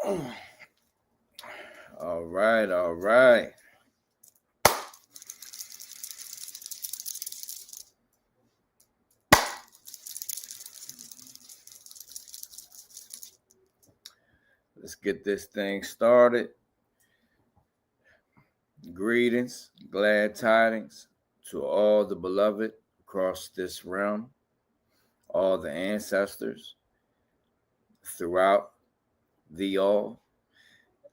All right. Let's get this thing started. Greetings, glad tidings to all the beloved across this realm, all the ancestors throughout the all,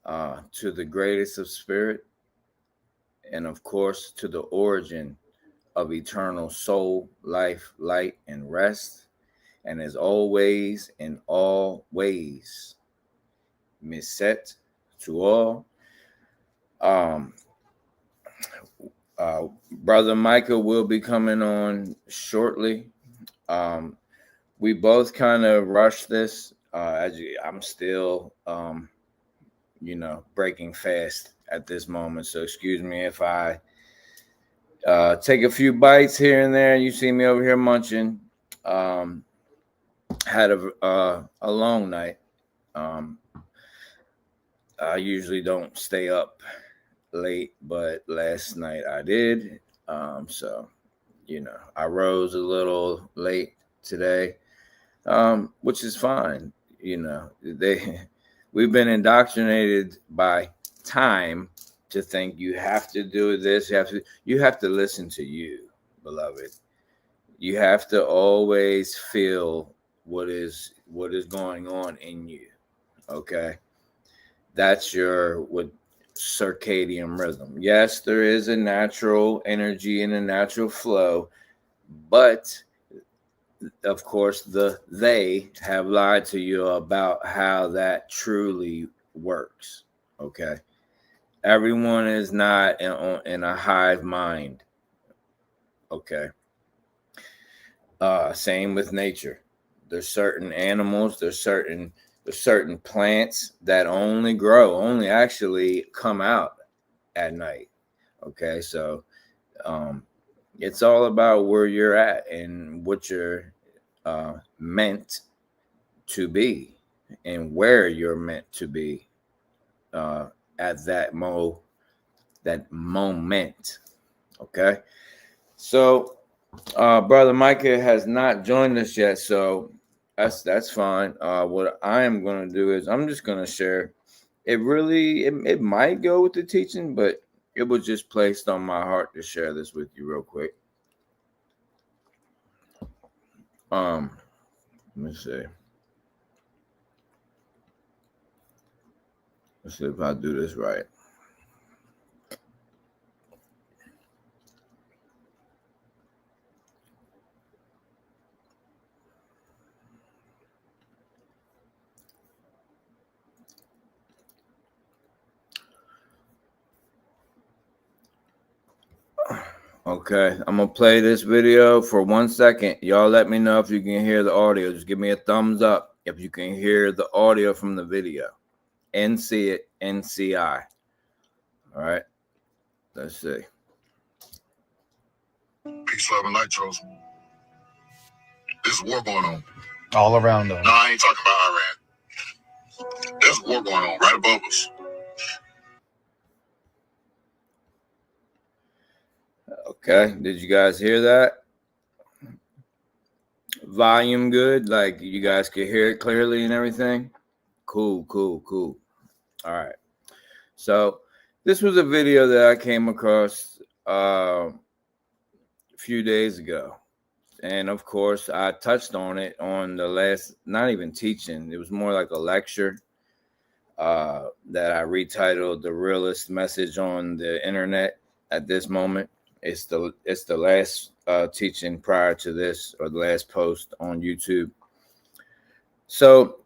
to the greatest of spirit, and of course to the origin of eternal soul, life, light, and rest. And as always, in all ways, Mësët to all. Brother Micah will be coming on shortly. We both kind of rushed this. I'm still, breaking fast at this moment. So excuse me if I take a few bites here and there. You see me over here munching. Had a long night. I usually don't stay up late, but last night I did. So, I rose a little late today, which is fine. We've been indoctrinated by time to think you have to do this. You have to listen to you, beloved. You have to always feel what is going on in you. Okay. That's your circadian rhythm. Yes, there is a natural energy and a natural flow, but of course they have lied to you about how that truly works. Okay. Everyone is not in a hive mind. Okay. Same with nature. There's certain animals, there's certain plants that only actually come out at night. Okay, so it's all about where you're at and what you're meant to be and where you're meant to be at that moment. Okay, so Brother Micah has not joined us yet, so that's fine. What I am going to do is I'm just going to share. It might go with the teaching, but it was just placed on my heart to share this with you real quick. Let me see. Let's see if I do this right. Okay, I'm gonna play this video for 1 second. Y'all let me know if you can hear the audio. Just give me a thumbs up if you can hear the audio from the video and see it, NCI. All right, let's see. Peace, love, and light, Charles. There's war going on. All around us. No, I ain't talking about Iran. There's war going on right above us. Okay, did you guys hear that? Volume good? Like you guys can hear it clearly and everything? Cool. All right. So this was a video that I came across a few days ago. And of course, I touched on it on the last, not even teaching. It was more like a lecture that I retitled "The Realest Message on the Internet" at this moment. It's the last teaching prior to this, or the last post on YouTube. So,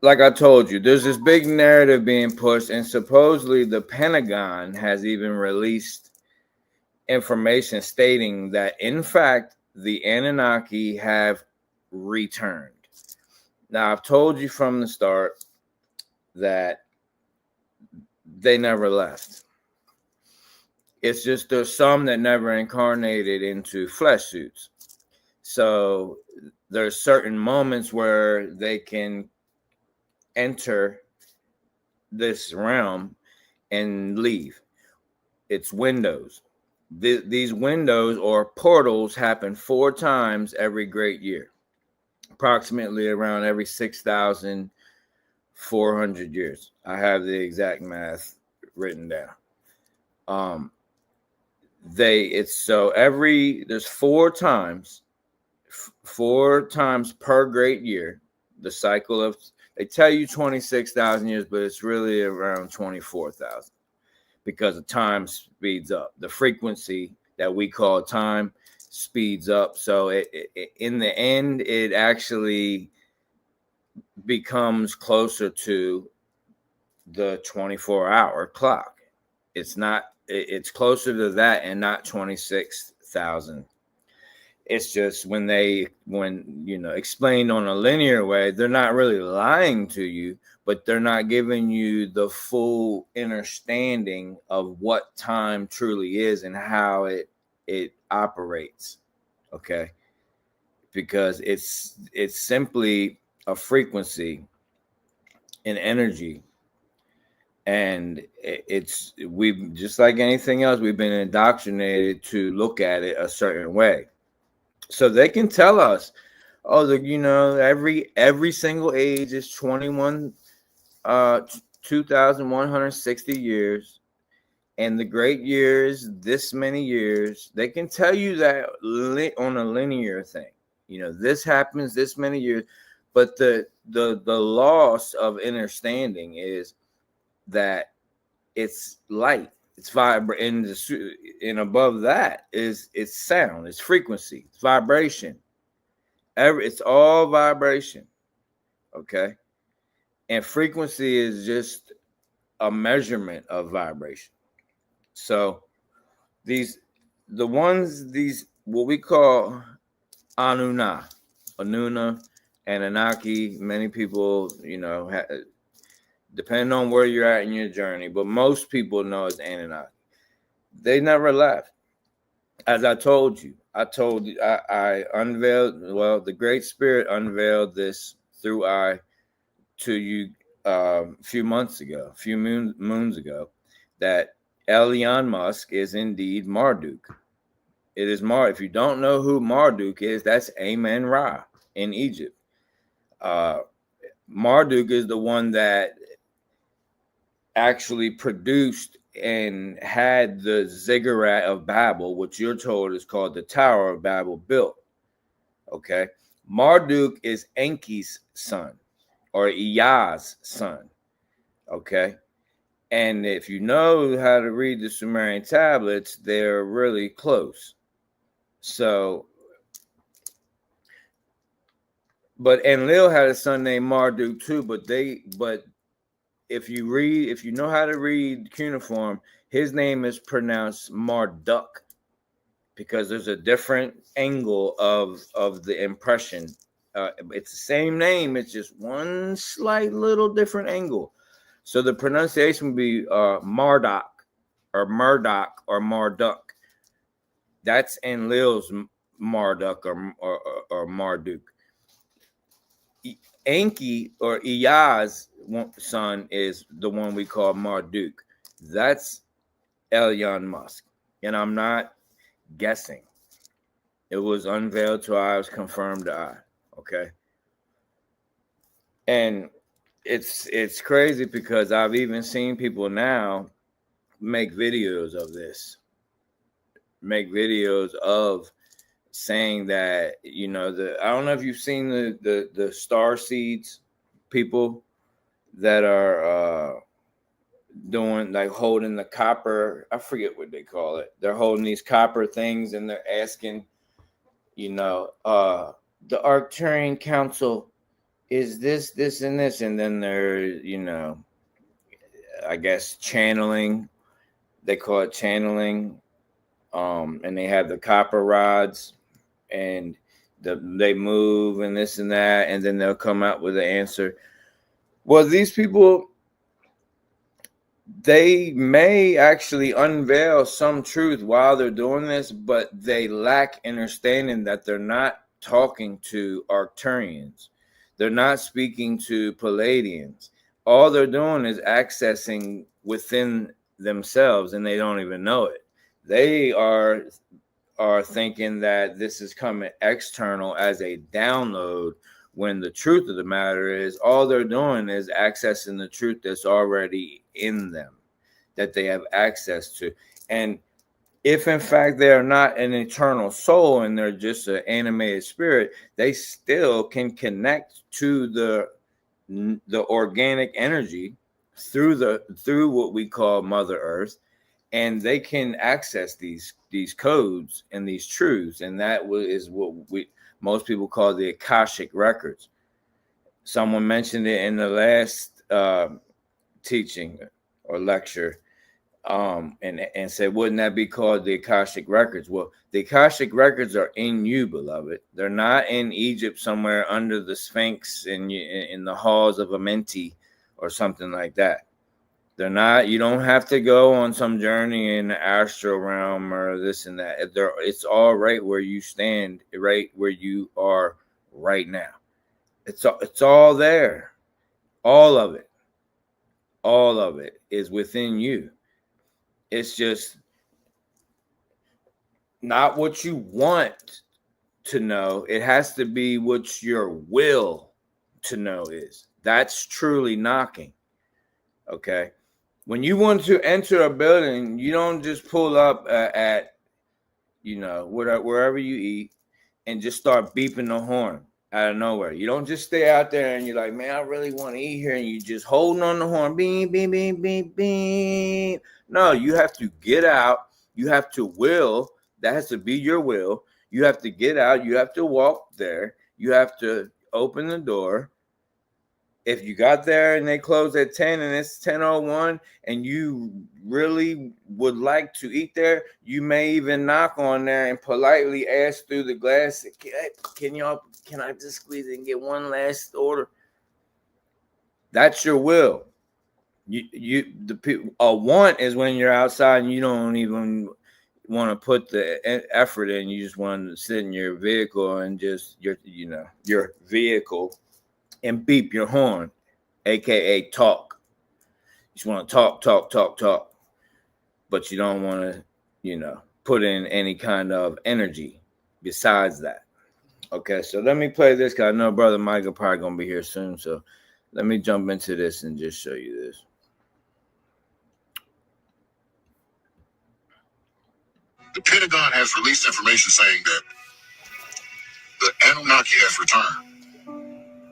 like I told you, there's this big narrative being pushed, and supposedly the Pentagon has even released information stating that, in fact, the Anunnaki have returned. Now, I've told you from the start that they never left. It's just there's some that never incarnated into flesh suits. So there's certain moments where they can enter this realm and leave. It's windows. These windows or portals happen 4 times every great year, approximately around every 6,400 years. I have the exact math written down. There's 4 times per great year. The cycle of, they tell you 26,000 years, but it's really around 24,000 because the time speeds up. The frequency that we call time speeds up. So in the end, it actually becomes closer to the 24-hour clock. It's closer to that and not 26,000. It's just when explained on a linear way, they're not really lying to you, but they're not giving you the full understanding of what time truly is and how it operates. Okay. Because it's simply a frequency, an energy. And we've, just like anything else, we've been indoctrinated to look at it a certain way. So they can tell us, every single age is 2,160 years, and the great years, this many years. They can tell you that on a linear thing. This happens this many years, but the loss of understanding is that it's light, it's vibrating, and above that it's sound, it's frequency, it's vibration. It's all vibration, okay? And frequency is just a measurement of vibration. So what we call Anunnaki. Many people, depending on where you're at in your journey, but most people know it's Anunnaki. They never left. As I told you, I unveiled, the Great Spirit unveiled this through to you a few moons ago, that Elon Musk is indeed Marduk. It is If you don't know who Marduk is, that's Amen-Ra in Egypt. Marduk is the one that actually produced and had the ziggurat of Babel, which you're told is called the Tower of Babel, built. Okay. Marduk is Enki's son, or Iya's son. Okay. And if you know how to read the Sumerian tablets, they're really close. So, but Enlil had a son named Marduk too, but if you know how to read cuneiform, his name is pronounced Marduk because there's a different angle of the impression. It's the same name, it's just one slight little different angle. So the pronunciation would be Marduk or Murdoch or Marduk. That's Enlil's Marduk or Marduk. Enki or Iya's son is the one we call Marduk. That's Elon Musk. And I'm not guessing. It was unveiled to eye, it was confirmed to eye. Okay. And it's crazy because I've even seen people now make videos of this. Make videos of saying that, I don't know if you've seen the star seeds people that are doing, like, holding the copper, I forget what they call it. They're holding these copper things and they're asking, the Arcturian Council is this, and this, and then they're, I guess channeling. They call it channeling. And they have the copper rods and they move and this and that, and then they'll come out with an answer. Well, these people, they may actually unveil some truth while they're doing this, but they lack understanding that they're not talking to Arcturians. They're not speaking to Palladians. all they're doing is accessing within themselves, and they don't even know it. They are thinking that this is coming external as a download, when the truth of the matter is all they're doing is accessing the truth that's already in them, that they have access to. And if in fact they are not an eternal soul and they're just an animated spirit, they still can connect to the organic energy through what we call Mother Earth, and they can access these codes and these truths, and that is what most people call the Akashic records. Someone mentioned it in the last teaching or lecture, and said, wouldn't that be called the Akashic records? Well, the Akashic records are in you, beloved. They're not in Egypt somewhere under the Sphinx in the halls of Amenti or something like that. They're not. You don't have to go on some journey in the astral realm or this and that. It's all right where you stand, right where you are right now. It's all there. All of it is within you. It's just not what you want to know. It has to be what your will to know is. That's truly knocking. Okay. When you want to enter a building, you don't just pull up at wherever you eat and just start beeping the horn out of nowhere. You don't just stay out there and you're like, man, I really want to eat here, and you just holding on the horn, beep, beep, beep, beep, beep. No, you have to get out. You have to will. That has to be your will. You have to get out. You have to walk there. You have to open the door. If you got there and they close at 10 and it's 10:01 and you really would like to eat there, you may even knock on there and politely ask through the glass, can I just squeeze it and get one last order? That's your will. A want is when you're outside and you don't even want to put the effort in. You just want to sit in your vehicle and just your vehicle and beep your horn, aka talk. You just want to talk, but you don't want to, put in any kind of energy besides that. Okay, so let me play this because I know Brother Michael probably gonna be here soon. So let me jump into this and just show you this. The Pentagon has released information saying that the Anunnaki has returned.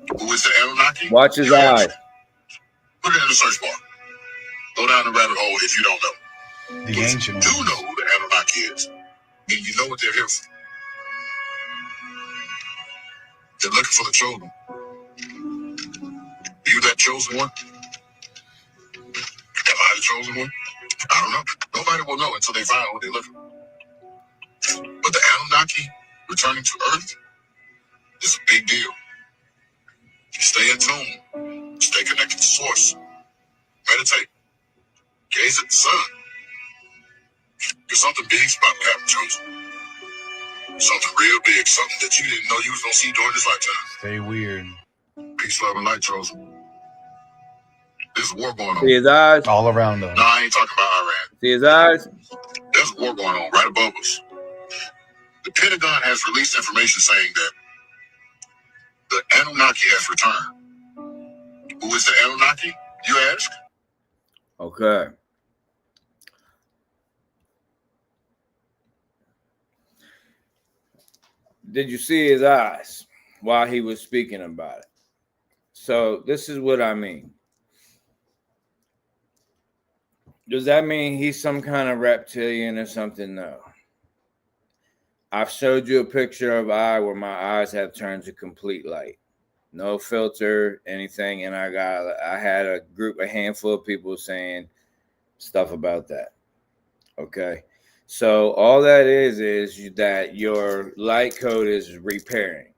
Who is the Anunnaki? Watch his eyes. Put it in the search bar. Go down the rabbit hole if you don't know. The But ancient you do ones. know who the Anunnaki is, and you know what they're here for. They're looking for the chosen. Are you that chosen one? Am I the chosen one? I don't know. Nobody will know until they find what they're looking for. But the Anunnaki returning to Earth is a big deal. Stay in tune. Stay connected to Source. Meditate. Gaze at the sun. Because something big's about to happen, chosen. Something real big. Something that you didn't know you was going to see during this lifetime. Stay weird. Peace, love, and light, chosen. There's a war going on. See his eyes? All around us. No, I ain't talking about Iran. See his eyes? There's a war going on right above us. The Pentagon has released information saying that the Anunnaki has returned. Who is the Anunnaki, you ask? Okay. Did you see his eyes while he was speaking about it? So this is what I mean. Does that mean he's some kind of reptilian or something? No. I've showed you a picture of eye where my eyes have turned to complete light. No filter, anything. And I had a handful of people saying stuff about that. Okay. So all that is that your light code is repairing.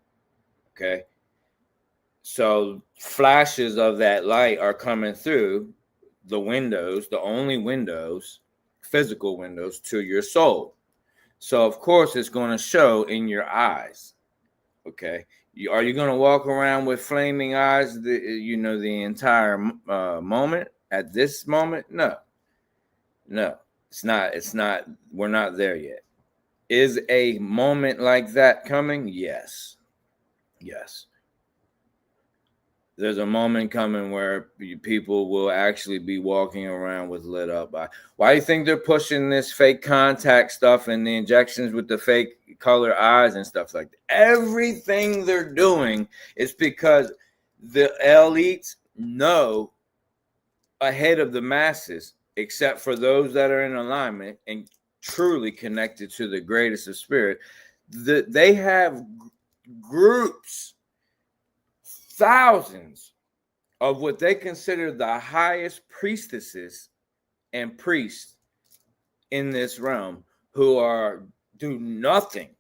Okay. So flashes of that light are coming through the windows, the only windows, physical windows to your soul. So of course it's going to show in your eyes. Okay. Are you going to walk around with flaming eyes, the entire moment at this moment? No. It's not. We're not there yet. Is a moment like that coming? Yes. There's a moment coming where people will actually be walking around with lit up eyes. Why do you think they're pushing this fake contact stuff and the injections with the fake color eyes and stuff like that? Everything they're doing is because the elites know ahead of the masses, except for those that are in alignment and truly connected to the greatest of spirit. They have groups, thousands of what they consider the highest priestesses and priests in this realm who do nothing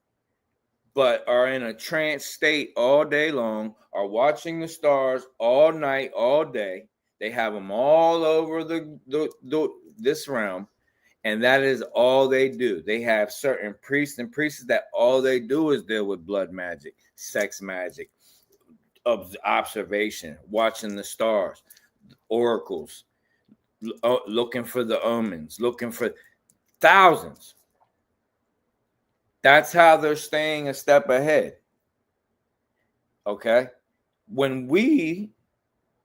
but are in a trance state all day long, are watching the stars all night, all day. They have them all over this realm, and that is all they do. They have certain priests and priestesses that all they do is deal with blood magic, sex magic, observation, watching the stars, oracles, looking for the omens, looking for thousands. That's how they're staying a step ahead. Okay? When we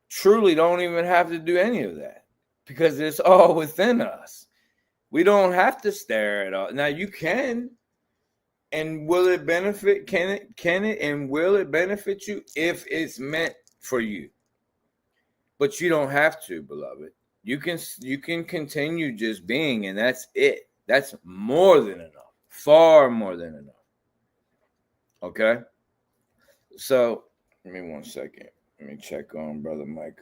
truly don't even have to do any of that because it's all within us. We don't have to stare at all. Now you can. And will it benefit? Can it and will it benefit you if it's meant for you? But you don't have to, beloved. You can continue just being, and that's it. That's more than enough. Far more than enough. Okay? So, give me 1 second. Let me check on Brother Mike.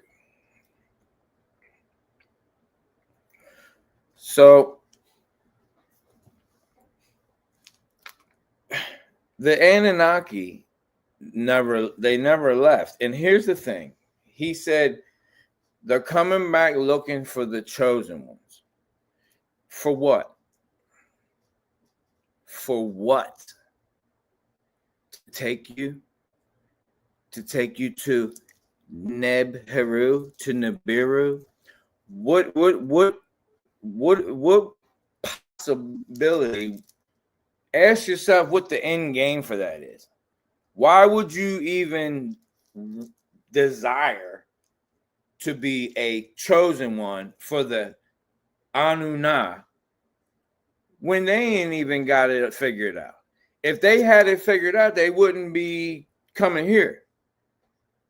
So, the Anunnaki never left. And here's the thing. He said they're coming back looking for the chosen ones. For what? For what? To take you to Nebheru, to Nibiru? What possibility? Ask yourself what the end game for that is. Why would you even desire to be a chosen one for the Anunnaki when they ain't even got it figured out? If they had it figured out, they wouldn't be coming here.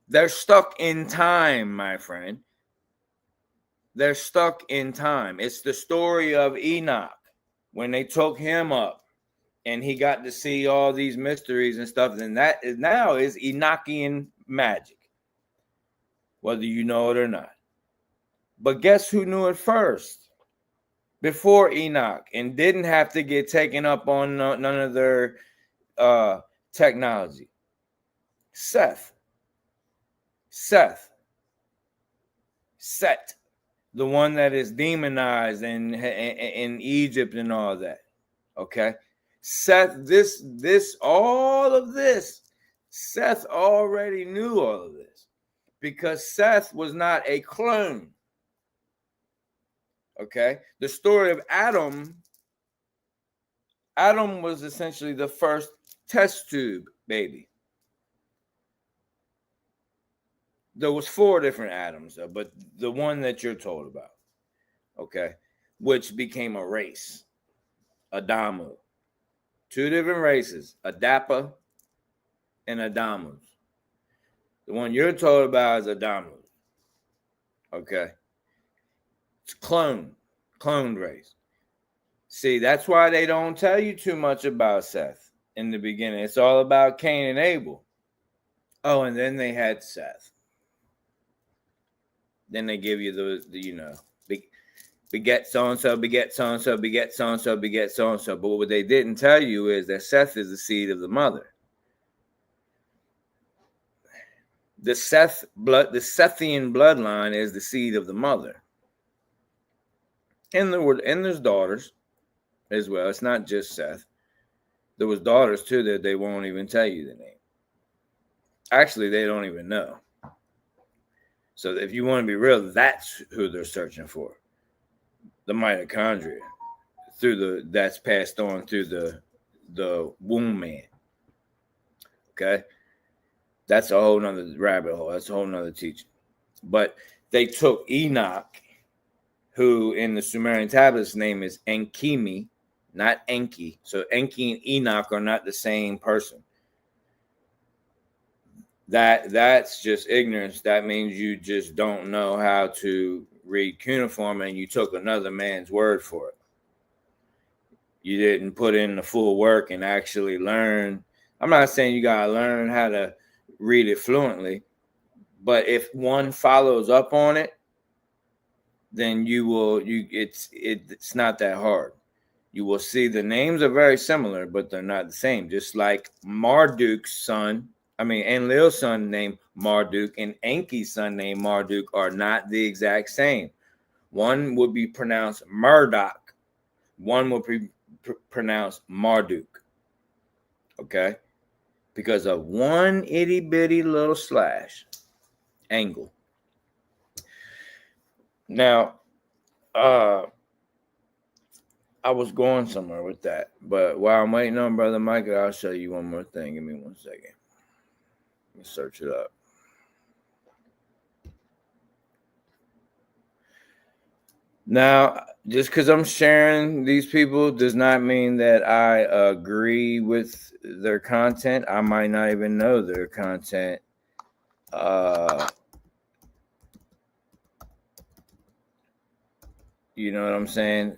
They're stuck in time, my friend. They're stuck in time. It's the story of Enoch when they took him up and he got to see all these mysteries and stuff. And that is now is Enochian magic, whether you know it or not. But guess who knew it first? Before Enoch, and didn't have to get taken up on none of their technology. Seth, Set, the one that is demonized in Egypt and all that. Okay, Seth, all of this, Seth already knew all of this because Seth was not a clone. Okay, the story of Adam was essentially the first test tube baby. There was 4 different Adams, but the one that you're told about, okay, which became a race, Adamu. 2 different races, Adapa and Adamu. The one you're told about is Adamu. Okay. It's cloned race. See, that's why they don't tell you too much about Seth in the beginning. It's all about Cain and Abel. Oh, and then they had Seth. Then they give you the beget so-and-so, beget so-and-so, beget so-and-so, beget so-and-so. But what they didn't tell you is that Seth is the seed of the mother. The Sethian bloodline is the seed of the mother. And there's daughters as well. It's not just Seth. There was daughters too that they won't even tell you the name. Actually, they don't even know. So if you want to be real, that's who they're searching for. The mitochondria that's passed on through the womb man. Okay. That's a whole nother rabbit hole. That's a whole nother teaching. But they took Enoch, who in the Sumerian tablets name is Enkimi, not Enki. So Enki and Enoch are not the same person. That's just ignorance. That means you just don't know how to read cuneiform, and you took another man's word for it. You didn't put in the full work and actually learn. I'm not saying you gotta learn how to read it fluently, but if one follows up on it, then it's not that hard. You will see the names are very similar, but they're not the same. Just like Marduk's son, Enlil's son named Marduk and Enki's son named Marduk are not the exact same. One would be pronounced Murdoch. One would be pronounced Marduk. Okay? Because of one itty bitty little slash angle. Now, I was going somewhere with that, but while I'm waiting on Brother Michael, I'll show you one more thing. Give me 1 second. Let me search it up. Now, just because I'm sharing these people does not mean that I agree with their content. I might not even know their content. You know what I'm saying?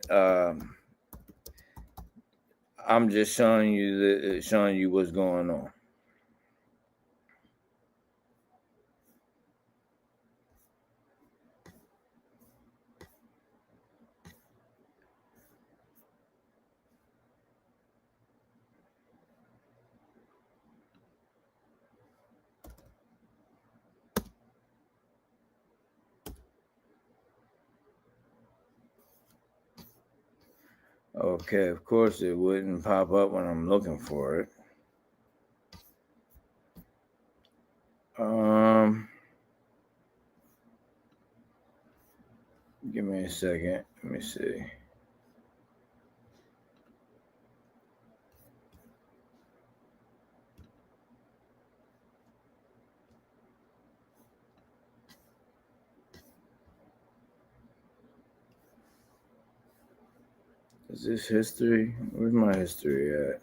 I'm just showing you what's going on. Okay, of course it wouldn't pop up when I'm looking for it. Give me a second. Let me see. Is this history? Where's my history at?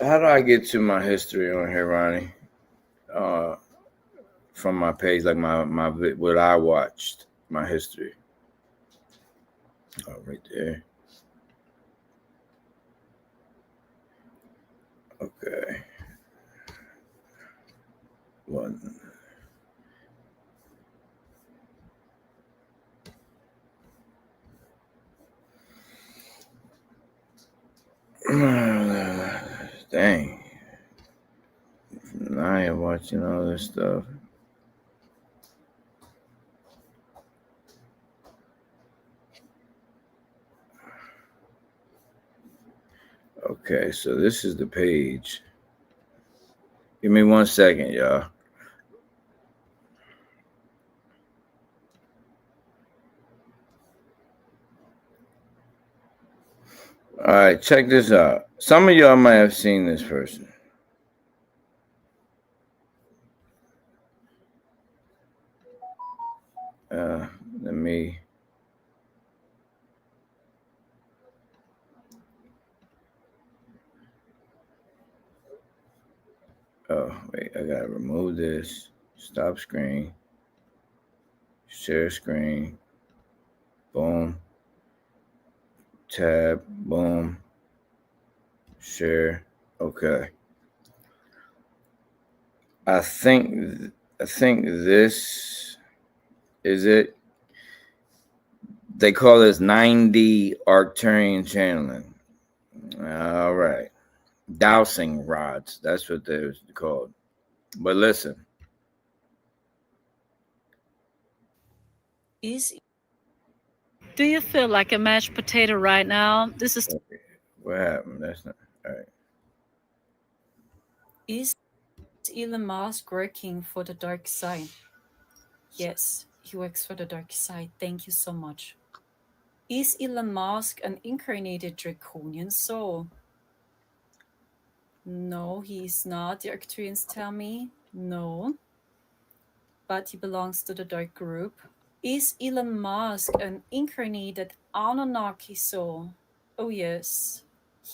How do I get to my history on here, Ronnie? From my page, like my what I watched, my history. Oh, right there. Okay. One. Dang. I ain't watching all this stuff. Okay, so this is the page. Give me 1 second, y'all. All right, check this out. Some of y'all might have seen this person. Let me. Oh, wait, I gotta remove this. Stop screen. Share screen. Boom. Tab. Boom. Share. Okay. I think this is it. They call this 9D Arcturian channeling. All right. dowsing rods. That's what they're called. But listen. Do you feel like a mashed potato right now? This is What happened? That's not all right. Is Elon Musk working for the dark side? Yes, he works for the dark side. Thank you so much. Is Elon Musk an incarnated draconian soul? No, he's not. The Arcturians tell me no, but he belongs to the dark group. Is Elon Musk an incarnated Anunnaki soul? Oh, yes,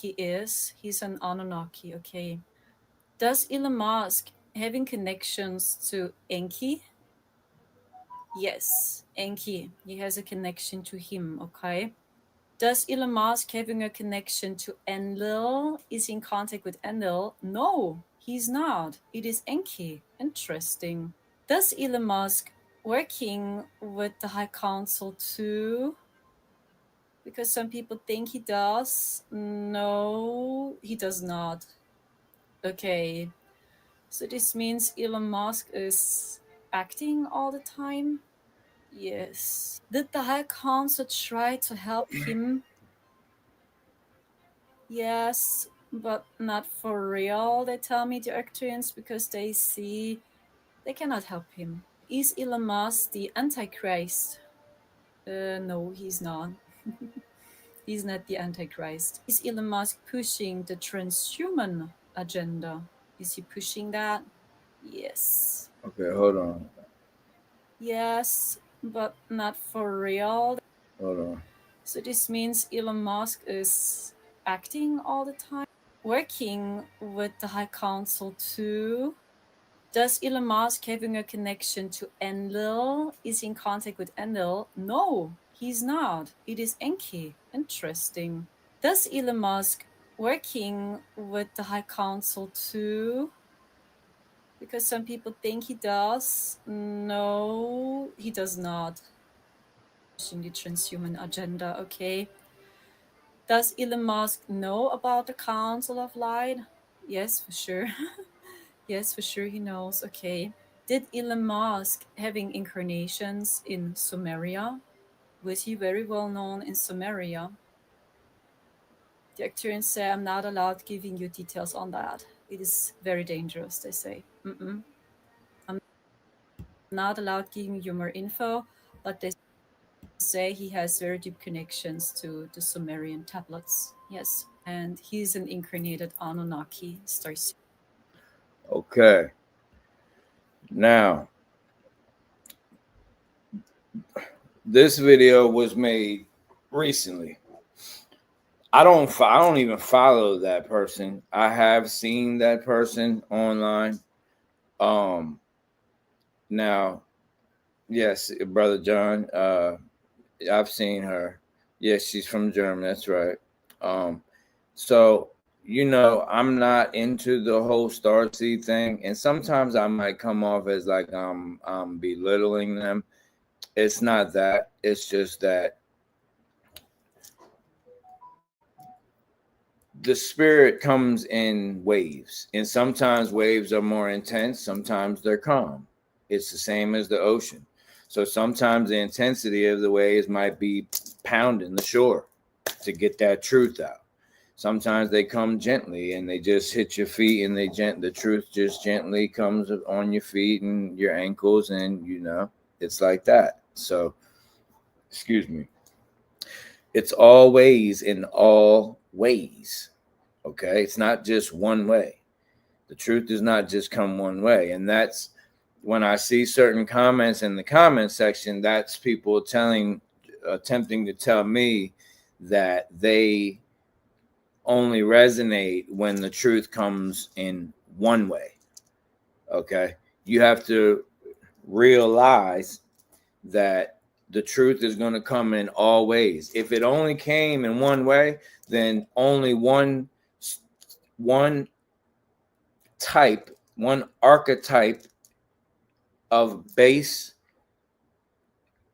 he is. He's an Anunnaki, okay. Does Elon Musk having connections to Enki? Yes, Enki. He has a connection to him, okay? Does Elon Musk having a connection to Enlil? Is he in contact with Enlil? No, he's not. It is Enki. Interesting. Does Elon Musk working with the High Council too? Because some people think he does. No, he does not. Okay. So this means Elon Musk is acting all the time? Yes. Did the High Council try to help him? Yes, but not for real, they tell me, the Arcturians, because they see they cannot help him. Is Elon Musk the Antichrist? No, he's not. He's not the Antichrist. Is Elon Musk pushing the transhuman agenda? Is he pushing that? Yes. Okay, hold on. Yes, but not for real. Hold on. So this means Elon Musk is acting all the time, working with the High Council too. Does Elon Musk having a connection to Enlil? Is he in contact with Enlil? No, he's not. It is Enki. Interesting. Does Elon Musk working with the High Council too? Because some people think he does. No, he does not. In the transhuman agenda, okay. Does Elon Musk know about the Council of Light? Yes, for sure. Yes, for sure he knows. Okay. Did Elon Musk having incarnations in Sumeria? Was he very well known in Sumeria? The Arcturians say, I'm not allowed giving you details on that. It is very dangerous, they say. I'm not allowed giving you more info, but they say he has very deep connections to the Sumerian tablets. Yes, and he's an incarnated Anunnaki star. Okay. Now, this video was made recently. I don't even follow that person. I have seen that person online. Now, yes, brother John, I've seen her. Yes, she's from Germany. That's right. So I'm not into the whole starseed thing, and sometimes I might come off as like I'm belittling them. It's not that. It's just that the spirit comes in waves, and sometimes waves are more intense, sometimes they're calm. It's the same as the ocean. So sometimes the intensity of the waves might be pounding the shore to get that truth out. Sometimes they come gently and they just hit your feet, and the truth just gently comes on your feet and your ankles, and it's like that. So excuse me, it's always in all ways. Okay, it's not just one way. The truth does not just come one way. And that's when I see certain comments in the comment section, that's people attempting to tell me that they only resonate when the truth comes in one way. Okay, you have to realize that the truth is going to come in all ways. If it only came in one way, then only one type, one archetype of base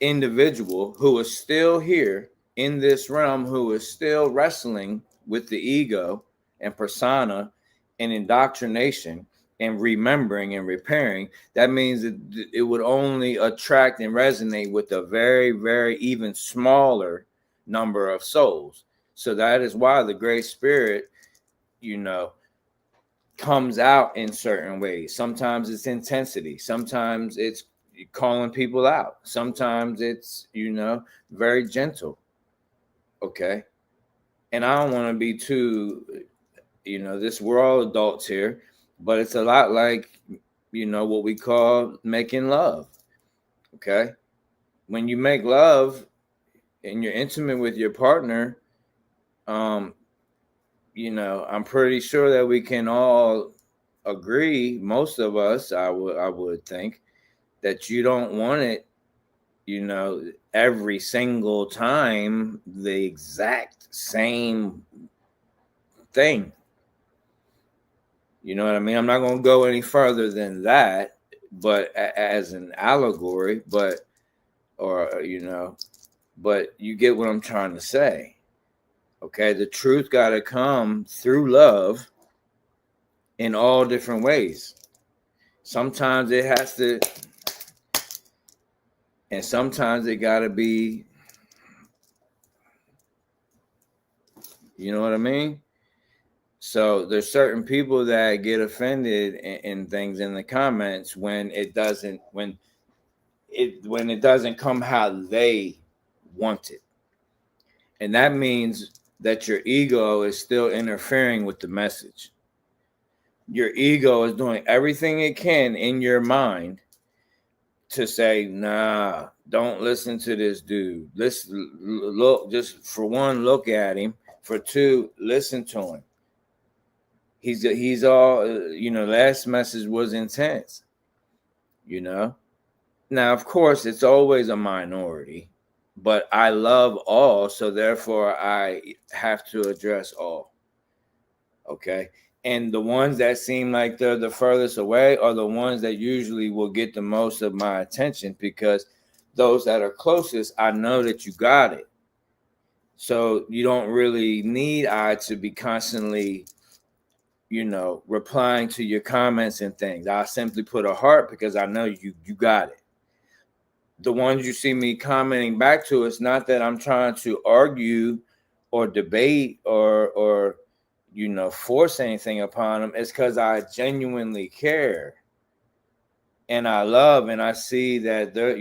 individual who is still here in this realm, who is still wrestling with the ego and persona and indoctrination and remembering and repairing, that means that it would only attract and resonate with a very, very even smaller number of souls. So that is why the Great Spirit, comes out in certain ways. Sometimes it's intensity. Sometimes it's calling people out. Sometimes it's, very gentle. Okay. And I don't want to be too, we're all adults here, but it's a lot like, what we call making love. Okay. When you make love and you're intimate with your partner, I'm pretty sure that we can all agree, most of us, I would think, that you don't want it, every single time the exact same thing. You know what I mean? I'm not going to go any further than that, but as an allegory, but you get what I'm trying to say. Okay, the truth got to come through love in all different ways. Sometimes it has to, and sometimes it got to be, you know what I mean? So there's certain people that get offended in things in the comments when it doesn't come how they want it. And that means that your ego is still interfering with the message. Your ego is doing everything it can in your mind to say, nah, don't listen to this dude. Look, just for one, look at him. For two, listen to him. He's all, last message was intense, Now, of course, it's always a minority, but I love all, so therefore I have to address all. Okay. And the ones that seem like they're the furthest away are the ones that usually will get the most of my attention, because those that are closest, I know that you got it. So you don't really need I to be constantly, replying to your comments and things. I simply put a heart because I know you got it. The ones you see me commenting back to, it's not that I'm trying to argue or debate or force anything upon them. It's because I genuinely care and I love, and I see that they're,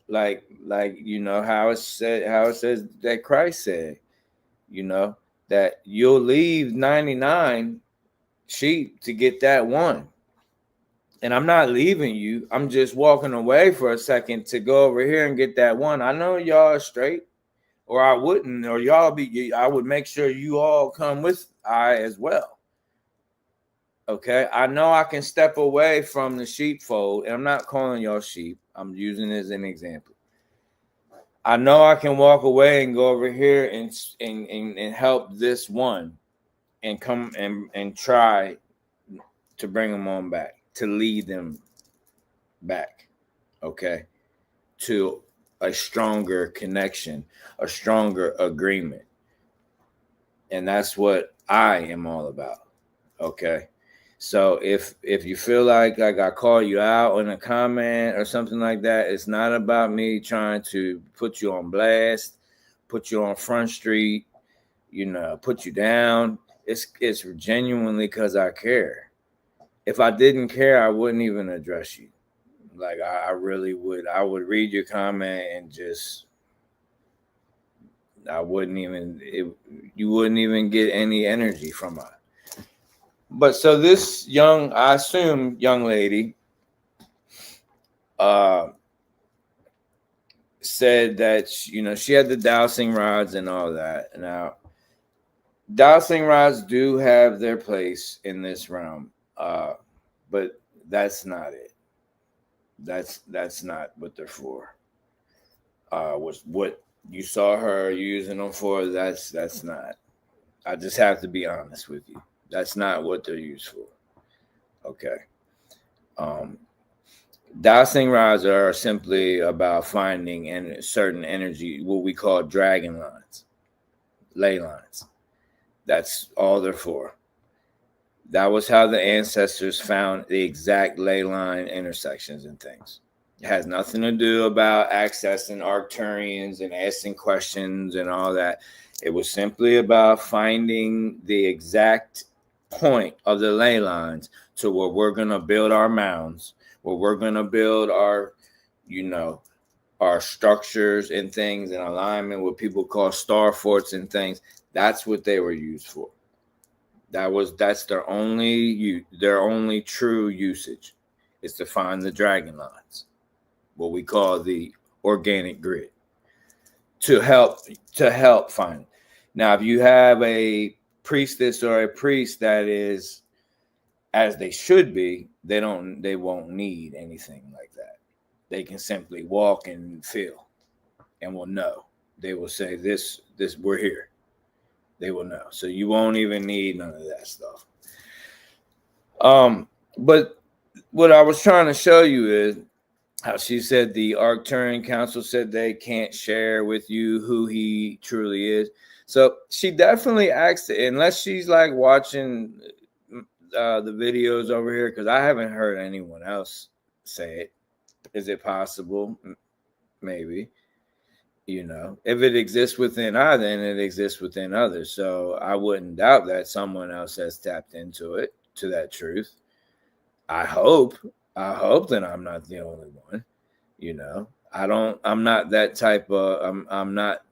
like how it says that Christ said, that you'll leave 99 sheep to get that one. And I'm not leaving you. I'm just walking away for a second to go over here and get that one. I know y'all are straight, or I wouldn't, or I would make sure you all come with I as well. Okay. I know I can step away from the sheepfold, and I'm not calling y'all sheep. I'm using it as an example. I know I can walk away and go over here and help this one and come and try to bring them on back, to lead them back, okay, to a stronger connection, a stronger agreement. And that's what I am all about, okay? So if you feel like I call you out in a comment or something like that, it's not about me trying to put you on blast, put you on Front Street, put you down. It's genuinely because I care. If I didn't care, I wouldn't even address you. Like I really would. I would read your comment and just, you wouldn't even get any energy from it. But so this I assume young lady said that, she had the dowsing rods and all that. Now, dowsing rods do have their place in this realm, but that's not it. That's not what they're for. Was what you saw her using them for. That's not. I just have to be honest with you. That's not what they're used for. Okay. Dowsing rods are simply about finding certain energy, what we call dragon lines, ley lines. That's all they're for. That was how the ancestors found the exact ley line intersections and things. It has nothing to do about accessing Arcturians and asking questions and all that. It was simply about finding the exact point of the ley lines to where we're going to build our mounds, where we're going to build our, our structures and things in alignment, what people call star forts and things. That's what they were used for. That's their only true usage, is to find the dragon lines, what we call the organic grid, to help find it. Now, if you have a priestess or a priest that is as they should be, they won't need anything like that. They can simply walk and feel and will know. They will say, this we're here. They will know. So you won't even need none of that stuff. But what I was trying to show you is how she said the Arcturian Council said they can't share with you who he truly is. So she definitely asked it, unless she's like watching the videos over here, because I haven't heard anyone else say it. Is it possible? Maybe. If it exists within I, then it exists within others. So I wouldn't doubt that someone else has tapped into it, to that truth. I hope that I'm not the only one. I'm not that type of, I'm not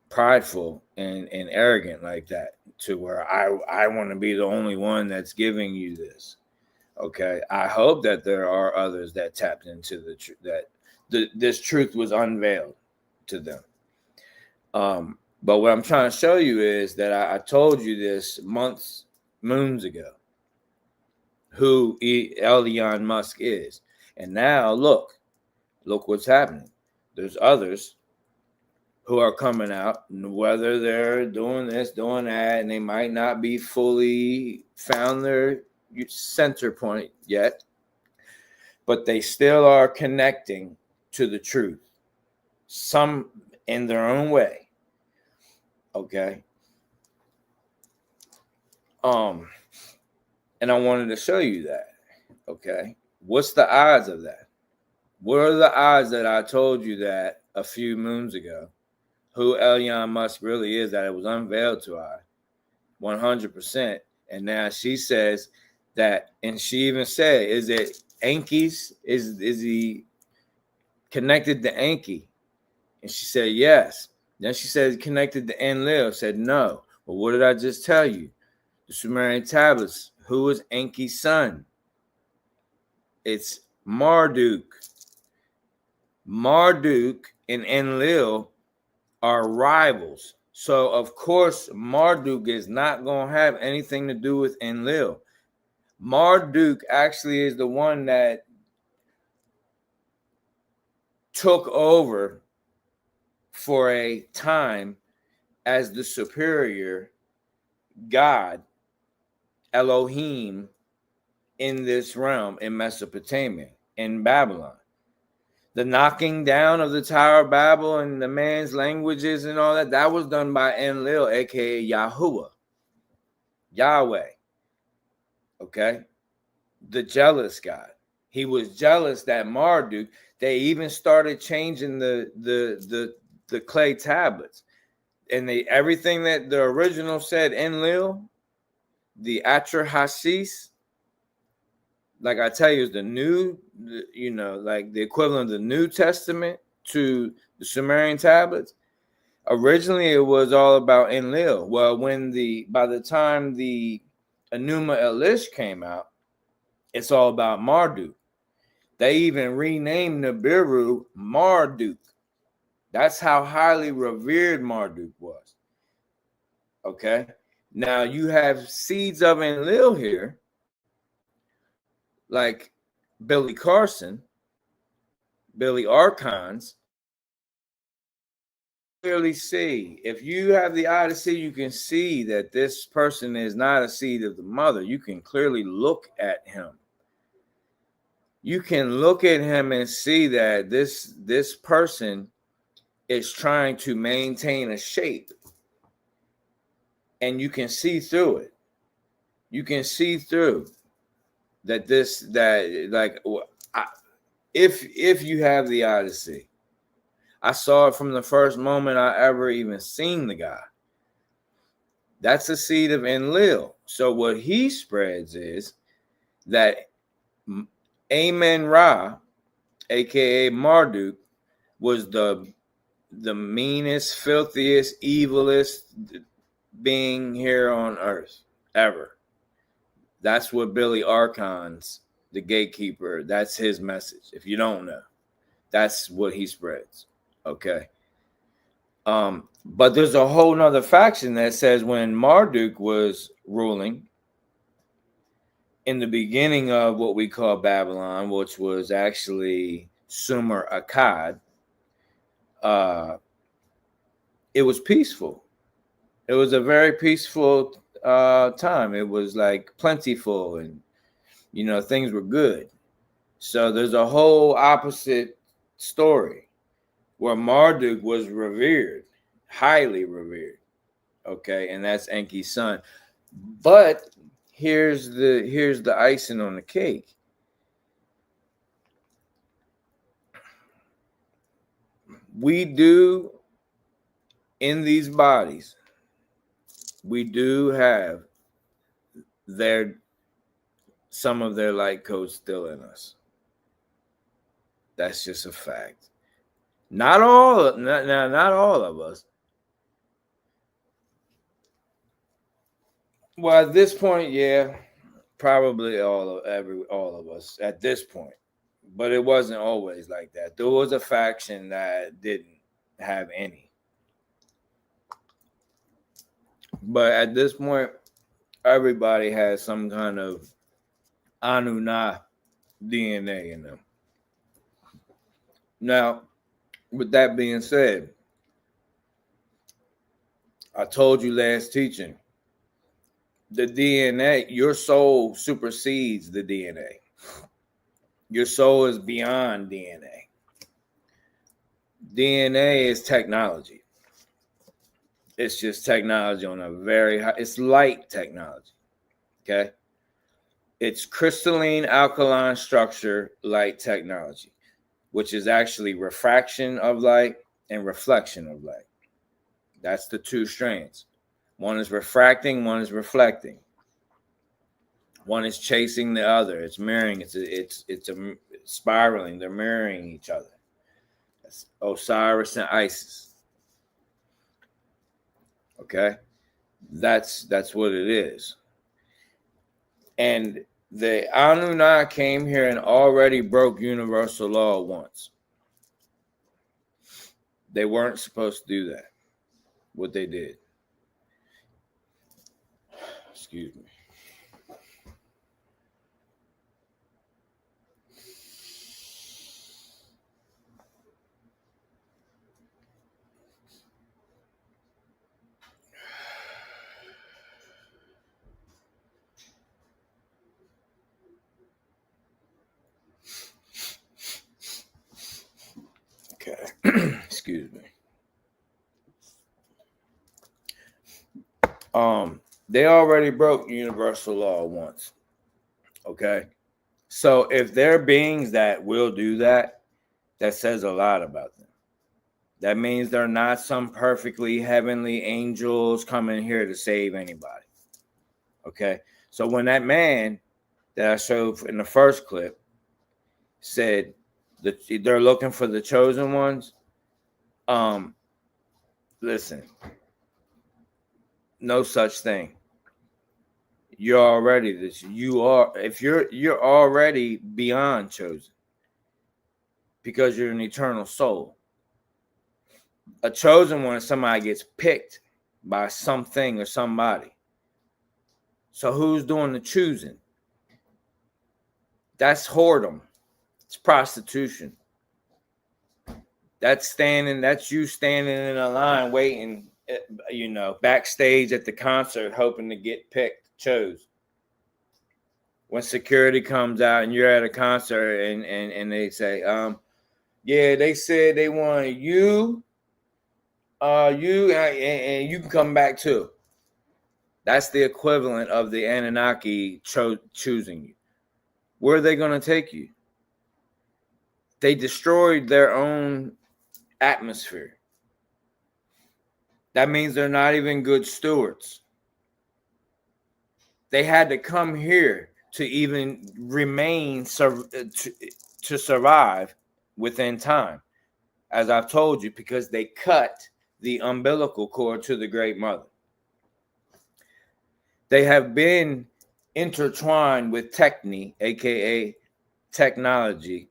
prideful and arrogant like that, to where I want to be the only one that's giving you this. Okay. I hope that there are others that tapped into the truth, that this truth was unveiled to them. But what I'm trying to show you is that I told you this moons ago, who Elon Musk is. And now look what's happening. There's others who are coming out, whether they're doing this, doing that, and they might not be fully found their center point yet, but they still are connecting to the truth, some in their own way. Okay. And I wanted to show you that. Okay. What's the odds of that? What are the odds that I told you that a few moons ago, who Elon Musk really is, that it was unveiled to I? 100%. And now she says that, and she even said, is it Enki's? Is he connected to Enki? And she said, yes. Then she said, connected to Enlil. Said, no. Well, what did I just tell you? The Sumerian tablets. Who is Enki's son? It's Marduk. Marduk and Enlil are rivals. So, of course, Marduk is not going to have anything to do with Enlil. Marduk actually is the one that took over for a time as the superior god, Elohim, in this realm in Mesopotamia, in Babylon. The knocking down of the Tower of Babel and the man's languages and all that, that was done by Enlil, aka Yahuwah, Yahweh. Okay? The jealous God. He was jealous that Marduk, they even started changing the clay tablets. And everything that the original said, Enlil, the Atra Hasis, like I tell you, is the new, like the equivalent of the New Testament to the Sumerian tablets. Originally, it was all about Enlil. Well, by the time the Enuma Elish came out, it's all about Marduk. They even renamed Nibiru Marduk. That's how highly revered Marduk was. Okay. Now you have seeds of Enlil here, like Billy Carson, Billy Archons. Clearly see, if you have the eye to see, you can see that this person is not a seed of the mother. You can clearly look at him. You can look at him and see that this person is trying to maintain a shape. and you can see through it. You can see through that if you have the Odyssey, I saw it from the first moment I ever even seen the guy. That's a seed of Enlil. So what he spreads is that Amen Ra, aka Marduk, was the meanest, filthiest, evilest being here on earth ever. That's what Billy Archon's, the gatekeeper, that's his message. If you don't know, that's what he spreads. Okay. But there's a whole nother faction that says when Marduk was ruling in the beginning of what we call Babylon, which was actually Sumer Akkad, it was peaceful. It was a very peaceful time. It was like plentiful, and things were good. So there's a whole opposite story where Marduk was revered, highly revered. Okay, and that's Enki's son. But here's the icing on the cake. We do, in these bodies, we do have some of their light codes still in us. That's just a fact. Not all of us. Well, at this point, yeah, probably all of us at this point. But it wasn't always like that. There was a faction that didn't have any. But at this point, everybody has some kind of Anunnaki DNA in them. Now, with that being said, I told you last teaching, the DNA, your soul supersedes the DNA. Your soul is beyond DNA. DNA is technology. It's just technology on a very high, it's light technology. Okay. It's crystalline alkaline structure light technology, which is actually refraction of light and reflection of light. That's the two strands. One is refracting, one is reflecting. One is chasing the other. It's mirroring. It's spiraling. They're mirroring each other. That's Osiris and Isis. Okay, that's what it is. And the Anunnaki came here and already broke universal law once. They weren't supposed to do that. What they did. Excuse me. Okay. Excuse me. They already broke universal law once. Okay. So if there are beings that will do that, that says a lot about them. That means they're not some perfectly heavenly angels coming here to save anybody. Okay. So when that man that I showed in the first clip said that they're looking for the chosen ones, listen, no such thing. You're already this. You're already beyond chosen because you're an eternal soul. A chosen one is somebody gets picked by something or somebody. So who's doing the choosing? That's whoredom. It's prostitution. That's you standing in a line waiting, backstage at the concert, hoping to get picked, chose. When security comes out and you're at a concert and they say, yeah, they said they wanted you, and you can come back too. That's the equivalent of the Anunnaki choosing you. Where are they going to take you? They destroyed their own atmosphere. That means they're not even good stewards. They had to come here to even remain to survive within time, as I've told you, because they cut the umbilical cord to the Great Mother. They have been intertwined with techni, aka technology,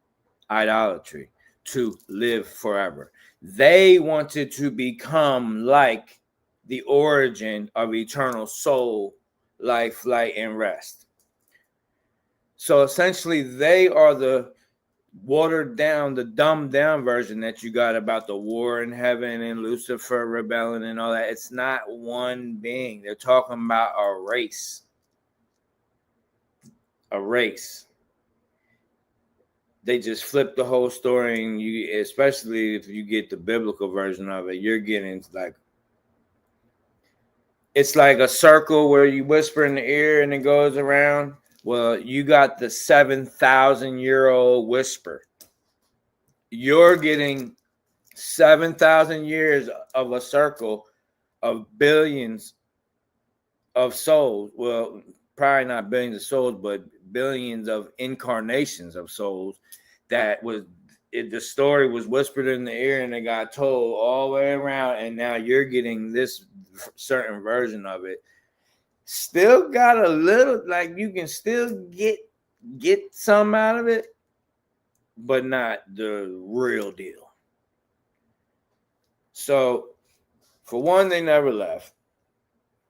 idolatry, to live forever. They wanted to become like the origin of eternal soul, life, light, and rest. So essentially, they are the watered down, the dumbed down version that you got about the war in heaven and Lucifer rebelling and all that. It's not one being. They're talking about a race. A race. They just flip the whole story, and you, especially if you get the biblical version of it, you're getting like, it's like a circle where you whisper in the ear and it goes around. Well, you got the 7,000-year-old whisper. You're getting 7,000 years of a circle of billions of souls. Well, probably not billions of souls, but billions of incarnations of souls. That was it. The story was whispered in the ear and it got told all the way around, and now you're getting this certain version of it. Still got a little, like, you can still get some out of it, but not the real deal. So, for one, they never left.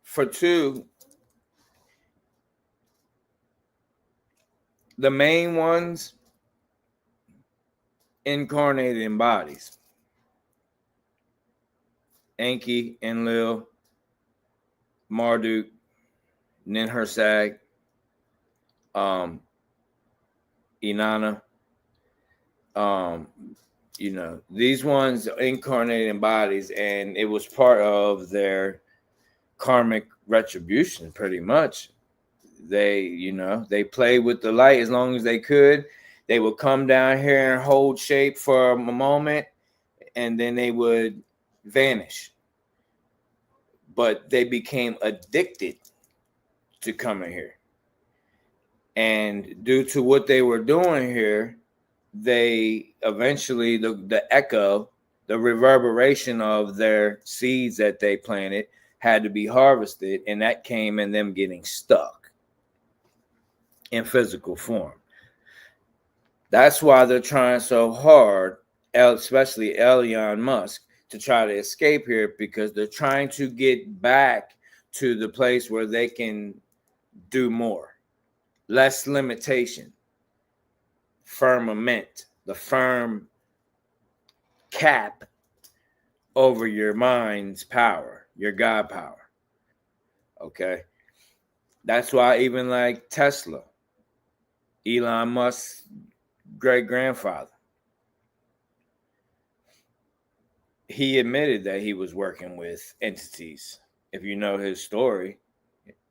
For two, the main ones incarnated in bodies. Enki, Enlil, Marduk, Ninhursag, Inanna. These ones incarnated in bodies, and it was part of their karmic retribution, pretty much. They played with the light as long as they could. They would come down here and hold shape for a moment, and then they would vanish. But they became addicted to coming here. And due to what they were doing here, they eventually, the echo, the reverberation of their seeds that they planted had to be harvested, and that came in them getting stuck in physical form. That's why they're trying so hard, especially Elon Musk, to try to escape here, because they're trying to get back to the place where they can do more, less limitation, firmament, the firm cap over your mind's power, your God power. Okay. That's why even like Tesla, Elon Musk's great grandfather, he admitted that he was working with entities. If you know his story,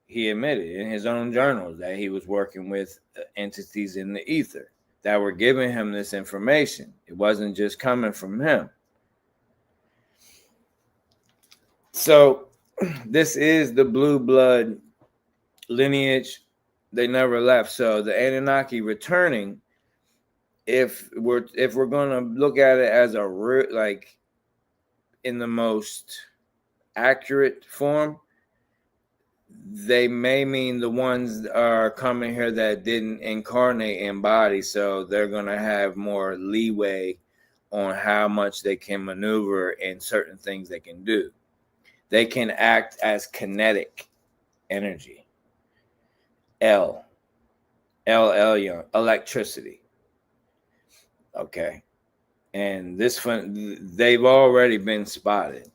he admitted in his own journals that he was working with entities in the ether that were giving him this information. It wasn't just coming from him. So this is the blue blood lineage. They never left. So the Anunnaki returning, if we're going to look at it as a like in the most accurate form, they may mean the ones are coming here that didn't incarnate in body, so they're going to have more leeway on how much they can maneuver and certain things they can do. They can act as kinetic energy. Electricity. Okay. And they've already been spotted.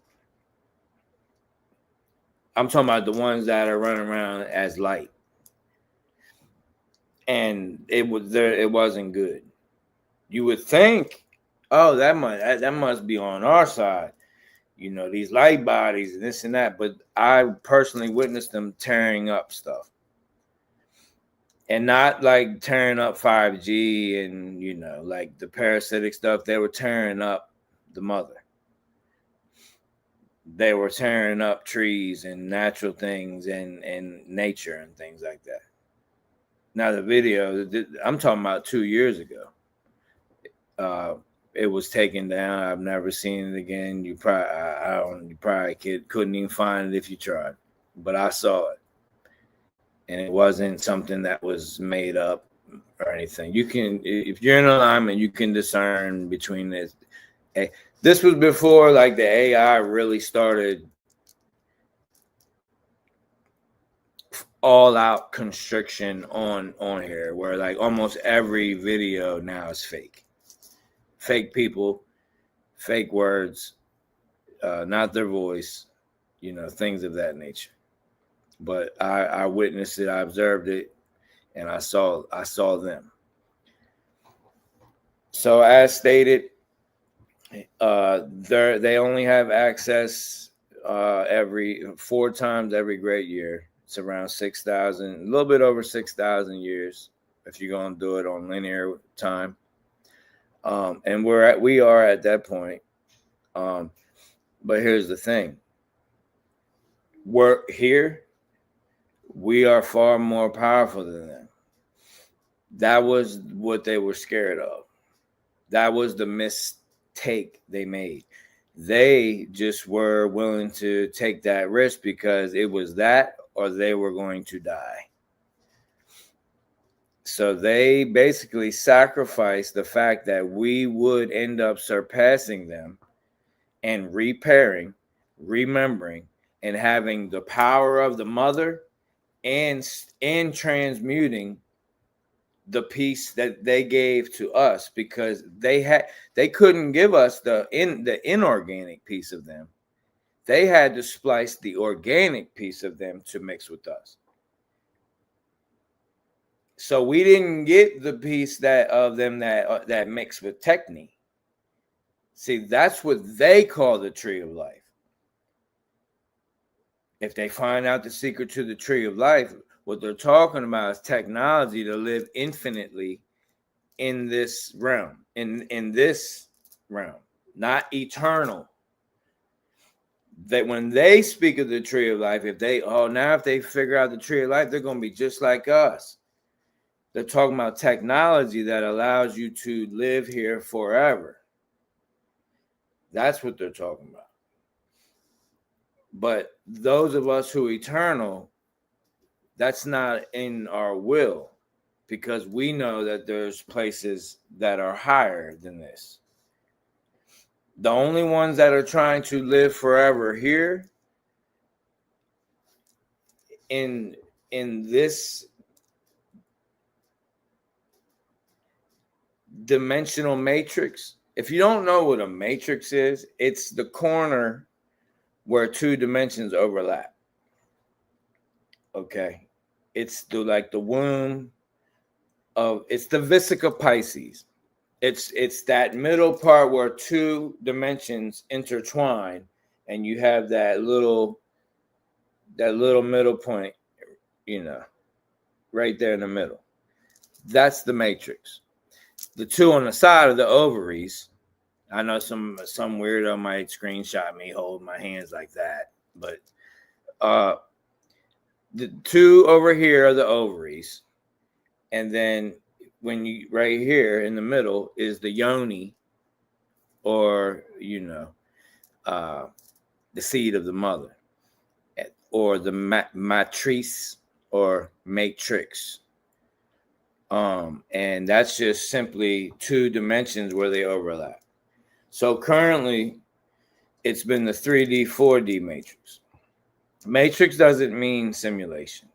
I'm talking about the ones that are running around as light. And it wasn't good. You would think, oh, that must be on our side. you know, these light bodies and this and that. But I personally witnessed them tearing up stuff. And not like tearing up 5G and, you know, like the parasitic stuff. They were tearing up the mother. They were tearing up trees and natural things and nature and things like that. Now the video, I'm talking about 2 years ago. It was taken down. I've never seen it again. You probably couldn't even find it if you tried. But I saw it. And it wasn't something that was made up or anything. You can, if you're in alignment, you can discern between this. This was before like the AI really started all out constriction on here, where like almost every video now is fake people, fake words, not their voice, you know, things of that nature. But I witnessed it, I observed it, and I saw them. So as stated, they only have access every 4 times every great year. It's around 6,000, a little bit over 6,000 years if you're going to do it on linear time. And we are at that point. But here's the thing. We're here. We are far more powerful than them. That was what they were scared of. That was the mistake they made. They just were willing to take that risk because it was that or they were going to die. So they basically sacrificed the fact that we would end up surpassing them and repairing, remembering, and having the power of the mother and transmuting the piece that they gave to us, because they couldn't give us the inorganic piece of them. They had to splice the organic piece of them to mix with us. So we didn't get the piece of them that mixed with Techne. See, that's what they call the tree of life. If they find out the secret to the tree of life, what they're talking about is technology to live infinitely in this realm, in this realm, not eternal. That when they speak of the tree of life, if they figure out the tree of life, they're going to be just like us. They're talking about technology that allows you to live here forever. That's what they're talking about. But those of us who are eternal, that's not in our will, because we know that there's places that are higher than this. The only ones that are trying to live forever here in this dimensional matrix. If you don't know what a matrix is, it's the corner where 2 dimensions overlap. Okay. It's the womb of, it's the Vesica Pisces. It's that middle part where 2 dimensions intertwine, and you have that little middle point, you know, right there in the middle. That's the matrix. The 2 on the side of the ovaries. I know some weirdo might screenshot me holding my hands like that, but the 2 over here are the ovaries, and then when you right here in the middle is the yoni, or you know, the seed of the mother, or the matrice or matrix. And that's just simply 2 dimensions where they overlap. So currently, it's been the 3D, 4D matrix. Matrix doesn't mean simulation.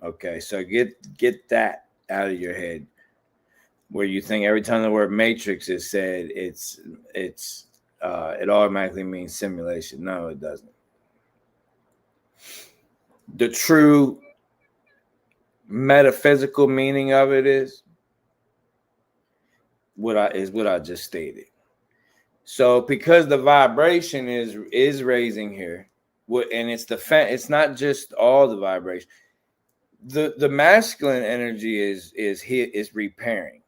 Okay, so get that out of your head, where you think every time the word matrix is said, it automatically means simulation. No, it doesn't. The true metaphysical meaning of it is what I just stated. So because the vibration is raising here, and it's not just all the vibration. The masculine energy is repairing,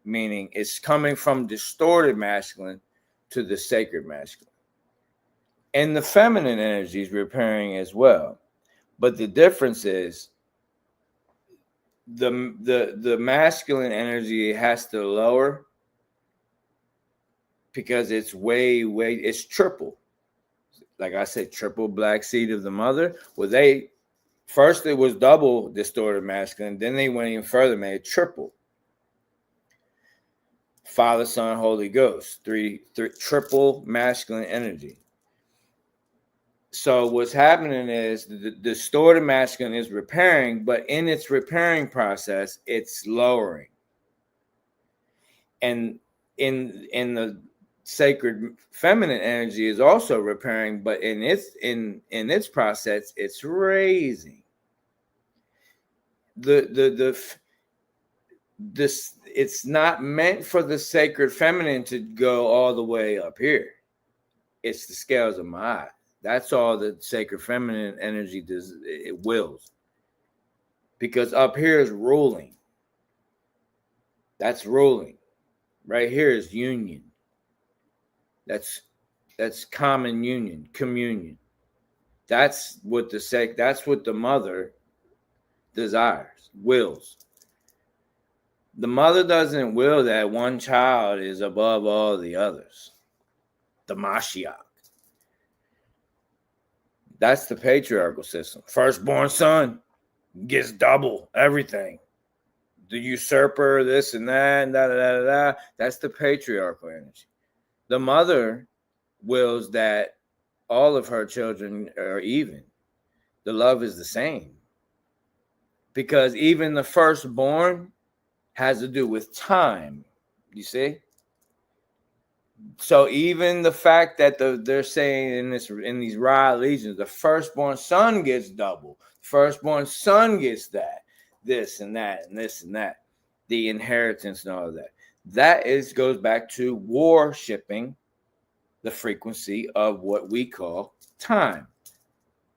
meaning it's coming from distorted masculine to the sacred masculine, and the feminine energy is repairing as well. But the difference is the masculine energy has to lower because it's it's triple. Like I said, triple black seed of the mother. Well, first it was double distorted masculine, then they went even further, made it triple. Father, Son, Holy Ghost, three triple masculine energy. So what's happening is the distorted masculine is repairing, but in its repairing process, it's lowering. And in the sacred feminine energy is also repairing, but in its process, it's raising. It's not meant for the sacred feminine to go all the way up here. It's the scales of my eye. That's all the sacred feminine energy does. It wills. Because up here is ruling. That's ruling. Right here is union. That's common union, communion. That's what the mother desires, wills. The mother doesn't will that one child is above all the others. The Mashiach. That's the patriarchal system. Firstborn son gets double everything. The usurper, this and that, and da da da da. That's the patriarchal energy. The mother wills that all of her children are even. The love is the same. Because even the firstborn has to do with time. You see? So even the fact that they're saying in these Ra legions, the firstborn son gets double. Firstborn son gets that, this and that, and this and that. The inheritance and all of that. That goes back to worshipping the frequency of what we call time.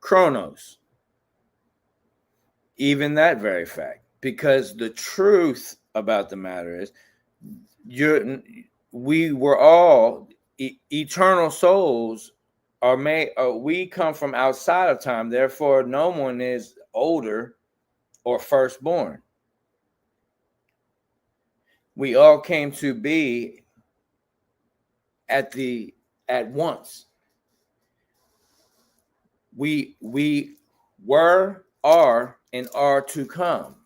Chronos. Even that very fact. Because the truth about the matter is we were all eternal souls are made. We come from outside of time. Therefore, no one is older or firstborn. We all came to be at once. We were, are, and are to come.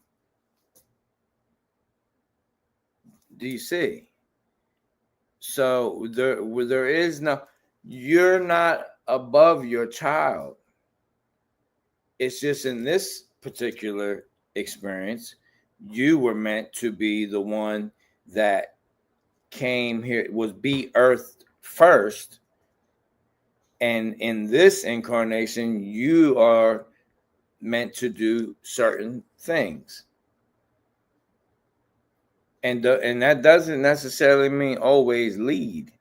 Do you see? So there is no, you're not above your child. It's just in this particular experience, you were meant to be the one that came here, was be earthed first. And in this incarnation, you are meant to do certain things. And that doesn't necessarily mean always lead,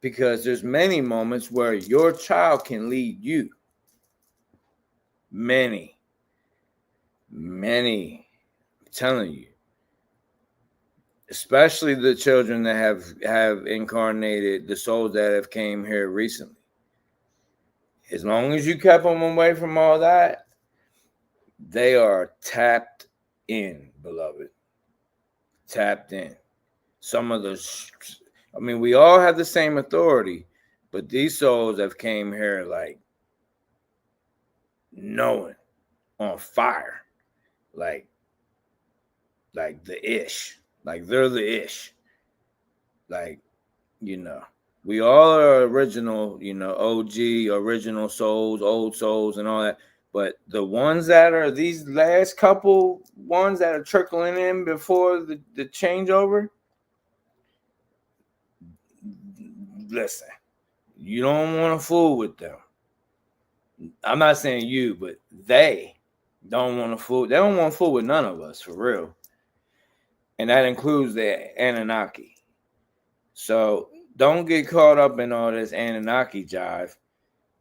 because there's many moments where your child can lead you. Many. I'm telling you. Especially the children that have incarnated, the souls that have came here recently. As long as you kept them away from all that, they are tapped in, beloved. Tapped in. Some of those, we all have the same authority, but these souls have came here like knowing, on fire, like the ish, like they're the ish, like, we all are original, OG, original souls, old souls, and all that. But the ones that are these last couple ones that are trickling in before the changeover, listen, you don't want to fool with them. I'm not saying you, but they don't want to fool. They don't want to fool with none of us, for real. And that includes the Anunnaki. So Don't get caught up in all this Anunnaki jive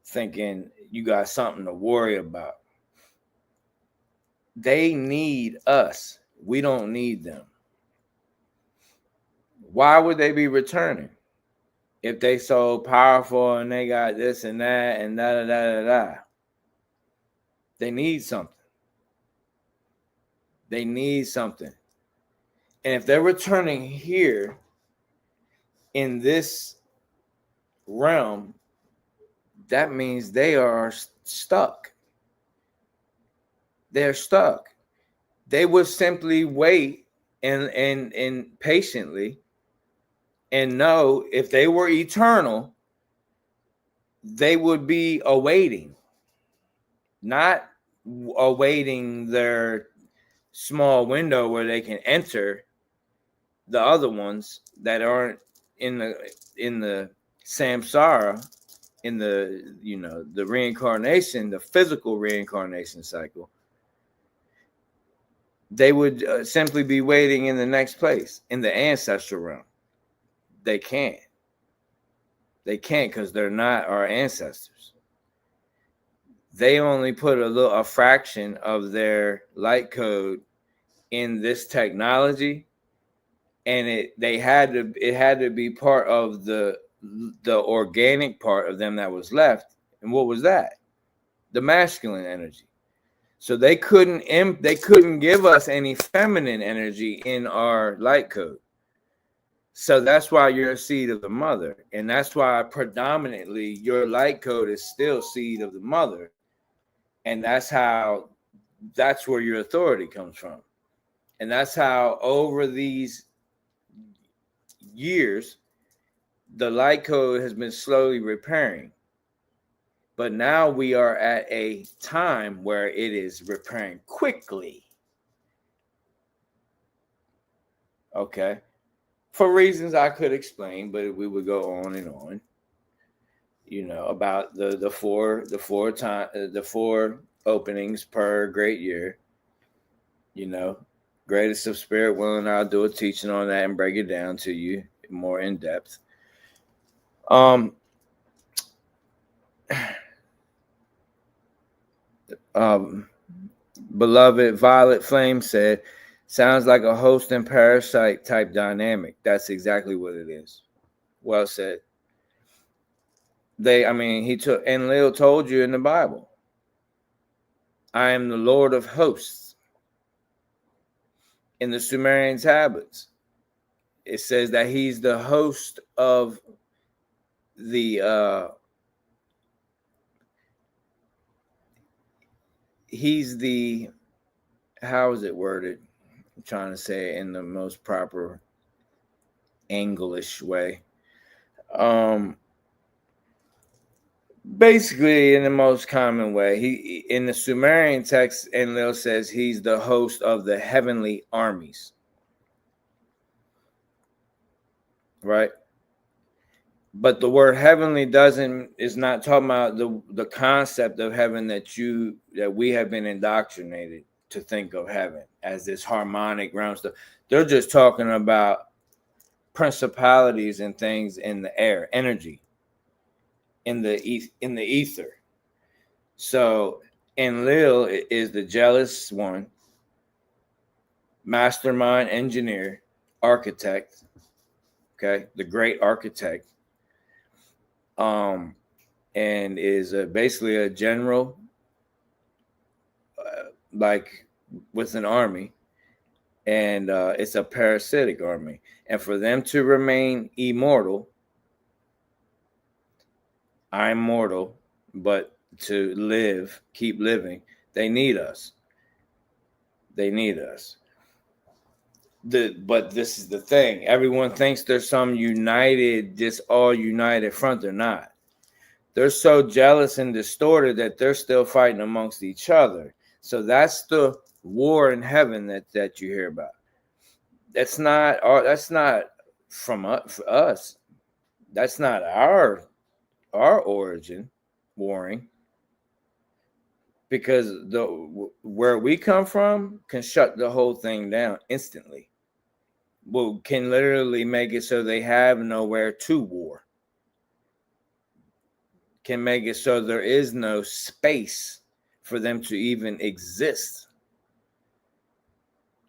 thinking you got something to worry about. They need us. We don't need them. Why would they be returning if they so powerful and they got this and that and da da da da da? They need something. They need something. And if they're returning here in this realm, that means they are stuck. They're stuck. They would simply wait and patiently and know if they were eternal, they would be awaiting, not awaiting their small window where they can enter the other ones that aren't in the samsara, in the, you know, the reincarnation, the physical reincarnation cycle. They would simply be waiting in the next place, in the ancestral realm. They can't. They can't because they're not our ancestors. They only put a fraction of their light code in this technology, and it had to be part of the organic part of them that was left. And what was that? The masculine energy. So they couldn't give us any feminine energy in our light code. So that's why you're a seed of the mother. And that's why predominantly your light code is still seed of the mother. And that's where your authority comes from. And that's how over these years, the light code has been slowly repairing. But now we are at a time where it is repairing quickly. Okay. For reasons I could explain, but we would go on and on. You know, about the four openings per great year. You know, greatest of spirit willing, I'll do a teaching on that and break it down to you more in depth. Beloved Violet Flame said, sounds like a host and parasite type dynamic. That's exactly what it is. Well said. Enlil told you in the Bible, I am the Lord of hosts. In the Sumerian tablets, it says that he's the host of the he's the, how is it worded? I'm trying to say it in the most proper English way. Basically, in the most common way, he in the Sumerian text, Enlil says he's the host of the heavenly armies, right? But the word heavenly is not talking about the concept of heaven that we have been indoctrinated to think of heaven as this harmonic realm stuff. They're just talking about principalities and things in the air, energy, in the ether. So Enlil is the jealous one, mastermind, engineer, architect. Okay, the great architect. And is basically a general, like with an army, and it's a parasitic army. And for them to remain immortal, I'm mortal, but to live, keep living, they need us. They need us. But this is the thing. Everyone thinks there's some united, just all united front. They're not. They're so jealous and distorted that they're still fighting amongst each other. So that's the war in heaven that you hear about. That's not from us. That's not our origin, warring. Because where we come from can shut the whole thing down instantly. can literally make it so they have nowhere to war. Can make it so there is no space for them to even exist.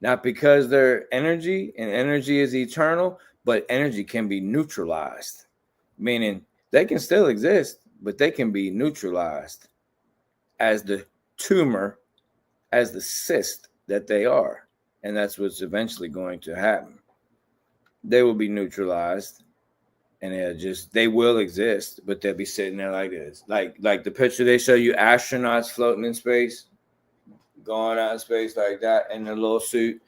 Not because they're energy, and energy is eternal, but energy can be neutralized. Meaning they can still exist, but they can be neutralized as the tumor, as the cyst that they are. And that's what's eventually going to happen. They will be neutralized, and they will exist, but they'll be sitting there like this. Like the picture they show you, astronauts floating in space, going out in space like that in a little suit.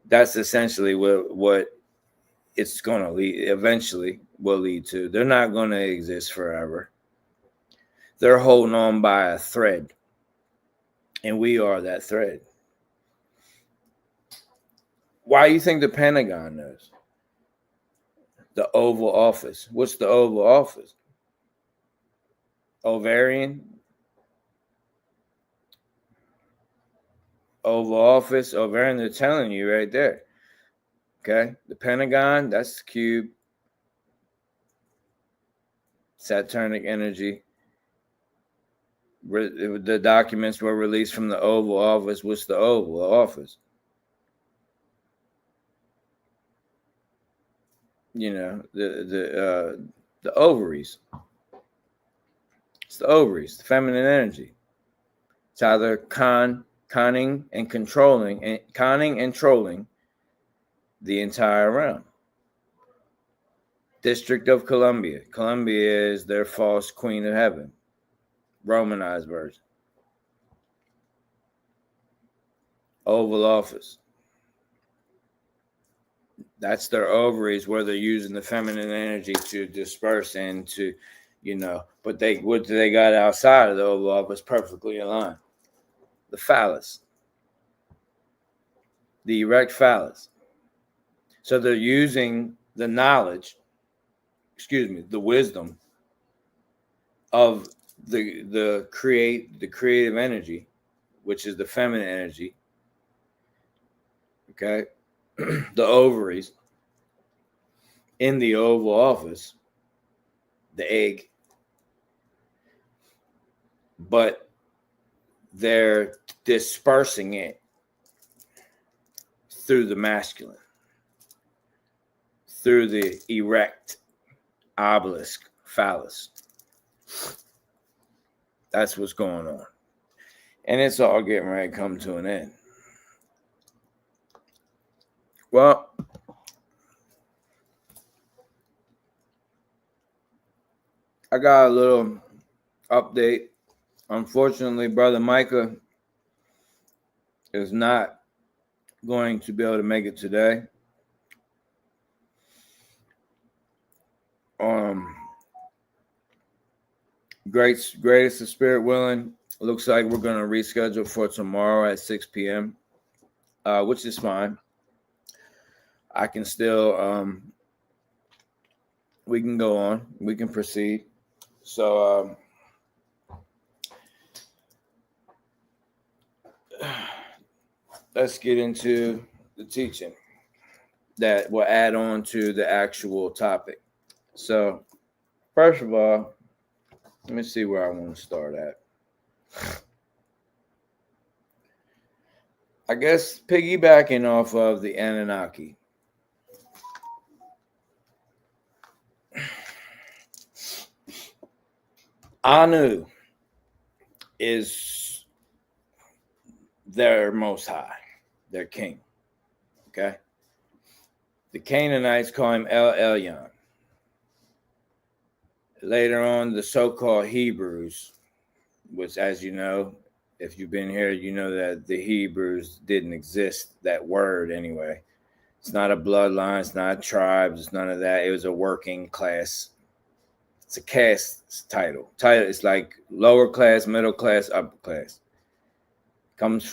That's essentially what it's going to lead, eventually will lead to. They're not going to exist forever. They're holding on by a thread, and we are that thread. Why do you think the Pentagon knows? The Oval Office. What's the Oval Office? Ovarian. Oval Office, ovarian, they're telling you right there. Okay? The Pentagon, that's the cube. Saturnic energy. The documents were released from the Oval Office. What's the Oval Office? You know, the ovaries. It's the ovaries, the feminine energy. It's either conning and trolling the entire realm. District of Columbia. Columbia is their false queen of heaven. Romanized version. Oval Office. That's their ovaries, where they're using the feminine energy to disperse and to, but what they got outside of the Oval Office perfectly aligned. The phallus. The erect phallus. So they're using the knowledge, the wisdom of the creative energy, which is the feminine energy. Okay. The ovaries in the Oval Office, the egg, but they're dispersing it through the masculine, through the erect obelisk phallus. That's what's going on. And it's all getting ready to come to an end. Well, I got a little update. Unfortunately, Brother Micah is not going to be able to make it today. Greatest of spirit willing. Looks like we're going to reschedule for tomorrow at 6 p.m., which is fine. I can still, we can go on. We can proceed. So, let's get into the teaching that will add on to the actual topic. So, first of all, let me see where I want to start at. I guess piggybacking off of the Anunnaki. Anu is their most high, their king. Okay? The Canaanites call him El Elyon. Later on, the so-called Hebrews, which, as you know, if you've been here, you know that the Hebrews didn't exist, that word anyway. It's not a bloodline, it's not tribes, it's none of that. It was a working class. It's a caste title. It's like lower class, middle class, upper class.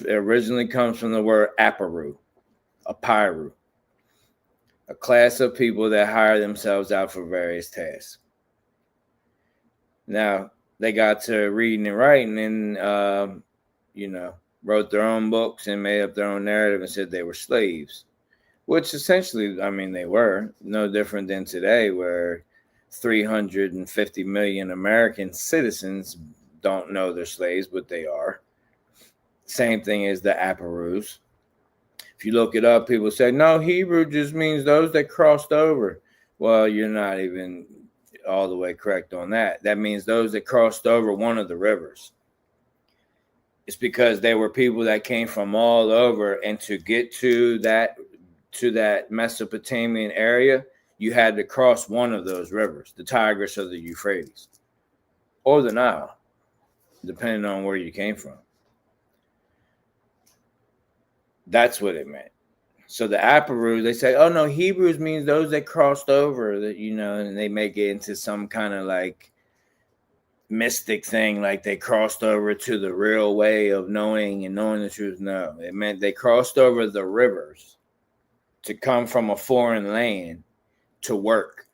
Originally comes from the word aparu, apiru, a class of people that hire themselves out for various tasks. Now, they got to reading and writing and, wrote their own books and made up their own narrative and said they were slaves. which essentially, I mean, they were no different than today, where 350 million American citizens don't know they're slaves, but they are. Same thing as the Aparus. If you look it up, people say, no, Hebrew just means those that crossed over. Well, you're not even all the way correct on that. That means those that crossed over one of the rivers. It's because they were people that came from all over, and to get to that Mesopotamian area, you had to cross one of those rivers, the Tigris or the Euphrates, or the Nile, depending on where you came from. That's what it meant. So the Aparus, they say, oh no, Hebrews means those that crossed over, that, you know, and they make it into some kind of like mystic thing, like they crossed over to the real way of knowing the truth. No, it meant they crossed over the rivers to come from a foreign land to work.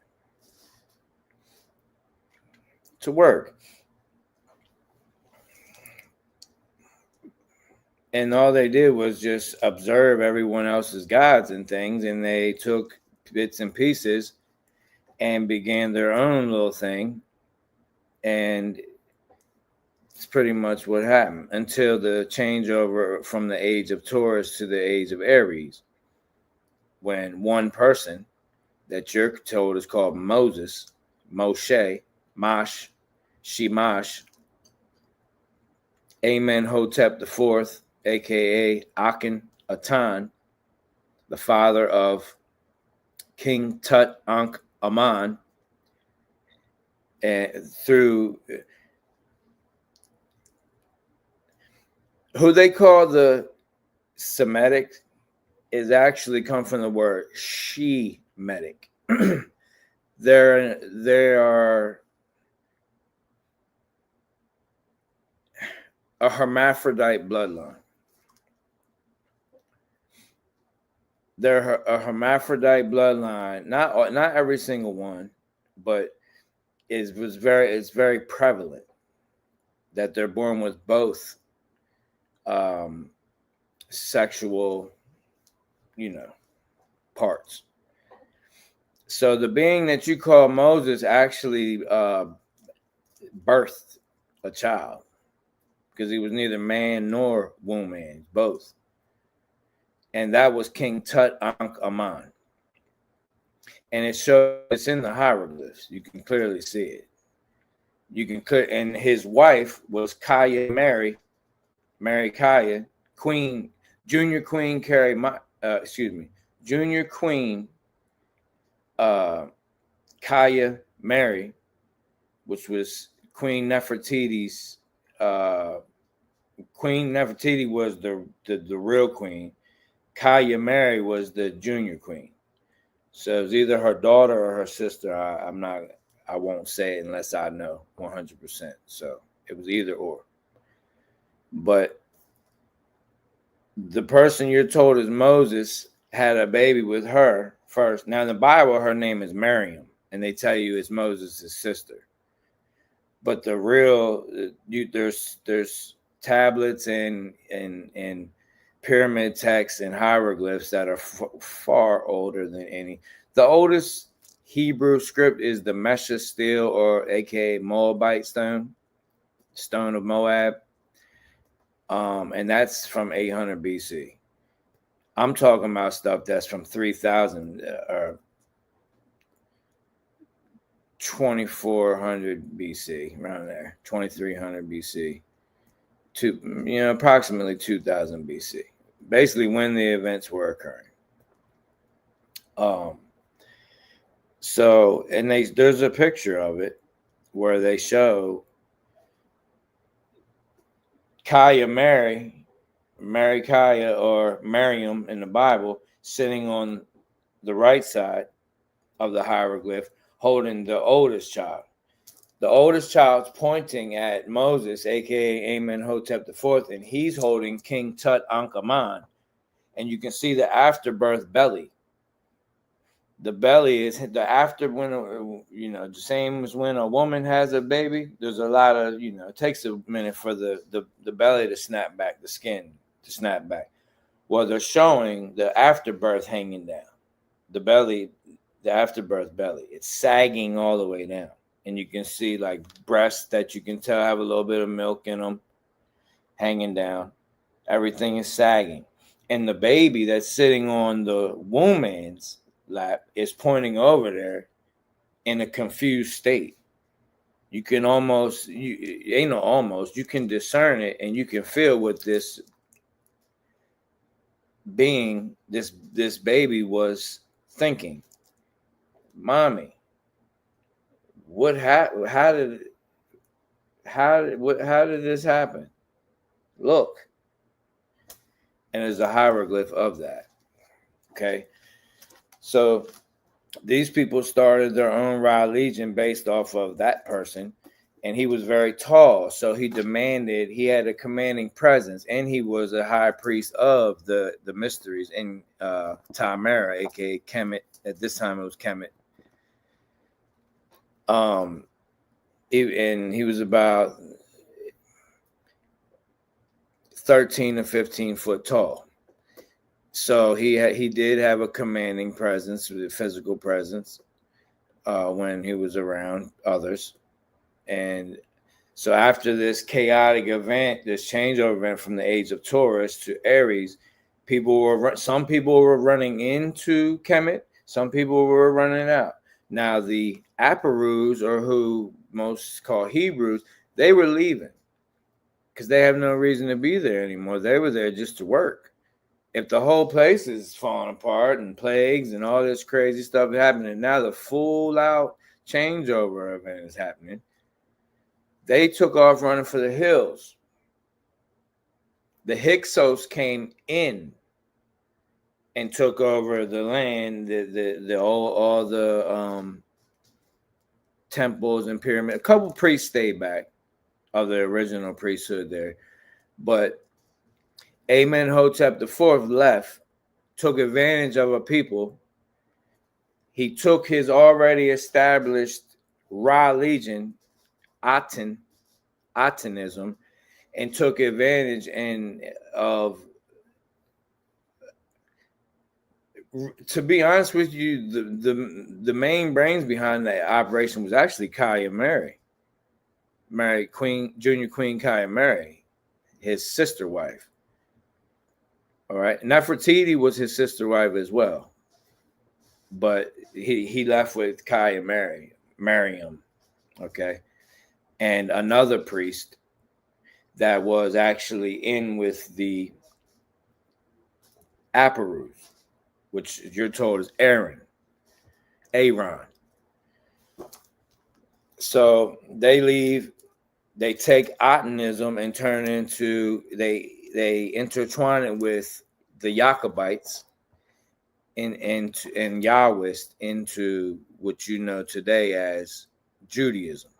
And all they did was just observe everyone else's gods and things, and they took bits and pieces and began their own little thing. And it's pretty much what happened until the changeover from the age of Taurus to the age of Aries, when one person that you're told is called Moses, Moshe, Mash, Shemash, Amenhotep IV, aka Akhenaten, the father of King Tut-Ankh-Aman, and through who they call the Semitic, is actually come from the word Shemitic. They are a hermaphrodite bloodline. They're a hermaphrodite bloodline. Not every single one, but it's very prevalent that they're born with both sexual, parts. So the being that you call Moses actually birthed a child, because he was neither man nor woman, both. And that was King Tut-Ankh-Aman. And it's in the hieroglyphs. You can clearly see it. And his wife was Kaya Mary Kaya, Queen, Junior Queen Junior Queen Kaya Mary, which was Queen Nefertiti's. Queen Nefertiti was the real queen. Kaya Mary was the junior queen. So it was either her daughter or her sister. I won't say it unless I know 100%. So it was either or. But the person you're told is Moses had a baby with her first. Now in the Bible, her name is Miriam, and they tell you it's Moses' sister. But the real, there's tablets and pyramid texts and hieroglyphs that are far older than any. The oldest Hebrew script is the Mesha stele, or aka Moabite stone of Moab. And that's from 800 BC. I'm talking about stuff that's from 3000 or 2400 BC, around there, 2300 BC to approximately 2000 BC. Basically, when the events were occurring. So, and there's a picture of it where they show Kaya Mary Kaya, or Miriam in the Bible, sitting on the right side of the hieroglyph, holding the oldest child. The oldest child's pointing at Moses, aka Amenhotep IV, and he's holding King Tut-Ankh-Aman. And you can see the afterbirth belly. The belly is the after, when the same as when a woman has a baby. There's a lot of, it takes a minute for the belly to snap back, the skin to snap back. Well, they're showing the afterbirth hanging down, the belly, the afterbirth belly. It's sagging all the way down. And you can see like breasts that you can tell have a little bit of milk in them hanging down. Everything is sagging. And the baby that's sitting on the woman's lap is pointing over there in a confused state. You can almost, you can discern it, and you can feel what this being, this baby was thinking. Mommy, how did this happen? Look. And there's a hieroglyph of that. Okay. So these people started their own religion based off of that person. And he was very tall. So he had a commanding presence. And he was a high priest of the mysteries in Tamara, aka Kemet. At this time it was Kemet. And he was about 13 to 15 foot tall. So he did have a commanding presence, a physical presence, when he was around others. And so after this chaotic event, this changeover event from the age of Taurus to Aries, some people were running into Kemet, some people were running out. Now the Aparus, or who most call Hebrews, they were leaving, because they have no reason to be there anymore. They were there just to work. If the whole place is falling apart and plagues and all this crazy stuff is happening, now the full out changeover event is happening. They took off running for the hills. The Hyksos came in and took over the land, all the temples and pyramids. A couple priests stayed back of the original priesthood there, but Amenhotep IV left, took advantage of a people. He took his already established Ra legion, Atonism, and took advantage of. To be honest with you, the main brains behind that operation was actually Kaya Mary. Married Junior Queen Kaya Mary, his sister wife. All right. Nefertiti was his sister wife as well. But he left with Kaya Miriam. Okay. And another priest that was actually in with the Aparus, which you're told is Aaron. So they leave. They take Atonism and turn into, they intertwine it with the Jacobites and Yahwist into what you know today as Judaism.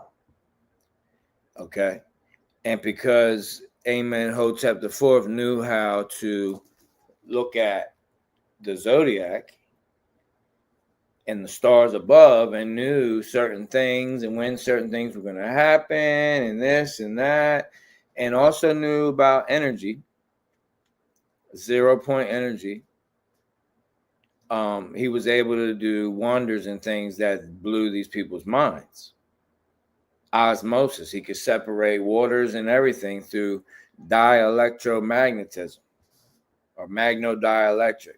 Okay. And because Amenhotep IV knew how to look at the zodiac and the stars above, and knew certain things and when certain things were going to happen and this and that, and also knew about energy, 0 point energy, he was able to do wonders and things that blew these people's minds. Osmosis, he could separate waters and everything through dielectromagnetism or magnodielectric.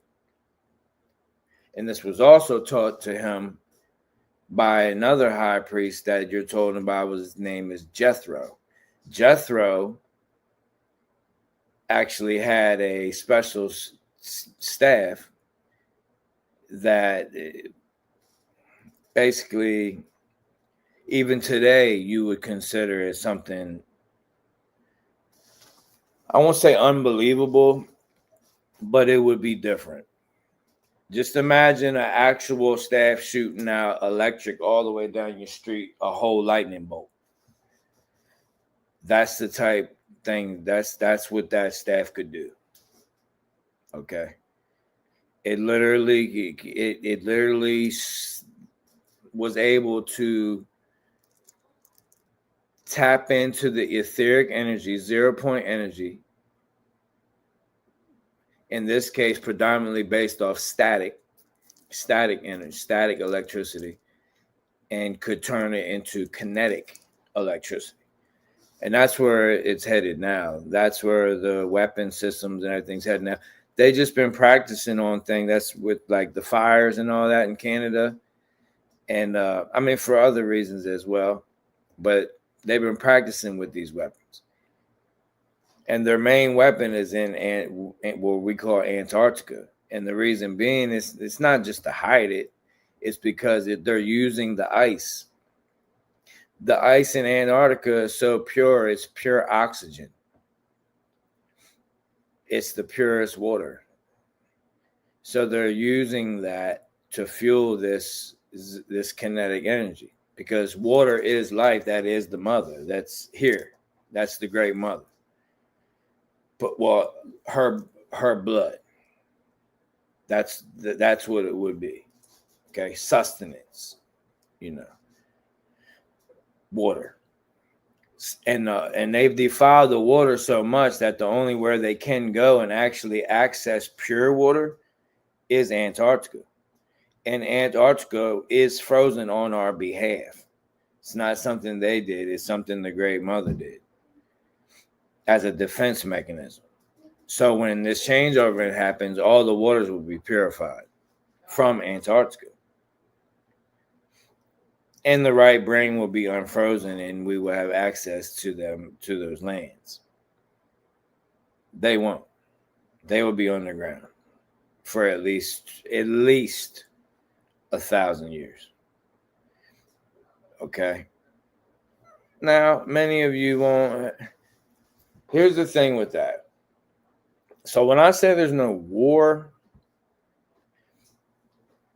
And this was also taught to him by another high priest that you're told about. His name is Jethro. Jethro actually had a special staff that basically, even today, you would consider it something, I won't say unbelievable, but it would be different. Just imagine an actual staff shooting out electric all the way down your street, a whole lightning bolt. That's the type thing, that's what that staff could do. Okay. It literally was able to tap into the etheric energy, 0 point energy, in this case, predominantly based off static energy, static electricity, and could turn it into kinetic electricity. And that's where it's headed now. That's where the weapon systems and everything's headed now. They just been practicing on things. That's with like the fires and all that in Canada. And I mean, for other reasons as well. But they've been practicing with these weapons. And their main weapon is in what we call Antarctica. And the reason being is it's not just to hide it. It's because they're using the ice. The ice in Antarctica is so pure, it's pure oxygen. It's the purest water. So they're using that to fuel this kinetic energy, because water is life. That is the mother. That's here. That's the great mother. But well, her blood. That's what it would be. Okay, sustenance. Water. And they've defiled the water so much that the only where they can go and actually access pure water is Antarctica. And Antarctica is frozen on our behalf. It's not something they did. It's something the Great Mother did as a defense mechanism. So when this changeover happens, all the waters will be purified from Antarctica. And the right brain will be unfrozen, and we will have access to those lands. They won't. They will be underground for at least 1,000 years. Okay. Now, many of you won't. Here's the thing with that. So when I say there's no war,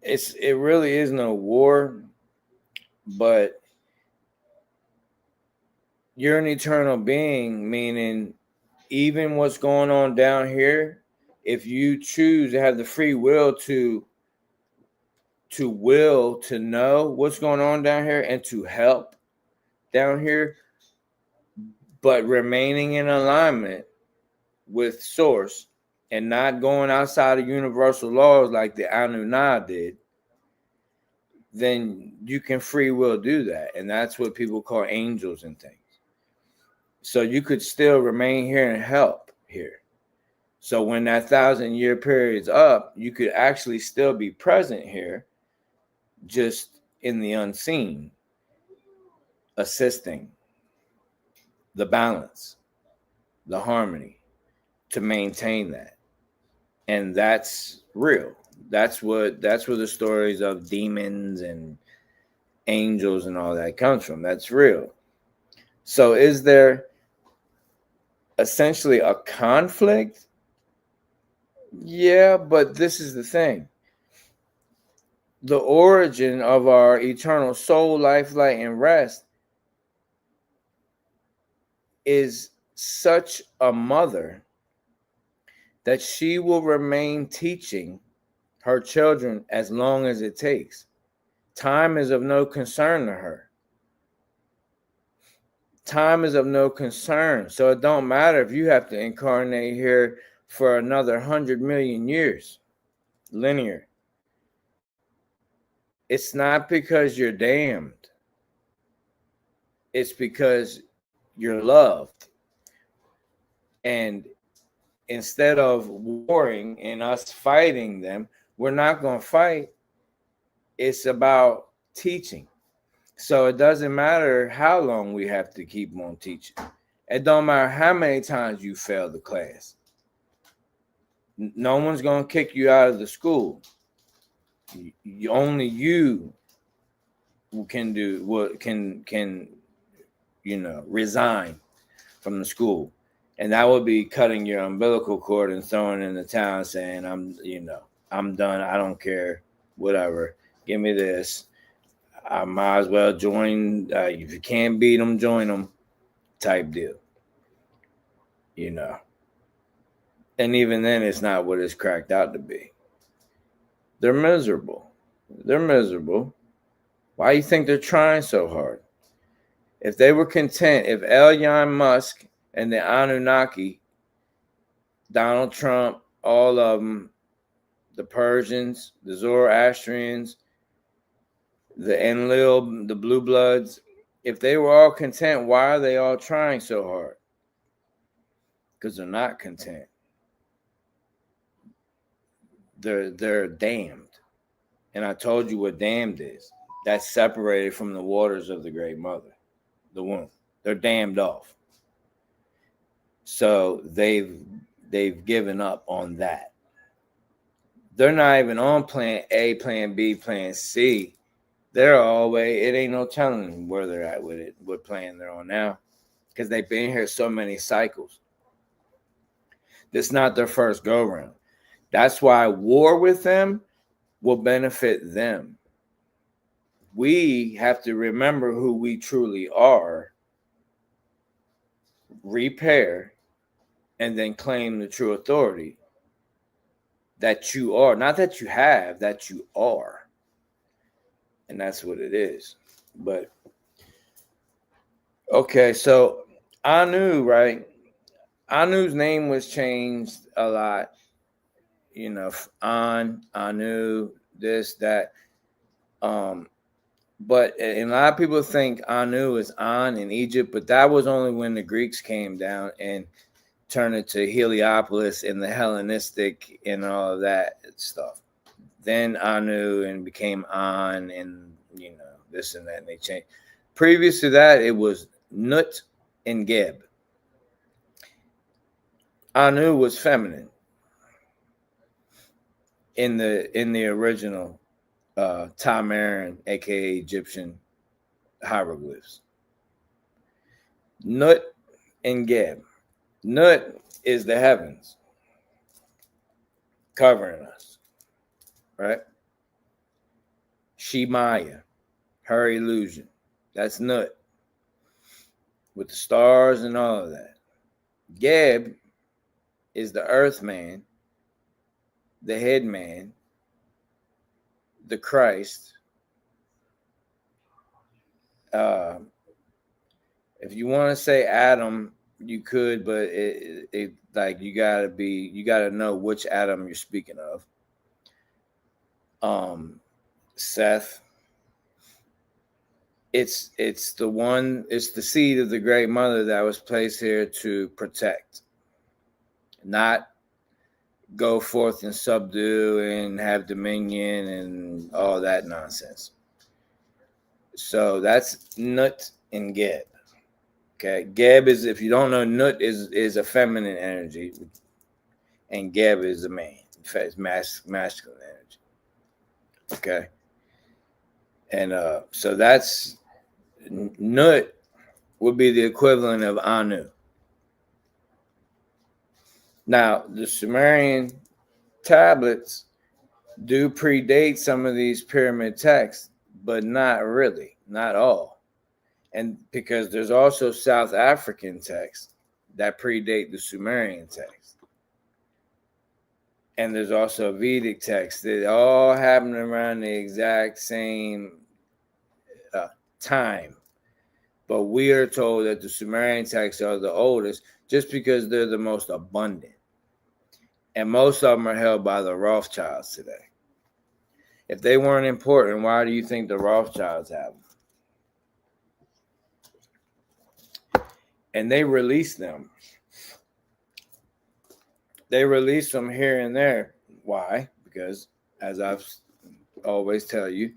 it really is no war. But you're an eternal being, meaning even what's going on down here, if you choose to have the free will to know what's going on down here and to help down here, but remaining in alignment with source and not going outside of universal laws like the Anunnaki did, then you can free will do that. And that's what people call angels and things. So you could still remain here and help here. So when that 1,000-year period's up, you could actually still be present here, just in the unseen, assisting the balance, the harmony, to maintain that. And that's real. That's where the stories of demons and angels and all that comes from. That's real. So is there essentially a conflict? Yeah, but this is the thing. The origin of our eternal soul, life, light, and rest is such a mother that she will remain teaching her children as long as it takes. Time is of no concern to her. Time is of no concern. So it don't matter if you have to incarnate here for another 100 million years, linear. It's not because you're damned. It's because you're loved. And instead of warring and us fighting them, we're not going to fight. It's about teaching. So it doesn't matter how long we have to keep on teaching. It don't matter how many times you fail the class. No one's going to kick you out of the school. Only you can do what can resign from the school. And that would be cutting your umbilical cord and throwing it in the towel, saying, I'm done. I don't care. Whatever. Give me this. I might as well join. If you can't beat them, join them type deal. And even then, it's not what it's cracked out to be. They're miserable. Why do you think they're trying so hard? If they were content, if Elon Musk and the Anunnaki, Donald Trump, all of them, the Persians, the Zoroastrians, the Enlil, the Blue Bloods, if they were all content, why are they all trying so hard? Because they're not content. They're damned. And I told you what damned is. That's separated from the waters of the Great Mother, the womb. They're damned off. So they've given up on that. They're not even on plan A, plan B, plan C. They're always, it ain't no telling where they're at with it, what plan they're on now. Because they've been here so many cycles. This is not their first go round. That's why war with them will benefit them. We have to remember who we truly are, repair, and then claim the true authority that you are. Not that you have, that you are. And that's what it is. But, okay, so Anu, right? Anu's name was changed a lot. You know, Anu, this, that. But and a lot of people think Anu is An in Egypt, but that was only when the Greeks came down and turned it to Heliopolis and the Hellenistic and all of that stuff. Then Anu and became An and, you know, this and that, and they changed. Previous to that, it was Nut and Geb. Anu was feminine in the original Tamaran, aka Egyptian hieroglyphs. Nut and Geb. Nut is the heavens covering us, right? Shemaya, her illusion. That's Nut with the stars and all of that. Geb is the earth man, the head man, the Christ. If you want to say Adam, you could, but it like you gotta know which Adam you're speaking of. Seth. It's the seed of the Great Mother that was placed here to protect, not go forth and subdue and have dominion and all that nonsense. So that's Nut and Geb. Okay, Geb is, if you don't know, Nut is a feminine energy, and Geb is a man. In fact, it's masculine energy. Okay, and so that's Nut would be the equivalent of Anu. Now, the Sumerian tablets do predate some of these pyramid texts, but not really, not all. And because there's also South African texts that predate the Sumerian text. And there's also Vedic texts that all happen around the exact same time. But we are told that the Sumerian texts are the oldest just because they're the most abundant. And most of them are held by the Rothschilds today. If they weren't important, why do you think the Rothschilds have them? And they release them. They release them here and there. Why? Because, as I've always tell you,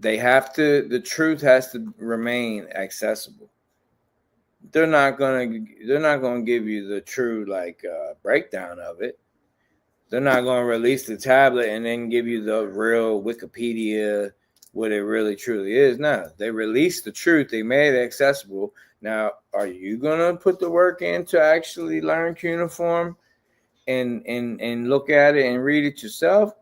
the truth has to remain accessible. They're not gonna give you the true breakdown of it. They're not gonna release the tablet and then give you the real Wikipedia, what it really truly is. No, they released the truth. They made it accessible. Now, are you gonna put the work in to actually learn cuneiform and look at it and read it yourself?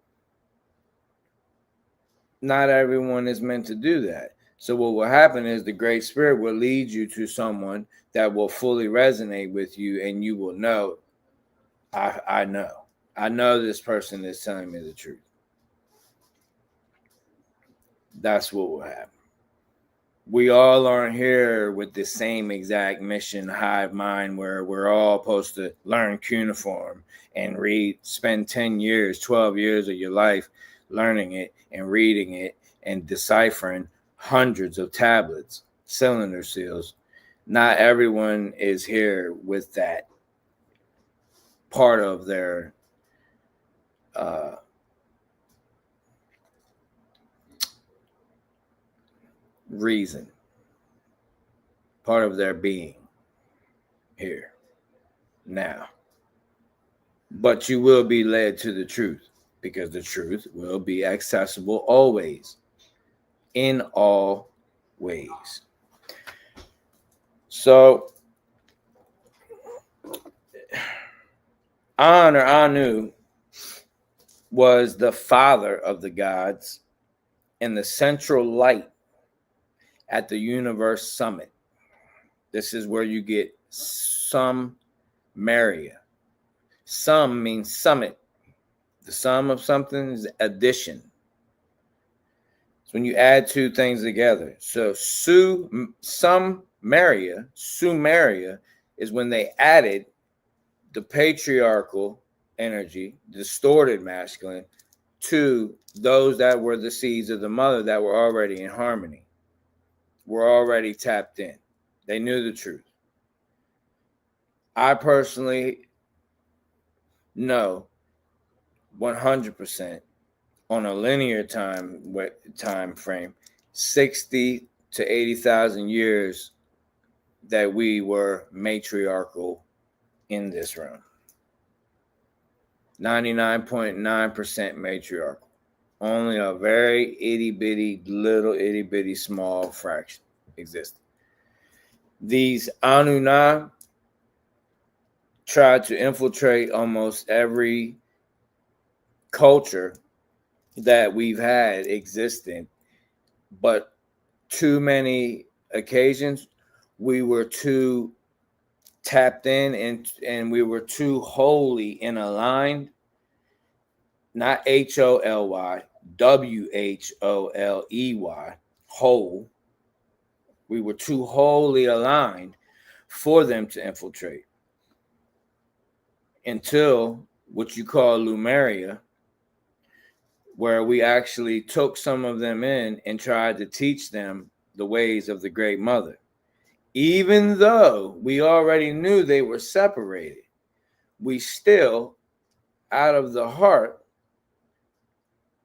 Not everyone is meant to do that. So what will happen is the Great Spirit will lead you to someone that will fully resonate with you, and you will know, I know this person is telling me the truth. That's what will happen. we all aren't here with the same exact mission, hive mind, where we're all supposed to learn cuneiform and spend 10 years, 12 years of your life learning it and reading it and deciphering hundreds of tablets, cylinder seals. Not everyone is here with that part of their reason, part of their being here now. But you will be led to the truth, because the truth will be accessible always, in all ways. So An, or Anu, was the father of the gods and the central light at the universe summit. This is where you get Summeria. Sum means summit. The sum of something is addition. It's when you add two things together. So Sumeria is when they added the patriarchal energy, distorted masculine, to those that were the seeds of the mother that were already in harmony, were already tapped in. They knew the truth. I personally know 100% on a linear time frame, 60 to 80,000 years that we were matriarchal in this realm. 99.9% matriarchal. Only a very itty bitty small fraction existed. These Anunnaki tried to infiltrate almost every culture that we've had existing, but too many occasions we were too tapped in and we were too wholly and aligned. Not HOLY, WHOLEY, whole. We were too wholly aligned for them to infiltrate, until what you call Lemuria, where we actually took some of them in and tried to teach them the ways of the Great Mother. Even though we already knew they were separated, we still, out of the heart,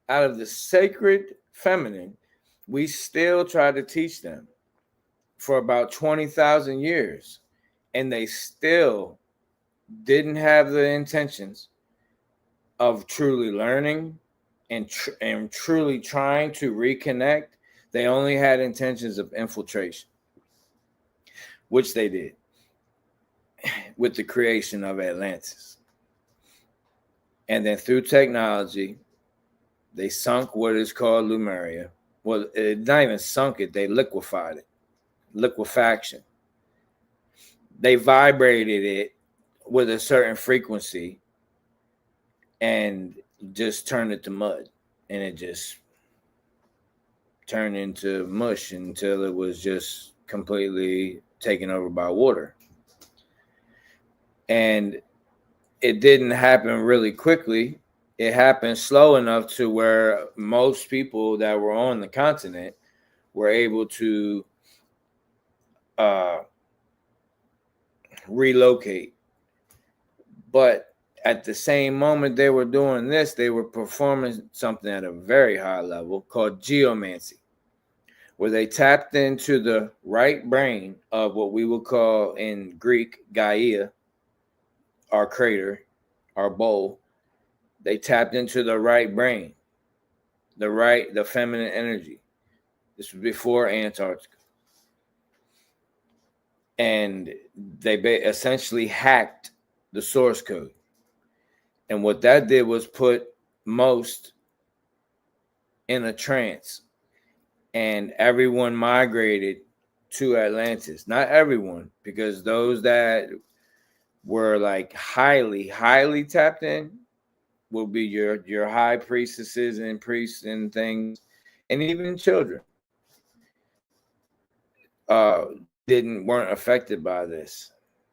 out of the sacred feminine, we still tried to teach them for about 20,000 years. And they still didn't have the intentions of truly learning and truly trying to reconnect. They only had intentions of infiltration, which they did with the creation of Atlantis. And then through technology, they sunk what is called Lemuria. Well, it not even sunk it, they liquefied it. Liquefaction. They vibrated it with a certain frequency and just turned it to mud. And it just turned into mush until it was just completely taken over by water. And it didn't happen really quickly. It happened slow enough to where most people that were on the continent were able to relocate. But at the same moment they were doing this, they were performing something at a very high level called geomancy, where they tapped into the right brain of what we would call in Greek Gaia, our crater, our bowl. They tapped into the right brain, the feminine energy. This was before Antarctica. And they essentially hacked the source code. And what that did was put most in a trance. And everyone migrated to Atlantis. Not everyone, because those that were like highly tapped in will be your high priestesses and priests and things, and even children. weren't affected by this,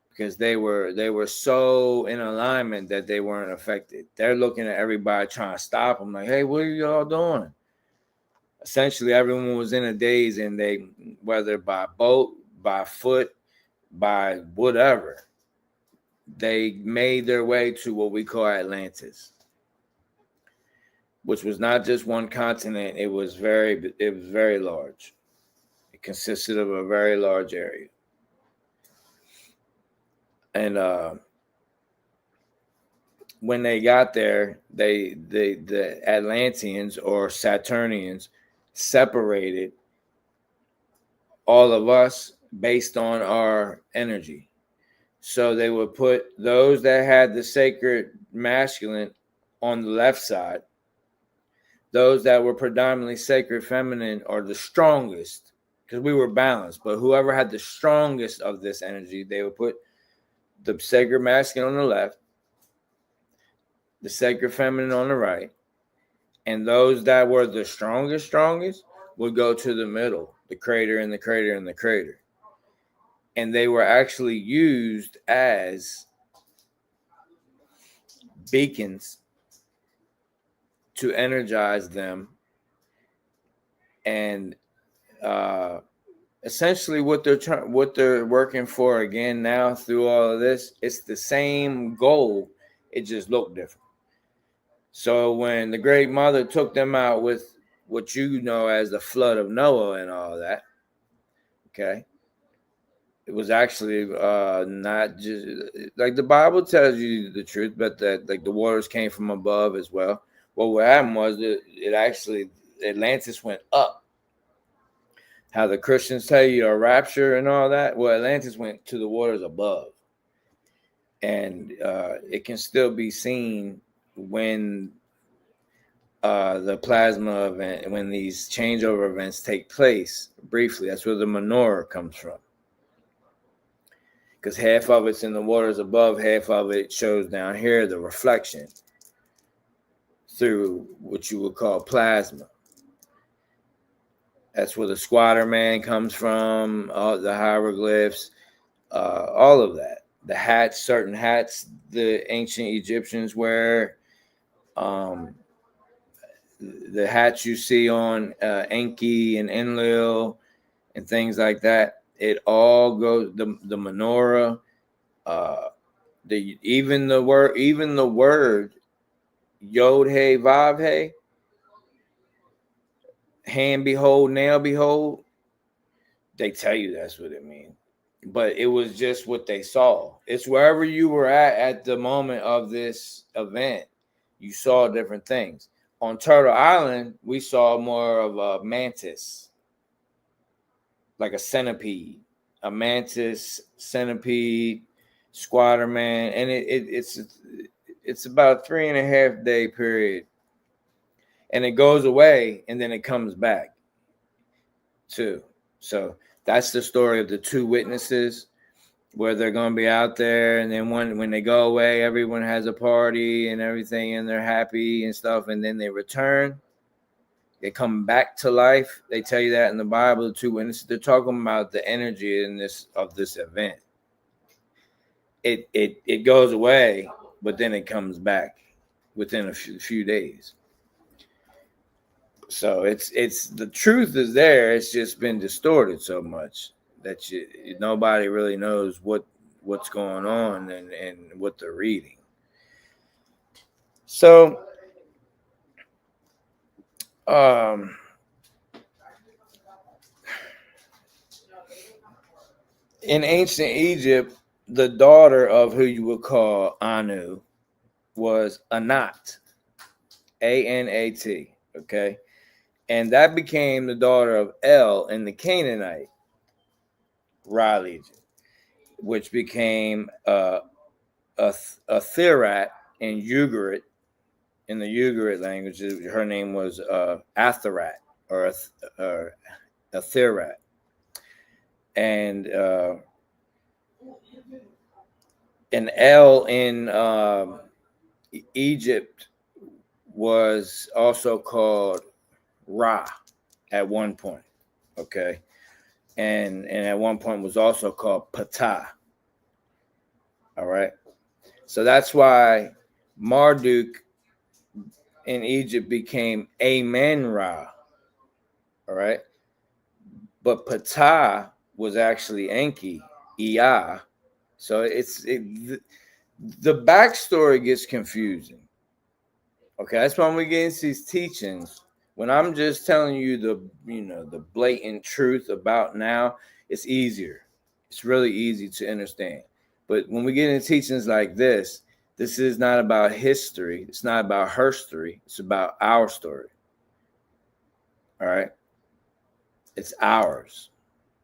because they were so in alignment that they weren't affected. They're looking at everybody trying to stop them, like, hey, what are y'all doing? Essentially, everyone was in a daze, and they, whether by boat, by foot, by whatever, they made their way to what we call Atlantis, which was not just one continent. It was very large. It consisted of a very large area. And when they got there, the Atlanteans or Saturnians separated all of us based on our energy. So they would put those that had the sacred masculine on the left side, those that were predominantly sacred feminine or the strongest, because we were balanced, but whoever had the strongest of this energy, they would put the sacred masculine on the left, the sacred feminine on the right, and those that were the strongest would go to the middle, the crater and the crater and the crater. And they were actually used as beacons to energize them. And essentially what they're working for again now through all of this, it's the same goal, it just looked different. So when the Great Mother took them out with what you know as the flood of Noah and all that, okay, it was actually not just like the Bible tells you the truth, but that like the waters came from above as well. Well, what happened was it actually, Atlantis went up. How the Christians tell you a rapture and all that, well, Atlantis went to the waters above. And it can still be seen when the plasma event, when these changeover events take place briefly. That's where the menorah comes from. Because half of it's in the waters above, half of it shows down here, the reflection through what you would call plasma. That's where the squatter man comes from, the hieroglyphs, all of that. The hats, certain hats the ancient Egyptians wear, the hats you see on Enki and Enlil and things like that. It all goes, the menorah, even the word Yod Hey Vav Hey, hand behold, nail behold, they tell you that's what it means. But it was just what they saw. It's wherever you were at the moment of this event, you saw different things. On Turtle Island, we saw more of a mantis, like a centipede, a mantis, centipede, squatter man, and it's about a 3.5 day period, and it goes away and then it comes back too. So that's the story of the two witnesses, where they're going to be out there, and then when they go away, everyone has a party and everything, and they're happy and stuff, and then they return. They come back to life. They tell you that in the Bible, the two witnesses. They're talking about the energy of this event. It goes away, but then it comes back within a few days. So it's the truth is there. It's just been distorted so much that nobody really knows what's going on and what they're reading. So in ancient Egypt, the daughter of who you would call Anu was Anat, Anat, okay? And that became the daughter of El in the Canaanite Ra Legion, which became a Therat in Ugarit. In the Ugarit language, her name was Atherat or Atherat. And an El in Egypt was also called Ra at one point. Okay. and at one point was also called Ptah. All right. So that's why Marduk in Egypt became Amen-Ra. All right. But Ptah was actually Enki, Ea. So the backstory gets confusing. Okay, that's why when we get into these teachings, when I'm just telling you the blatant truth about now, it's easier. It's really easy to understand. But when we get into teachings like this is not about history. It's not about her story. It's about our story. All right. It's ours,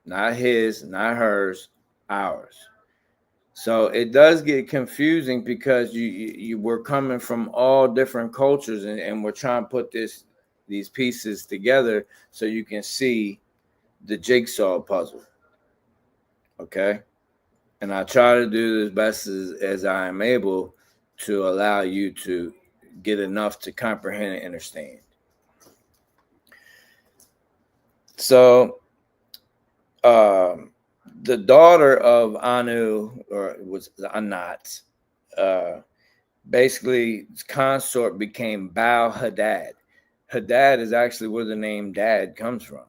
not his, not hers, ours. So it does get confusing because you we're coming from all different cultures and we're trying to put these pieces together so you can see the jigsaw puzzle. Okay. And I try to do as best as I am able to allow you to get enough to comprehend and understand. So the daughter of Anu, or it was Anat, basically consort became Baal Hadad. Hadad is actually where the name Dad comes from.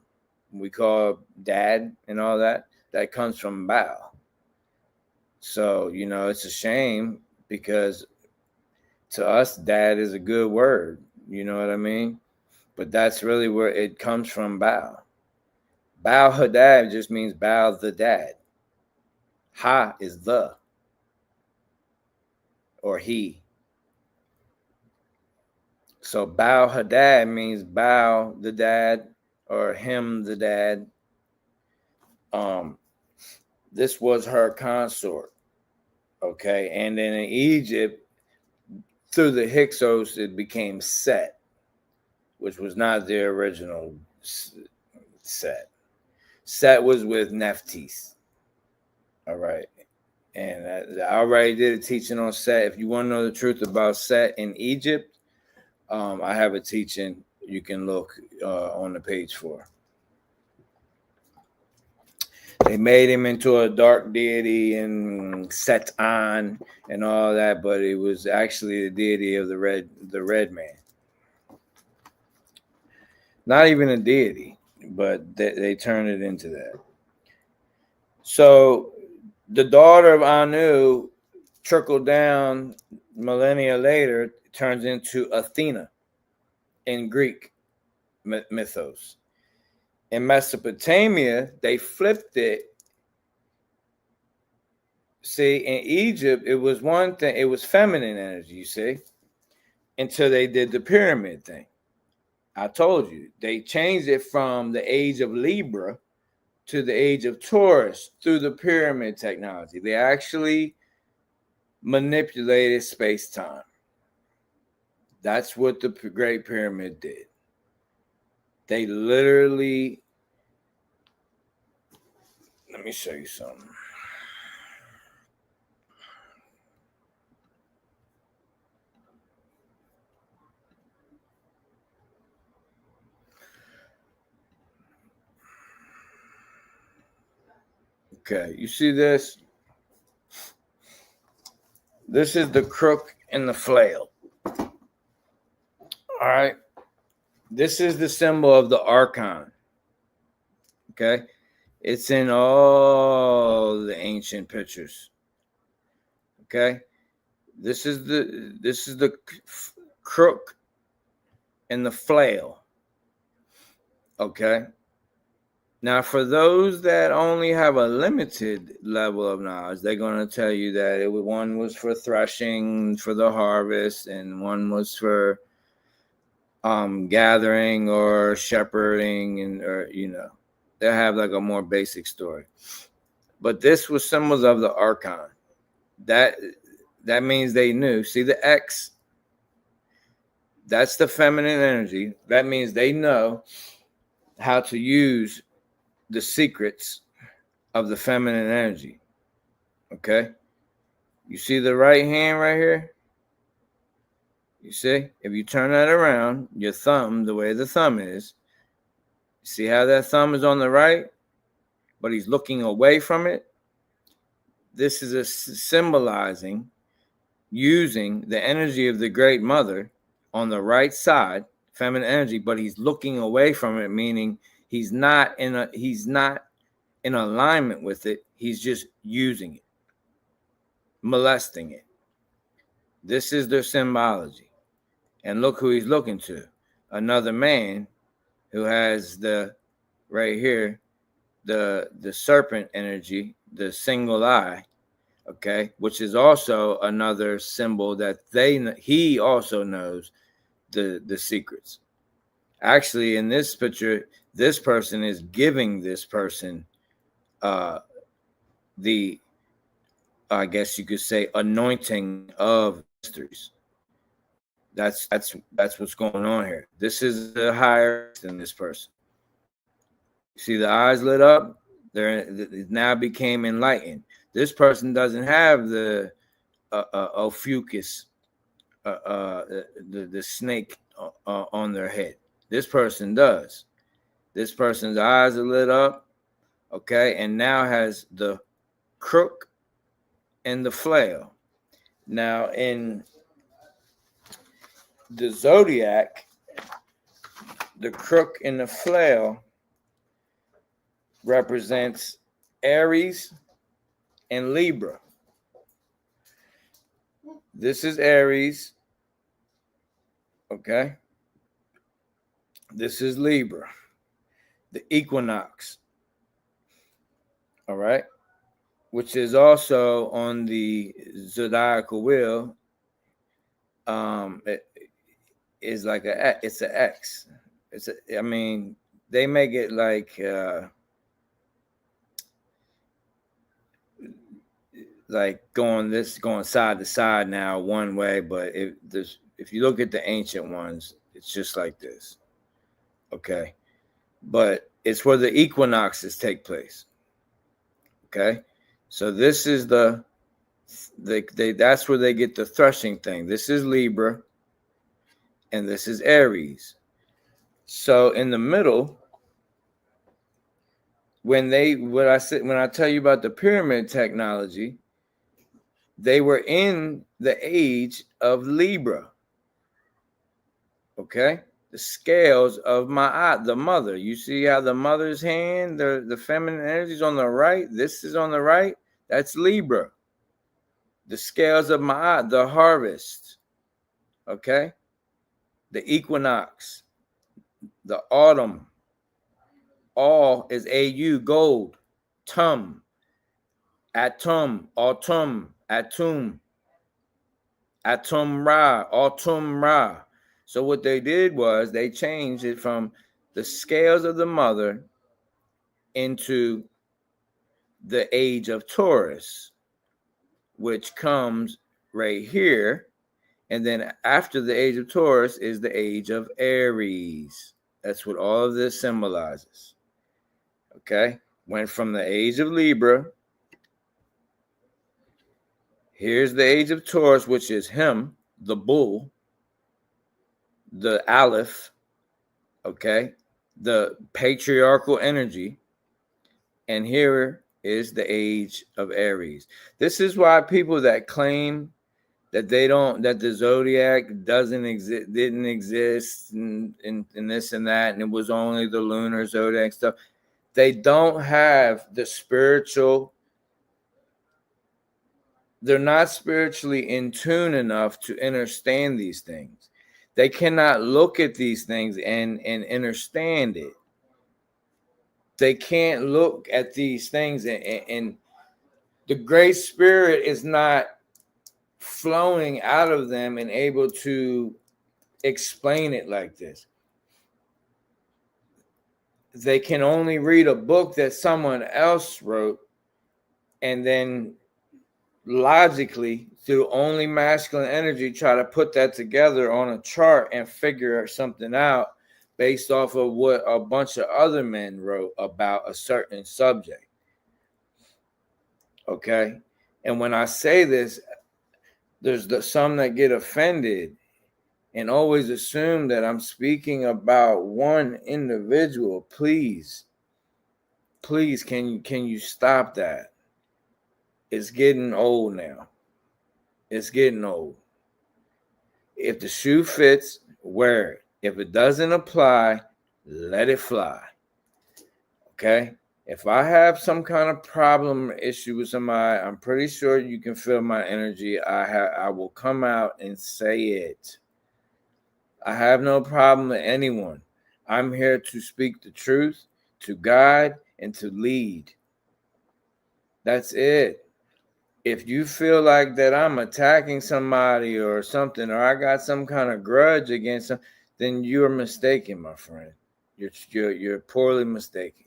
We call Dad and all that comes from Baal. So, it's a shame because to us, Dad is a good word. You know what I mean? But that's really where it comes from, Baal. Baal Hadad just means Baal the Dad. Ha is the, or he. So Baal Hadad means Baal the Dad, or him the Dad. This was her consort. Okay. And then in Egypt, through the Hyksos, it became Set, which was not the original Set. Set was with Nephthys. All right. And I already did a teaching on Set. If you want to know the truth about Set in Egypt, I have a teaching you can look on the page for. They made him into a dark deity and Setan and all that, but it was actually the deity of the red man. Not even a deity, but they turned it into that. So the daughter of Anu trickled down millennia later, turns into Athena in Greek mythos. In Mesopotamia, they flipped it. See, in Egypt, it was one thing. It was feminine energy, you see, until they did the pyramid thing. I told you. They changed it from the age of Libra to the age of Taurus through the pyramid technology. They actually manipulated space-time. That's what the Great Pyramid did. They literally... Let me show you something. Okay, you see this? This is the crook and the flail. All right. This is the symbol of the archon. Okay. It's in all the ancient pictures. Okay. This is the crook and the flail. Okay. Now, for those that only have a limited level of knowledge, they're going to tell you that one was for threshing for the harvest, and one was for gathering or shepherding, and they have like a more basic story. But this was symbols of the archon. That means they knew. See the X? That's the feminine energy. That means they know how to use the secrets of the feminine energy. Okay? You see the right hand right here? You see? If you turn that around, your thumb, the way the thumb is, see how that thumb is on the right? but he's looking away from it. This is a symbolizing using the energy of the Great Mother on the right side, feminine energy, but he's looking away from it, meaning he's not in alignment with it. He's just using it, molesting it. This is their symbology. And look who he's looking to. Another man who has right here, the serpent energy, the single eye, okay, which is also another symbol that he also knows the secrets. Actually, in this picture, this person is giving this person the, I guess you could say, anointing of mysteries. That's what's going on here. This is the higher than this person. See the eyes lit up? It now became enlightened. This person doesn't have the ophiuchus, the snake on their head. This person does. This person's eyes are lit up, okay, and now has the crook and the flail. Now in the zodiac, the crook and the flail represents Aries and Libra. This is Aries, okay? This is Libra, the equinox, all right? Which is also on the zodiacal wheel. It is like it's an X. I mean, they make it like going side to side now one way, but if you look at the ancient ones, it's just like this. Okay. But it's where the equinoxes take place. Okay. So this is that's where they get the threshing thing. This is Libra and this is Aries. So in the middle, when I tell you about the pyramid technology, they were in the age of Libra. Okay? The scales of Ma'at, the mother. You see how the mother's hand, the feminine energy is on the right. This is on the right. That's Libra. The scales of Ma'at, the harvest. Okay? The equinox, the autumn. All is AU, gold. Tum. Atum, autumn, atum. Atum Ra, autumn Ra. So what they did was they changed it from the scales of the mother into the age of Taurus, which comes right here. And then after the age of Taurus is the age of Aries. That's what all of this symbolizes. Okay? Went from the age of Libra. Here's the age of Taurus, which is him, the bull, the Aleph, okay, the patriarchal energy. And here is the age of Aries. This is why people that claim that that the zodiac didn't exist and this and that, and it was only the lunar zodiac stuff, they don't have the spiritual. They're not spiritually in tune enough to understand these things. They cannot look at these things and understand it. They can't look at these things and the Great Spirit is not flowing out of them and able to explain it like this. They can only read a book that someone else wrote and then logically, through only masculine energy, try to put that together on a chart and figure something out based off of what a bunch of other men wrote about a certain subject. Okay? And when I say this, there's some that get offended and always assume that I'm speaking about one individual. Please please, can you stop that? It's getting old now. It's getting old. If the shoe fits, wear it. If it doesn't apply, let it fly. Okay? If I have some kind of problem or issue with somebody, I'm pretty sure you can feel my energy. I will come out and say it. I have no problem with anyone. I'm here to speak the truth, to guide, and to lead. That's it. If you feel like that I'm attacking somebody or something, or I got some kind of grudge against them, then you're mistaken, my friend. You're poorly mistaken.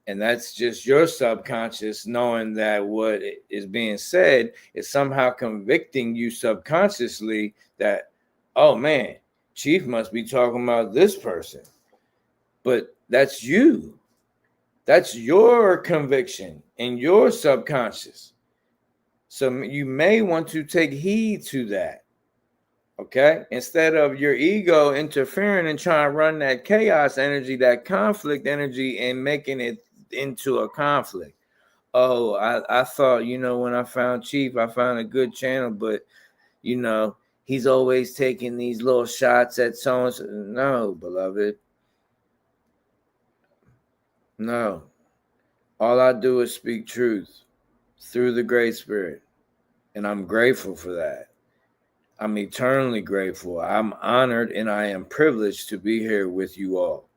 And that's just your subconscious knowing that what is being said is somehow convicting you subconsciously that, oh man, Chief must be talking about this person. But that's you. That's your conviction in your subconscious. So you may want to take heed to that. Okay? Instead of your ego interfering and trying to run that chaos energy, that conflict energy, and making it into a conflict. Oh, I thought, when I found Chief, I found a good channel, but he's always taking these little shots at so-and-so. No, beloved. No. All I do is speak truth through the Great Spirit. And I'm grateful for that. I'm eternally grateful. I'm honored and I am privileged to be here with you all.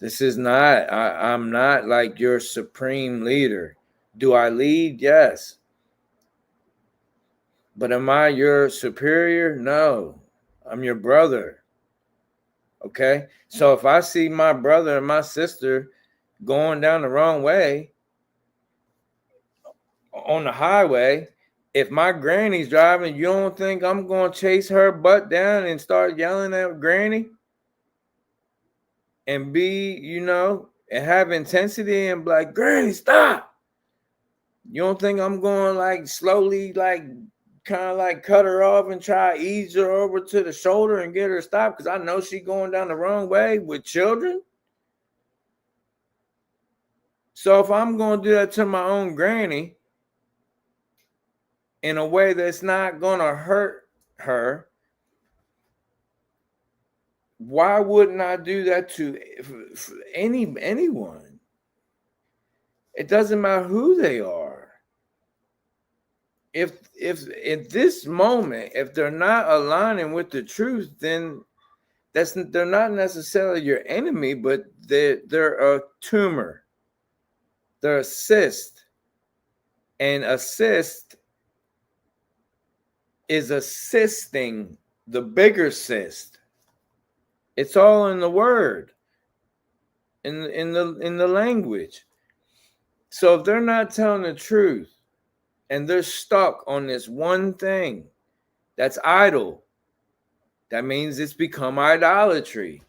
This is not, I'm not like your supreme leader. Do I lead? Yes. But am I your superior? No. I'm your brother. Okay? So if I see my brother and my sister going down the wrong way on the highway, if my granny's driving, you don't think I'm going to chase her butt down and start yelling at granny? And be, and have intensity and be like, Granny, stop. You don't think I'm going like slowly, like kind of like cut her off and try to ease her over to the shoulder and get her to stop because I know she's going down the wrong way with children? So if I'm going to do that to my own granny in a way that's not going to hurt her, why wouldn't I do that to anyone? It doesn't matter who they are. If at this moment, if they're not aligning with the truth, then they're not necessarily your enemy, but they're a tumor. They're a cyst. And a cyst is assisting the bigger cyst. It's all in the word, in the language. So if they're not telling the truth and they're stuck on this one thing that's idle, that means it's become idolatry.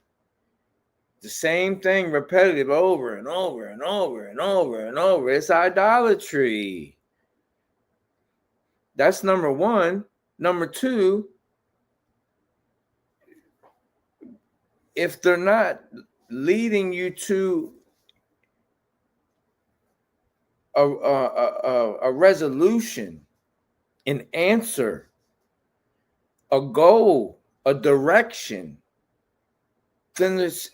The same thing repetitive over and over and over and over and over. It's idolatry. That's number one. Number two, if they're not leading you to a resolution, an answer, a goal, a direction, then there's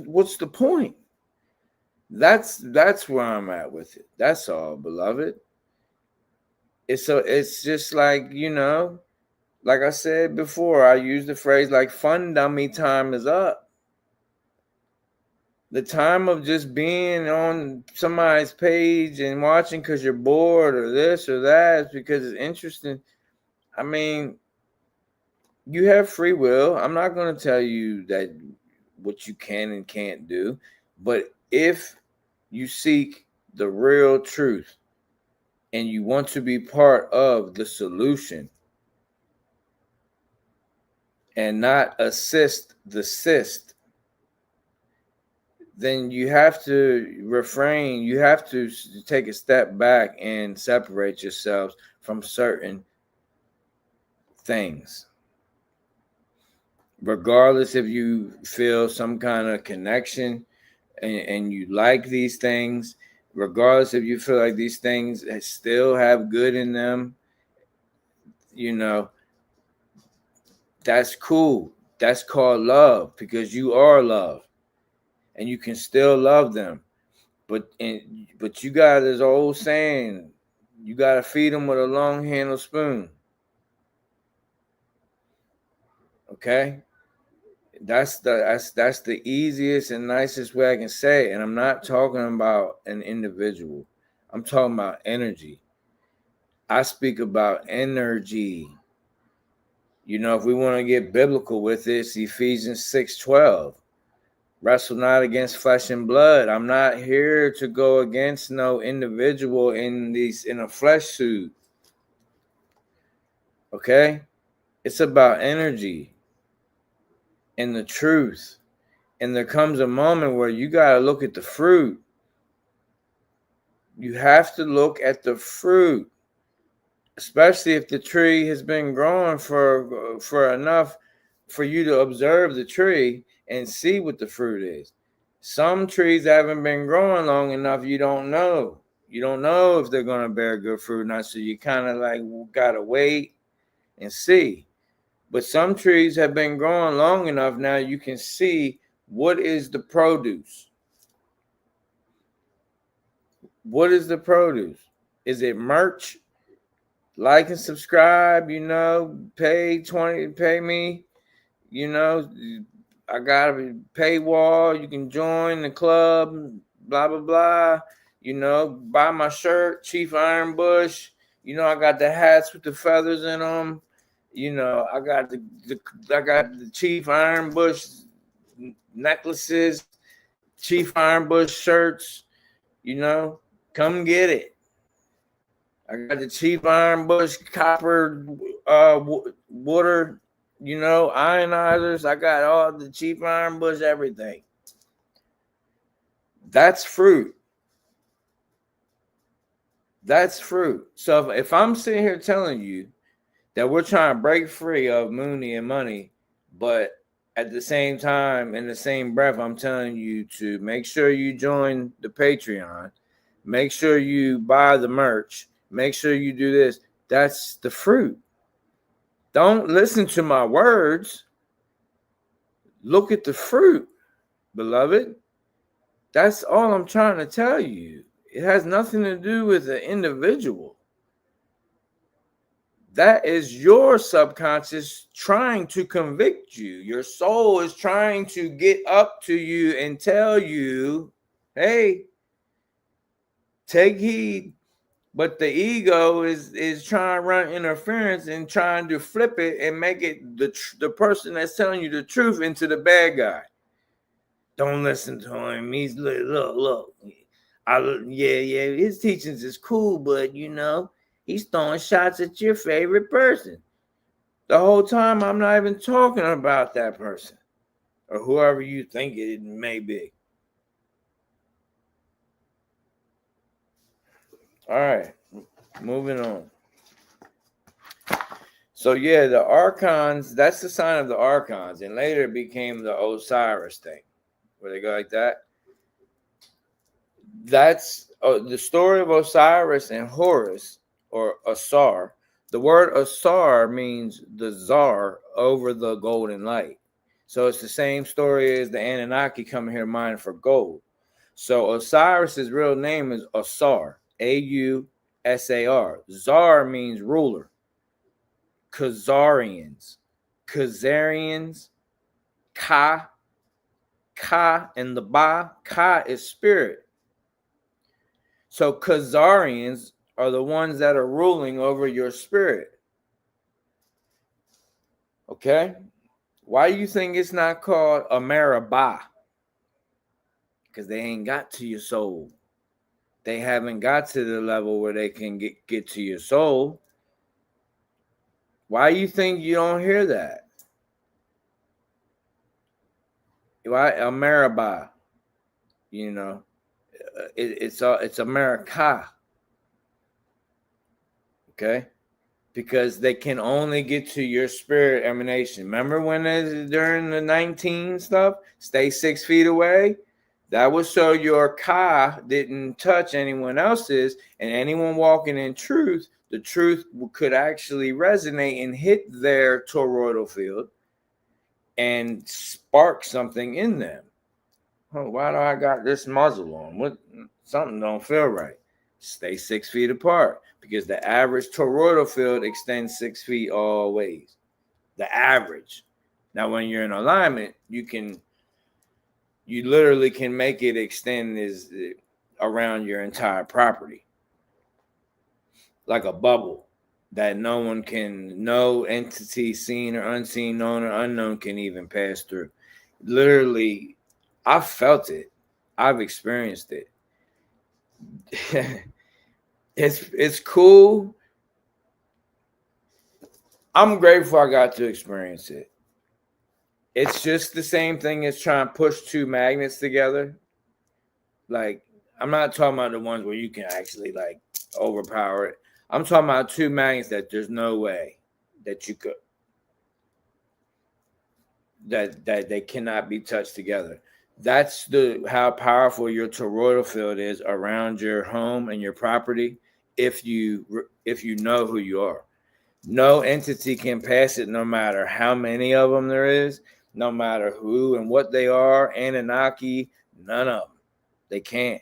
what's the point? That's where I'm at with it. That's all, beloved. It's just like, like I said before, I used the phrase like fun dummy time is up. The time of just being on somebody's page and watching because you're bored or this or that is because it's interesting. I mean, you have free will. I'm not going to tell you that what you can and can't do. But if you seek the real truth and you want to be part of the solution and not assist the cyst, then you have to refrain. You have to take a step back and separate yourselves from certain things. Regardless if you feel some kind of connection, and you like these things, regardless if you feel like these things still have good in them, you know, that's cool. That's called love, because you are love and you can still love them. But you got this old saying, you got to feed them with a long handled spoon. Okay? That's the easiest and nicest way I can say it. And I'm not talking about an individual. I'm talking about energy. I speak about energy. You know, if we want to get biblical with this, Ephesians 6:12. Wrestle not against flesh and blood. I'm not here to go against no individual in a flesh suit. Okay? It's about energy and the truth. And there comes a moment where you got to look at the fruit. You have to look at the fruit, especially if the tree has been growing for enough for you to observe the tree and see what the fruit is. Some trees haven't been growing long enough. You don't know. You don't know if they're going to bear good fruit or not. So you kind of like got to wait and see. But some trees have been growing long enough now you can see what is the produce. What is the produce? Is it merch? Like and subscribe, you know, pay me, you know, I got a paywall. You can join the club, blah, blah, blah. You know, buy my shirt, Chief Ironbush. You know, I got the hats with the feathers in them. You know, I got the Chief Ironbush necklaces, Chief Ironbush shirts. You know, come get it. I got the Chief Ironbush copper water, you know, ionizers. I got all the Chief Ironbush everything. That's fruit. That's fruit. So if I'm sitting here telling you that we're trying to break free of Mooney and money, but at the same time, in the same breath, I'm telling you to make sure you join the Patreon, make sure you buy the merch, make sure you do this. That's the fruit. Don't listen to my words. Look at the fruit, beloved. That's all I'm trying to tell you. It has nothing to do with the individual. That is your subconscious trying to convict you. Your soul is trying to get up to you and tell you, hey, take heed. But the ego is trying to run interference and trying to flip it and make it the person that's telling you the truth into the bad guy. Don't listen to him. He's look. His teachings is cool, but you know, he's throwing shots at your favorite person. The whole time I'm not even talking about that person or whoever you think it may be. All right, moving on. So yeah, the archons, that's the sign of the archons, and later it became the Osiris thing, where they go like that. That's the story of Osiris and Horus, or Asar. The word Asar means the czar over the golden light. So it's the same story as the Anunnaki coming here mining for gold. So Osiris's real name is Asar, Ausar. Czar means ruler. Khazarians, Ka, and the Ba. Ka is spirit. So Khazarians are the ones that are ruling over your spirit. Okay? Why do you think it's not called Ameraba? Because they ain't got to your soul. They haven't got to the level where they can get to your soul. Why do you think you don't hear that? Why Ameraba? You know, it's America. Okay? Because they can only get to your spirit emanation. Remember when during the 19 stuff, stay 6 feet away? That was so your Ka didn't touch anyone else's, and anyone walking in truth, the truth could actually resonate and hit their toroidal field and spark something in them. Oh, why do I got this muzzle on? What? Something don't feel right. Stay 6 feet apart, because the average toroidal field extends 6 feet all ways. The average. Now, when you're in alignment, you literally can make it extend around your entire property, like a bubble that no entity, seen or unseen, known or unknown, can even pass through. Literally, I've felt it. I've experienced it. It's cool. I'm grateful I got to experience it. It's just the same thing as trying to push two magnets together. Like, I'm not talking about the ones where you can actually like overpower it. I'm talking about two magnets that there's no way that you could, that they cannot be touched together. That's how powerful your toroidal field is around your home and your property. If you know who you are, no entity can pass it, no matter how many of them there is, no matter who and what they are. Anunnaki, none of them. They can't.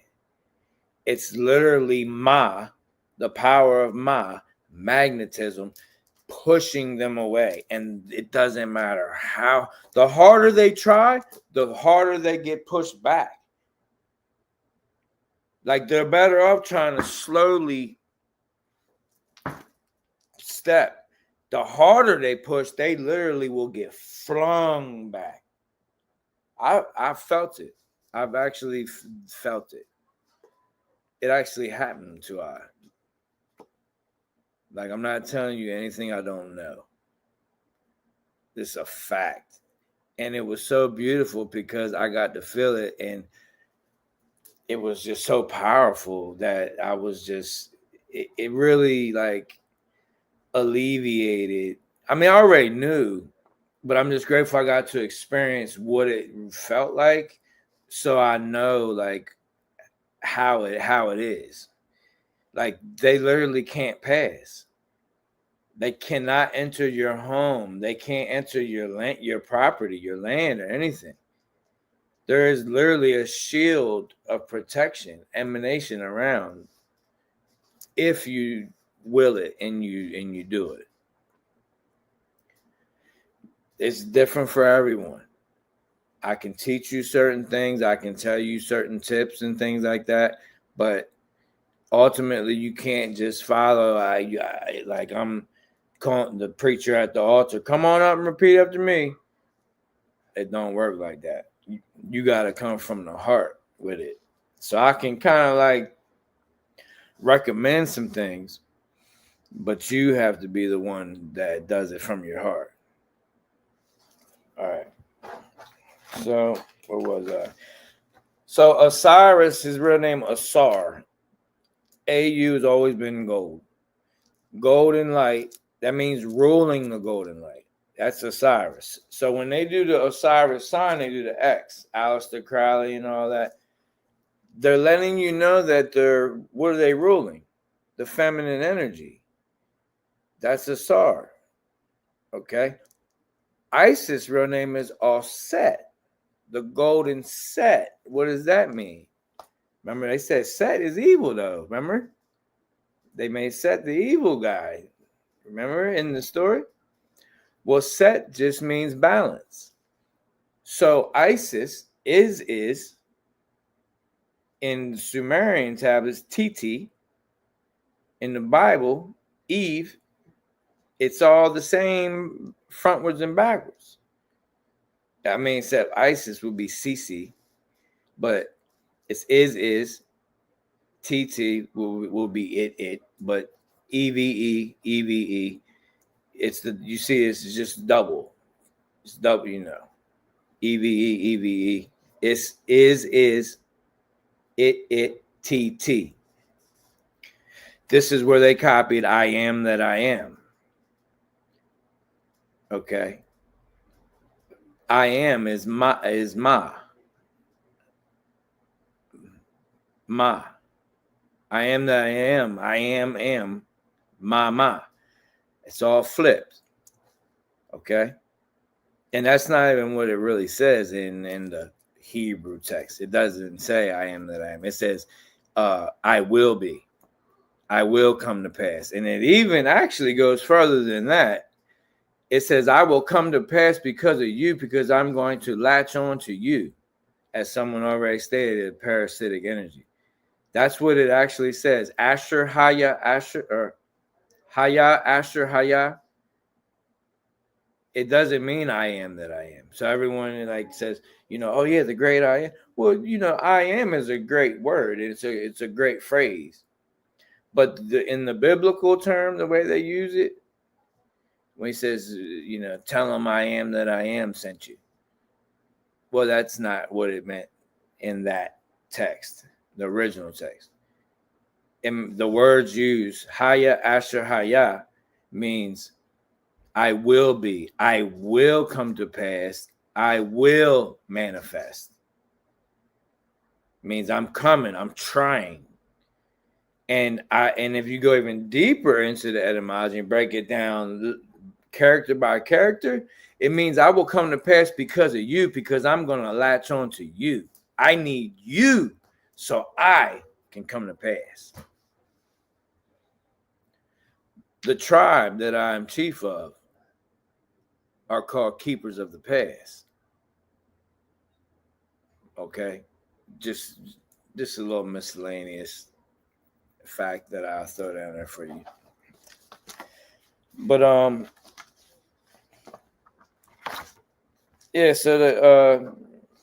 It's literally the power of magnetism, pushing them away. And it doesn't matter how. The harder they try, the harder they get pushed back. Like, they're better off trying to slowly step. The harder they push, they literally will get flung back. I felt it. I've actually felt it. It actually happened to I. Like, I'm not telling you anything I don't know. It's a fact. And it was so beautiful because I got to feel it, and it was just so powerful that I was just, it really like alleviated. I mean, I already knew, but I'm just grateful I got to experience what it felt like, so I know like how it is. Like, they literally can't pass. They cannot enter your home. They can't enter your land, your property, your land, or anything. There is literally a shield of protection, emanation around, if you will it and you do it. It's different for everyone. I can teach you certain things. I can tell you certain tips and things like that. But ultimately, you can't just follow. Like, I'm calling the preacher at the altar, come on up and repeat after me. It don't work like that. You got to come from the heart with it. So I can kind of like recommend some things, but you have to be the one that does it from your heart. All right. So where was I? So Osiris, his real name Asar. AU has always been gold. Golden light. That means ruling the golden light. That's Osiris. So when they do the Osiris sign, they do the X, Aleister Crowley and all that. They're letting you know that what are they ruling? The feminine energy. That's Asar. Okay. Isis' real name is Offset, the golden set. What does that mean? Remember, they said Set is evil, though. Remember? They made Set the evil guy. Remember in the story? Well, Set just means balance. So Isis is in the Sumerian tablets, Titi. In the Bible, Eve. It's all the same frontwards and backwards. I mean, except Isis would be Cece, but it's is. TT will be it, but EVE. It's you see, it's just double. It's double, EVE. It's is it TT. This is where they copied I am that I am. Okay. I am is ma. Ma. I am that I am. I am. Ma. It's all flipped. Okay? And that's not even what it really says in the Hebrew text. It doesn't say I am that I am. It says I will be. I will come to pass. And it even actually goes further than that. It says I will come to pass because of you, because I'm going to latch on to you, as someone already stated, parasitic energy. That's what it actually says. Asher Haya Asher, or Haya Asher Haya. It doesn't mean I am that I am. So everyone like says, oh yeah, the great I am. Well, I am is a great word. It's a great phrase. But in the biblical term, the way they use it, when he says, tell them I am that I am sent you. Well, that's not what it meant in that text, the original text. And the words used, Haya Asher Haya, means I will be, I will come to pass, I will manifest. Means I'm coming, I'm trying. And if you go even deeper into the etymology and break it down character by character, it means I will come to pass because of you, because I'm going to latch on to you. I need you so I can come to pass. The tribe that I am chief of are called keepers of the past. Okay? Just a little miscellaneous fact that I'll throw down there for you. But yeah, so the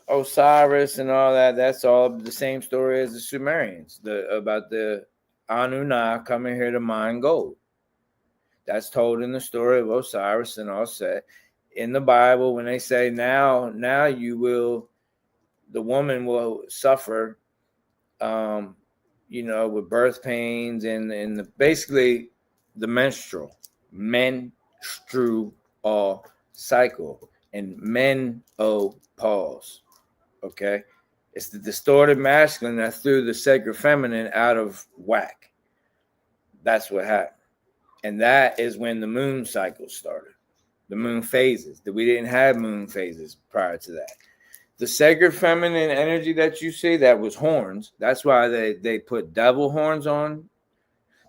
Osiris and all that, that's all the same story as the Sumerians, about the Anunnaki coming here to mine gold. That's told in the story of Osiris and Set. In the Bible, when they say now you will, the woman will suffer, with birth pains and basically the menstrual cycle and menopause. Okay, it's the distorted masculine that threw the sacred feminine out of whack. That's what happened. And that is when the moon cycle started. The moon phases. We didn't have moon phases prior to that. The sacred feminine energy that you see, that was horns. That's why they put devil horns on.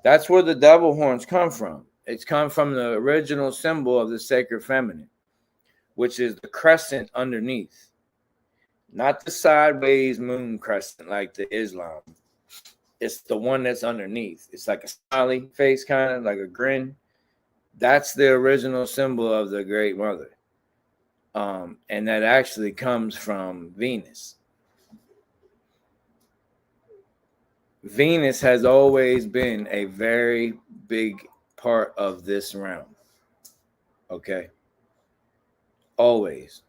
That's where the devil horns come from. It's come from the original symbol of the sacred feminine, which is the crescent underneath. Not the sideways moon crescent like the Islam. It's the one that's underneath. It's like a smiley face, kind of like a grin. That's the original symbol of the Great Mother. And that actually comes from Venus. Venus has always been a very big part of this realm. Okay? Always.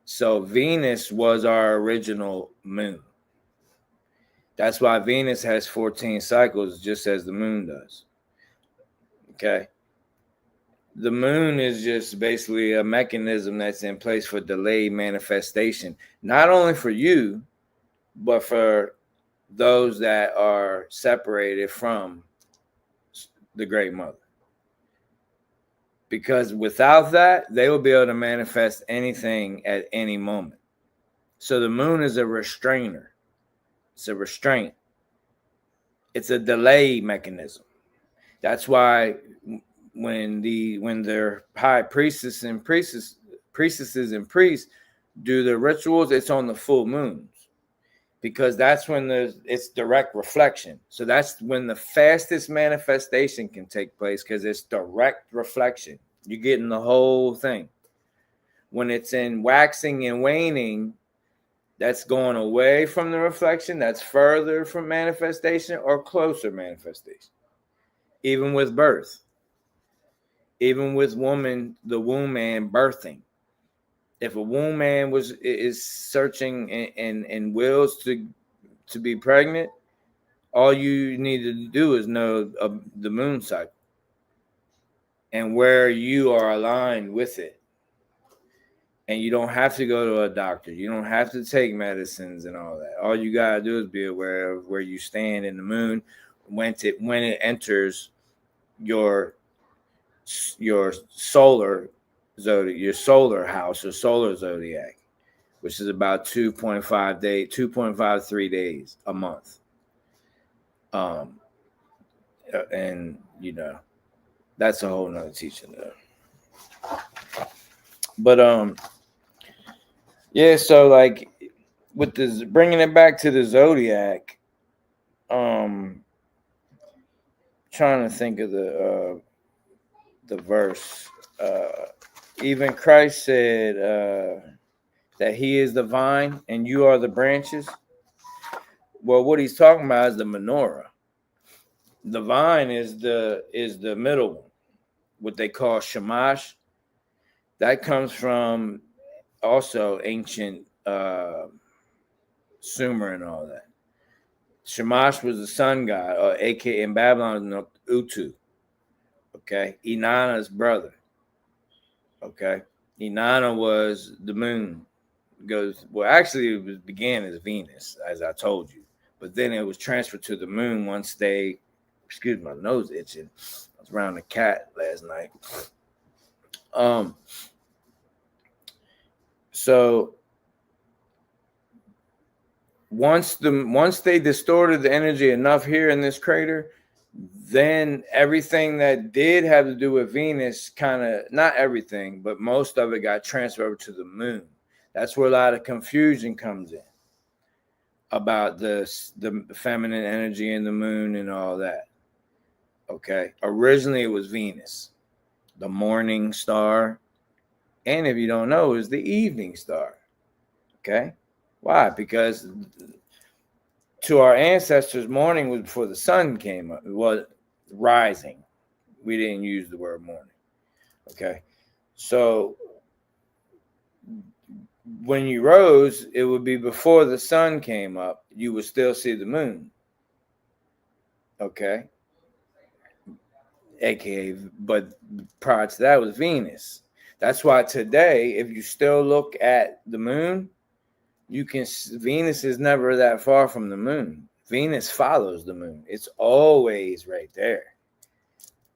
So Venus was our original moon. That's why Venus has 14 cycles, just as the moon does. Okay? The moon is just basically a mechanism that's in place for delayed manifestation, not only for you, but for those that are separated from the Great Mother. Because without that, they will be able to manifest anything at any moment. So the moon is a restrainer. It's a restraint. It's a delay mechanism. That's why when their high priestesses and priests do the rituals, it's on the full moons, because that's when it's direct reflection. So that's when the fastest manifestation can take place, because it's direct reflection. You're getting the whole thing. When it's in waxing and waning, that's going away from the reflection, that's further from manifestation or closer manifestation. Even with birth. Even with the womb man birthing. If a womb man is searching and wills to be pregnant, all you need to do is know the moon cycle and where you are aligned with it. And you don't have to go to a doctor. You don't have to take medicines and all that. All you gotta do is be aware of where you stand in the moon when it enters your solar zodiac, your solar house or solar zodiac, which is about 2.53 days a month. And you know, that's a whole nother teaching though. But yeah, so like with this, bringing it back to the zodiac, trying to think of the verse. Even Christ said that he is the vine and you are the branches. Well, what he's talking about is the menorah. The vine is the middle one, what they call shamash. That comes from also ancient Sumer and all that. Shamash was the sun god, aka in Babylon, Utu. Okay, Inanna's brother. Okay, Inanna was the moon. Actually, it began as Venus, as I told you, but then it was transferred to the moon once they. Excuse my nose itching. I was around the cat last night. So once they distorted the energy enough here in this crater, then everything that did have to do with Venus, kind of, not everything, but most of it got transferred over to the moon. That's where a lot of confusion comes in about the feminine energy in the moon and all that. Okay, originally it was Venus, the morning star, and if you don't know, it was the evening star. Okay, why? Because to our ancestors, morning was before the sun came up. It was rising. We didn't use the word morning. Okay, so when you rose, it would be before the sun came up. You would still see the moon. Okay, aka, but prior to that was Venus. That's why today, if you still look at the moon, you can. Venus is never that far from the moon. Venus follows the moon. It's always right there.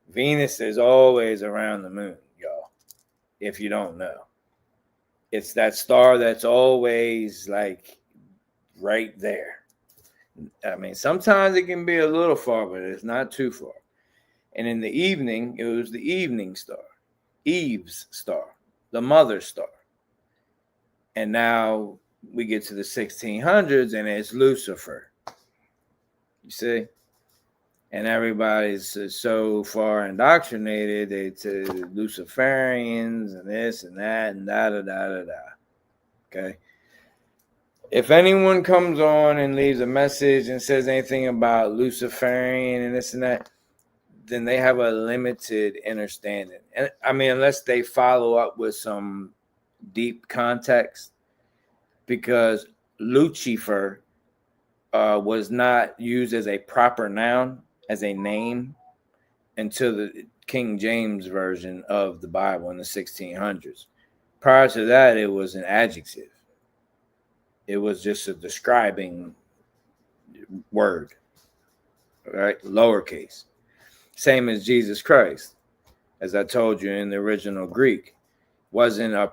Venus is always around the moon, y'all. If you don't know, it's that star that's always like right there. I mean, sometimes it can be a little far, but it's not too far. And in the evening, it was the evening star, Eve's star, the mother star. And now we get to the 1600s and it's Lucifer. You see? And everybody's so far indoctrinated to Luciferians and this and that and da. Okay? If anyone comes on and leaves a message and says anything about Luciferian and this and that, then they have a limited understanding. And I mean, unless they follow up with some deep context, because Lucifer was not used as a proper noun, as a name, until the King James version of the Bible in the 1600s. Prior to that, it was an adjective. It was just a describing word, right? Lowercase. Same as Jesus Christ, as I told you in the original Greek. It wasn't a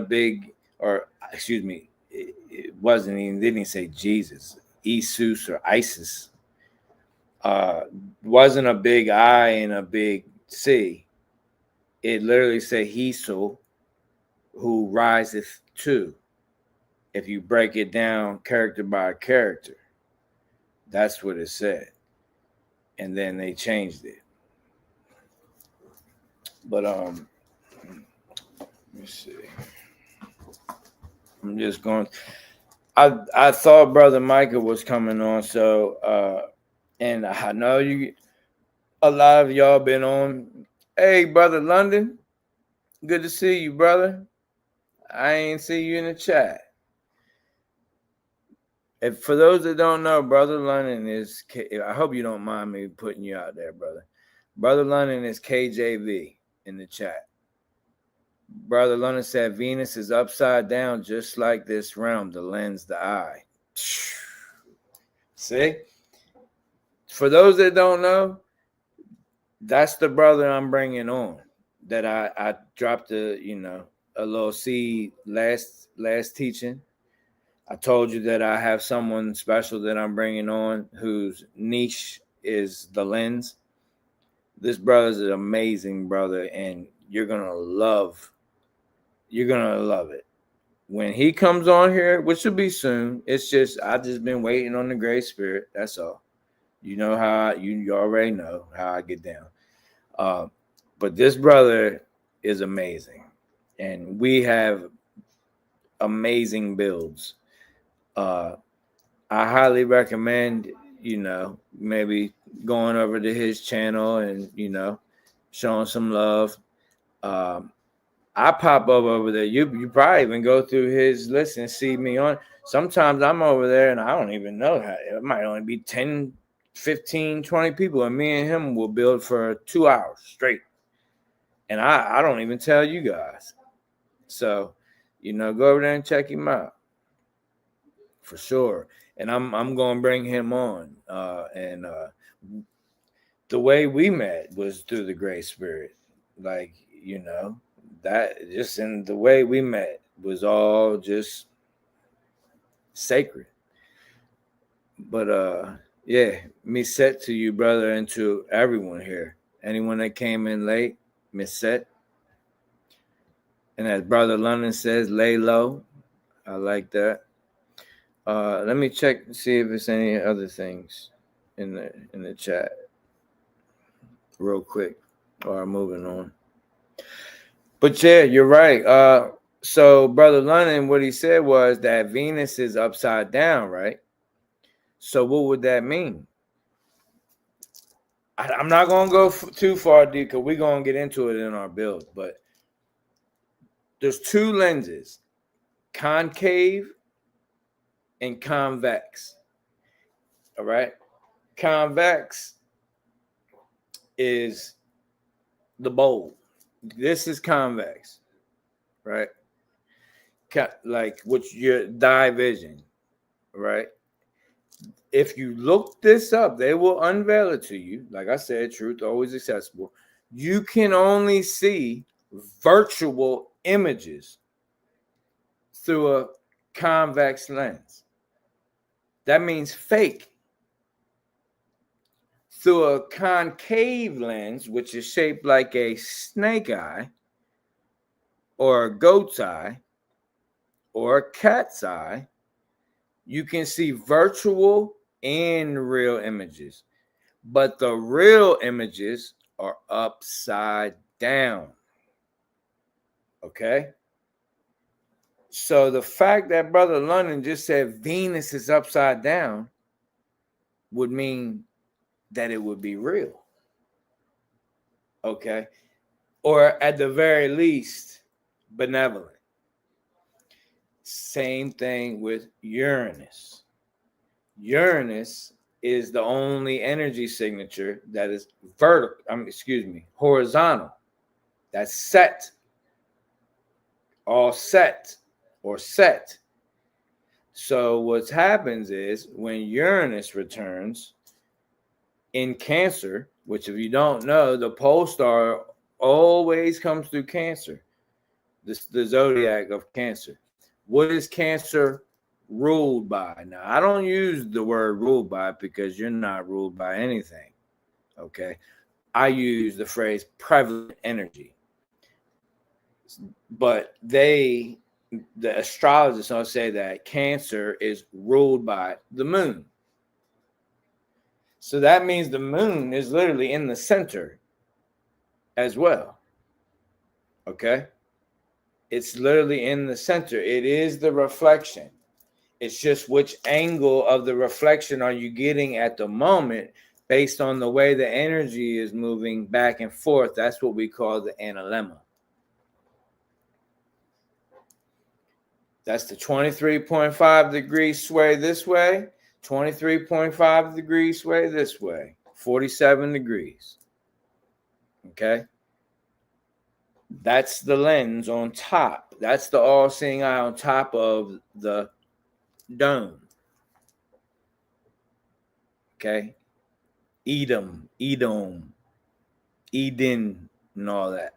big, or excuse me, it wasn't even, didn't even say Jesus, Isus or Isis. Wasn't a big I and a big C. It literally said Hiso, who riseth to. If you break it down character by character, that's what it said. And then they changed it. But let me see. I'm just going. I thought Brother Micah was coming on, so and I know a lot of y'all been on. Hey, Brother London, good to see you, brother. I ain't see you in the chat. If for those that don't know, Brother London is. I hope you don't mind me putting you out there, brother. Brother London is KJV in the chat. Brother London said Venus is upside down, just like this realm, the lens, the eye. See? For those that don't know, that's the brother I'm bringing on. That I dropped a little seed last teaching. I told you that I have someone special that I'm bringing on whose niche is the lens. This brother's an amazing brother, and you're gonna love it when he comes on here, which will be soon. It's just I just been waiting on the Great Spirit. That's all. You know how you already know how I get down. But this brother is amazing, and we have amazing builds. I highly recommend, maybe going over to his channel and, showing some love. I pop up over there. You probably even go through his list and see me on. Sometimes I'm over there and I don't even know how. It might only be 10, 15, 20 people, and me and him will build for 2 hours straight. And I don't even tell you guys. So, go over there and check him out. For sure. And I'm going to bring him on. And the way we met was through the Great Spirit. Like, that just in the way we met was all just sacred. But yeah, Mësët to you, brother, and to everyone here. Anyone that came in late, Mësët. And as Brother London says, lay low. I like that. Let me check and see if there's any other things in the chat real quick, or moving on. But yeah, you're right. So Brother London, what he said was that Venus is upside down, right? So what would that mean? I'm not going to go too far deep because we're going to get into it in our build. But there's two lenses, concave and convex. All right. Convex is the bowl. This is convex, right? Like which your division, right? If you look this up, they will unveil it to you. Like I said, truth always accessible. You can only see virtual images through a convex lens. That means fake. Through a concave lens, which is shaped like a snake eye or a goat's eye or a cat's eye, you can see virtual and real images. But the real images are upside down. Okay? So the fact that Brother London just said Venus is upside down would mean that it would be real. Okay? Or at the very least, benevolent. Same thing with Uranus. Uranus is the only energy signature that is horizontal. That's set. All set or set. So what happens is when Uranus returns in Cancer, which if you don't know, the pole star always comes through Cancer. The zodiac of Cancer. What is Cancer ruled by? Now, I don't use the word ruled by because you're not ruled by anything. Okay. I use the phrase prevalent energy. But the astrologers don't say that Cancer is ruled by the moon. So that means the moon is literally in the center as well. Okay? It's literally in the center. It is the reflection. It's just which angle of the reflection are you getting at the moment based on the way the energy is moving back and forth. That's what we call the analemma. That's the 23.5 degrees sway this way, 23.5 degrees sway this way, 47 degrees. Okay? That's the lens on top. That's the all-seeing eye on top of the dome. Okay? Edom, Eden, and all that.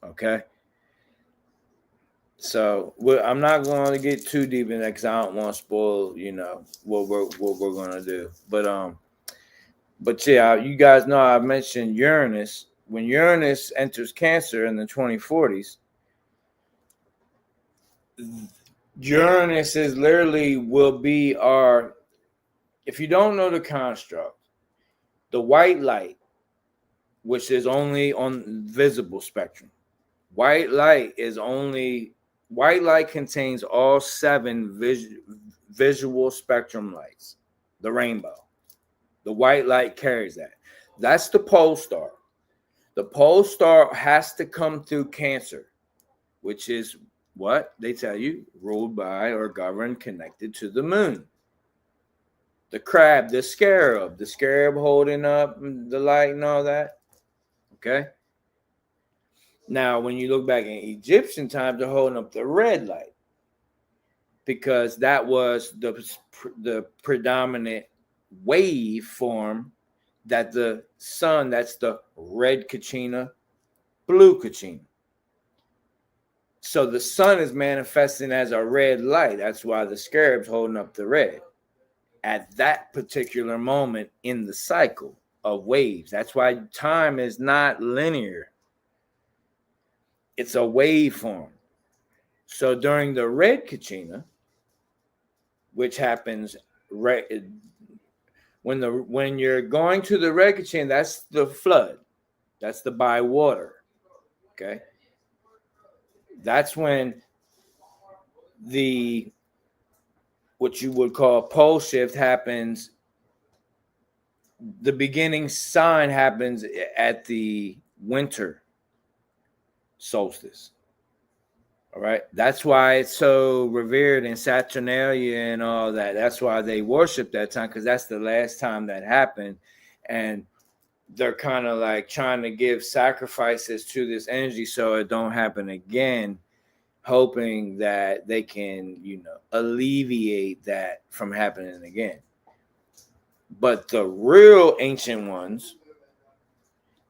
Okay? So I'm not going to get too deep in that because I don't want to spoil, what we're going to do. But yeah, you guys know I mentioned Uranus. When Uranus enters Cancer in the 2040s, Uranus is literally will be our. If you don't know the construct, the white light, which is only on visible spectrum, white light contains all 7 visual spectrum lights, the rainbow. The white light carries that. That's the pole star. The pole star has to come through Cancer, which is what they tell you, ruled by or governed, connected to the moon. The crab, the scarab holding up the light and all that. Okay. Now, when you look back in Egyptian times, they're holding up the red light because that was the predominant wave form that the sun, that's the red Kachina, blue Kachina. So the sun is manifesting as a red light. That's why the scarab's holding up the red at that particular moment in the cycle of waves. That's why time is not linear. It's a waveform. So during the red Kachina, which happens when you're going to the red Kachina, that's the flood. That's the by water. Okay. That's when what you would call pole shift happens. The beginning sign happens at the winter solstice. All right. That's why it's so revered in Saturnalia and all that. That's why they worship that time, because that's the last time that happened. And they're kind of like trying to give sacrifices to this energy so it don't happen again, hoping that they can, alleviate that from happening again. But the real ancient ones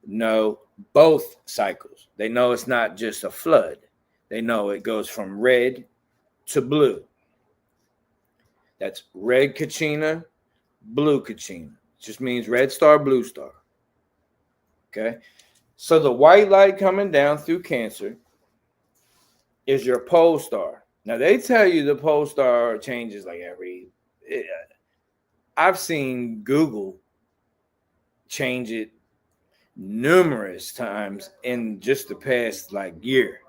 know both cycles. They know it's not just a flood. They know it goes from red to blue. That's red Kachina, blue Kachina. Just means red star, blue star. Okay. So the white light coming down through Cancer is your pole star. Now they tell you the pole star changes like I've seen Google change it numerous times in just the past year.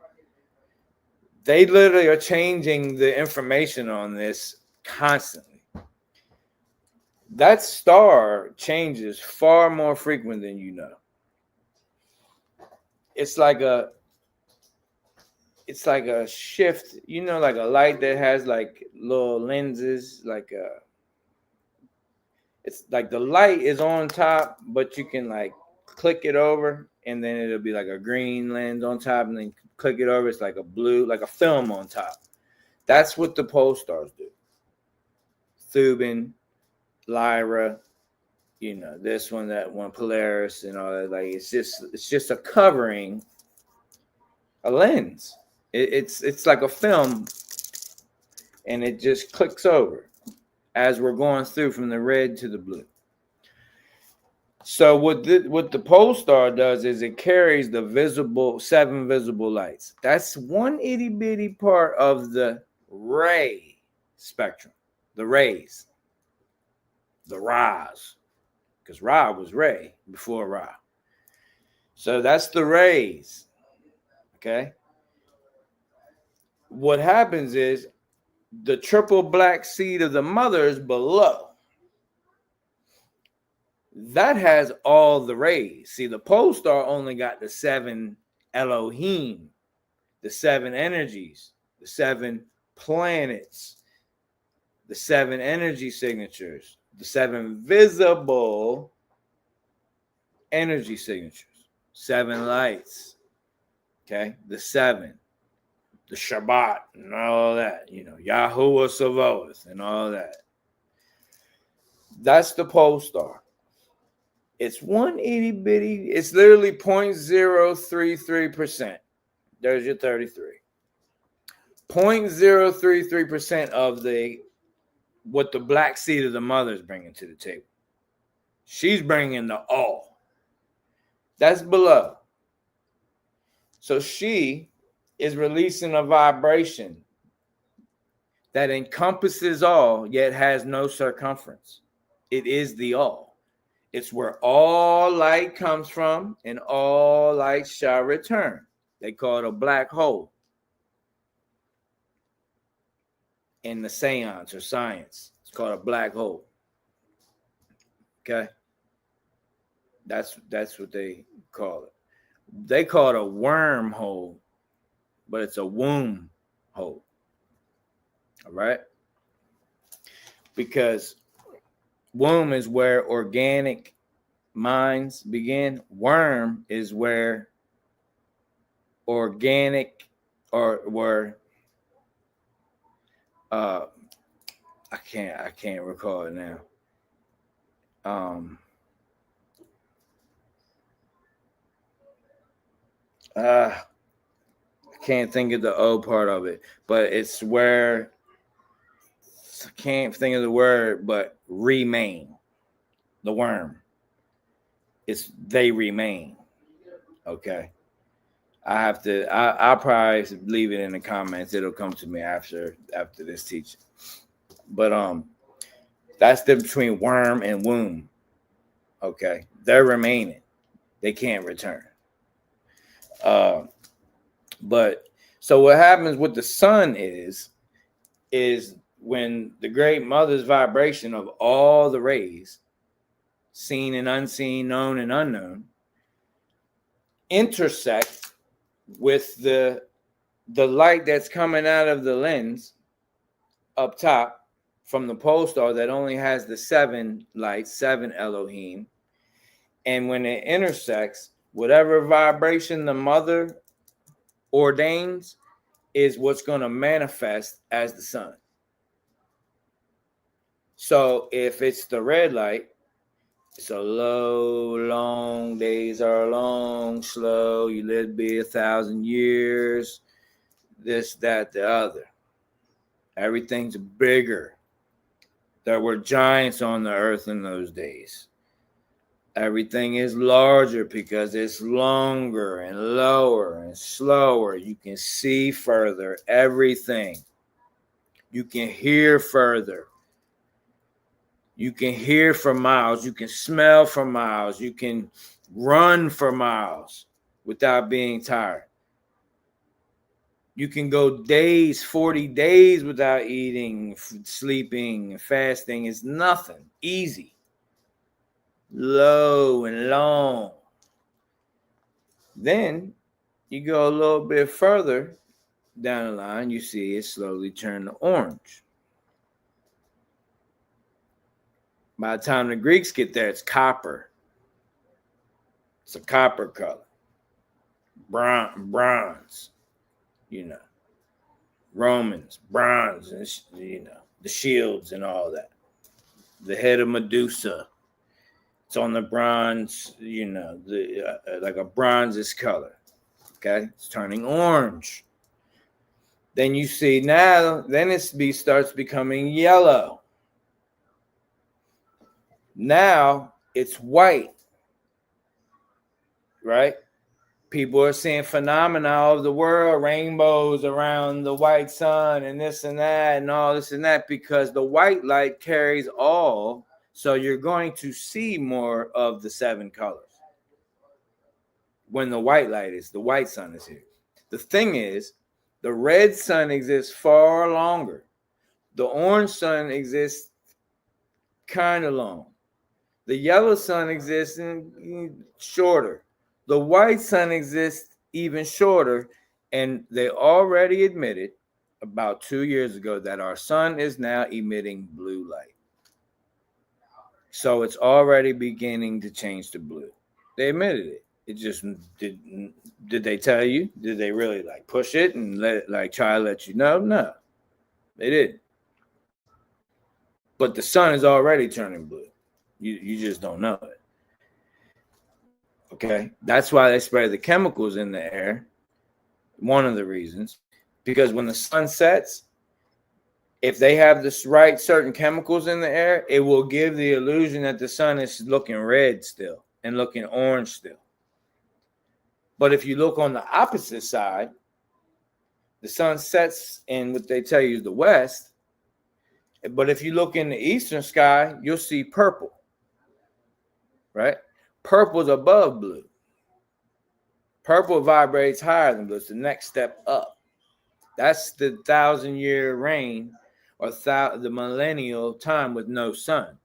They literally are changing the information on this constantly. That star changes far more frequent than you know. It's like a shift, like a light that has little lenses, it's like the light is on top, but you can click it over and then it'll be like a green lens on top, and then click it over, it's like a blue, like a film on top. That's what the pole stars do. Thuban, Lyra, this one, that one, Polaris, and all that. It's just a covering, a lens. It's like a film, and it just clicks over as we're going through from the red to the blue. So what the pole star does is it carries the 7 visible lights. That's one itty bitty part of the ray spectrum, the rays, the Ra's, because Ra was Ray before Ra. So that's the rays. Okay. What happens is the triple black seed of the mother is below. That has all the rays. See, the pole star only got the 7 Elohim, the 7 energies, the 7 planets, the 7 energy signatures, the 7 visible energy signatures, 7 lights. Okay, the 7, the Shabbat, and all that. Yahuwah Savoth, and all that. That's the pole star. It's one itty bitty. It's literally 0.033%. There's your 33. 0.033% of what the black seed of the mother is bringing to the table. She's bringing the all. That's below. So she is releasing a vibration that encompasses all, yet has no circumference. It is the all. It's where all light comes from, and all light shall return. They call it a black hole in the seance or science. It's called a black hole. Okay? That's what they call it. They call it a wormhole, but it's a womb hole. All right? Because womb is where organic minds begin. Worm is where organic or where I can't recall it now. I can't think of the O part of it, but it's where I can't think of the word, but remain. The worm. They remain. Okay. I'll probably leave it in the comments. It'll come to me after this teaching. But that's the between worm and womb. Okay. They're remaining. They can't return. But so what happens with the sun is when the great mother's vibration of all the rays, seen and unseen, known and unknown, intersect with the light that's coming out of the lens up top from the pole star that only has the 7 lights, 7 Elohim. And when it intersects, whatever vibration the mother ordains is what's going to manifest as the sun. So if it's the red light, it's a low, long, days are long, slow, you live to be 1,000 years, this, that, the other. Everything's bigger. There were giants on the earth in those days. Everything is larger because it's longer and lower and slower. You can see further, everything. You can hear further. You can hear for miles. You can smell for miles. You can run for miles without being tired. You can go days, 40 days without eating, sleeping, fasting. It's nothing. Easy. Low and long. Then you go a little bit further down the line, you see it slowly turn to orange. By the time the Greeks get there, it's copper. It's a copper color. Bronze. Romans, bronze, and the shields and all that. The head of Medusa. It's on the bronze, like a bronzish color. Okay, it's turning orange. Then you see then it starts becoming yellow. Now it's white, right? People are seeing phenomena of the world, rainbows around the white sun and this and that and all this and that, because the white light carries all. So you're going to see more of the 7 colors when the white sun is here. The thing is, the red sun exists far longer. The orange sun exists kind of long. The yellow sun exists shorter. The white sun exists even shorter. And they already admitted about 2 years ago that our sun is now emitting blue light. So it's already beginning to change to blue. They admitted it. It just did they tell you? Did they really like push it and try to let you know? No, they didn't. But the sun is already turning blue. You just don't know it. Okay, that's why they spray the chemicals in the air. One of the reasons, because when the sun sets, if they have this right certain chemicals in the air, it will give the illusion that the sun is looking red still and looking orange still. But if you look on the opposite side, the sun sets in what they tell you is the west. But if you look in the eastern sky, you'll see purple, right? Purple's above blue. Purple vibrates higher than blue. It's the next step up. That's the 1,000-year reign or the millennial time with no sun.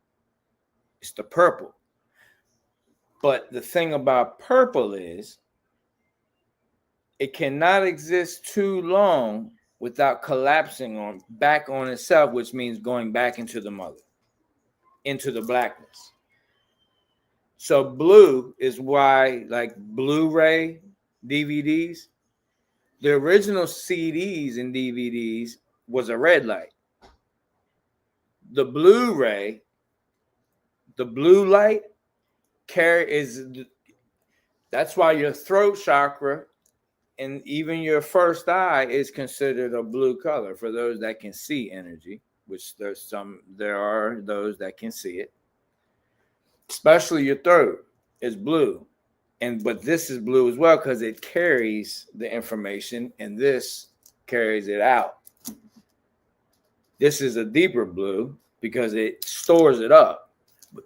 It's the purple. But the thing about purple is it cannot exist too long without collapsing back on itself, which means going back into the mother, into the blackness. So blue is why, like Blu-ray DVDs, the original CDs and DVDs was a red light. The Blu-ray, the blue light that's why your throat chakra and even your first eye is considered a blue color for those that can see energy, which there are those that can see it. Especially your throat is blue. But this is blue as well because it carries the information and this carries it out. This is a deeper blue because it stores it up.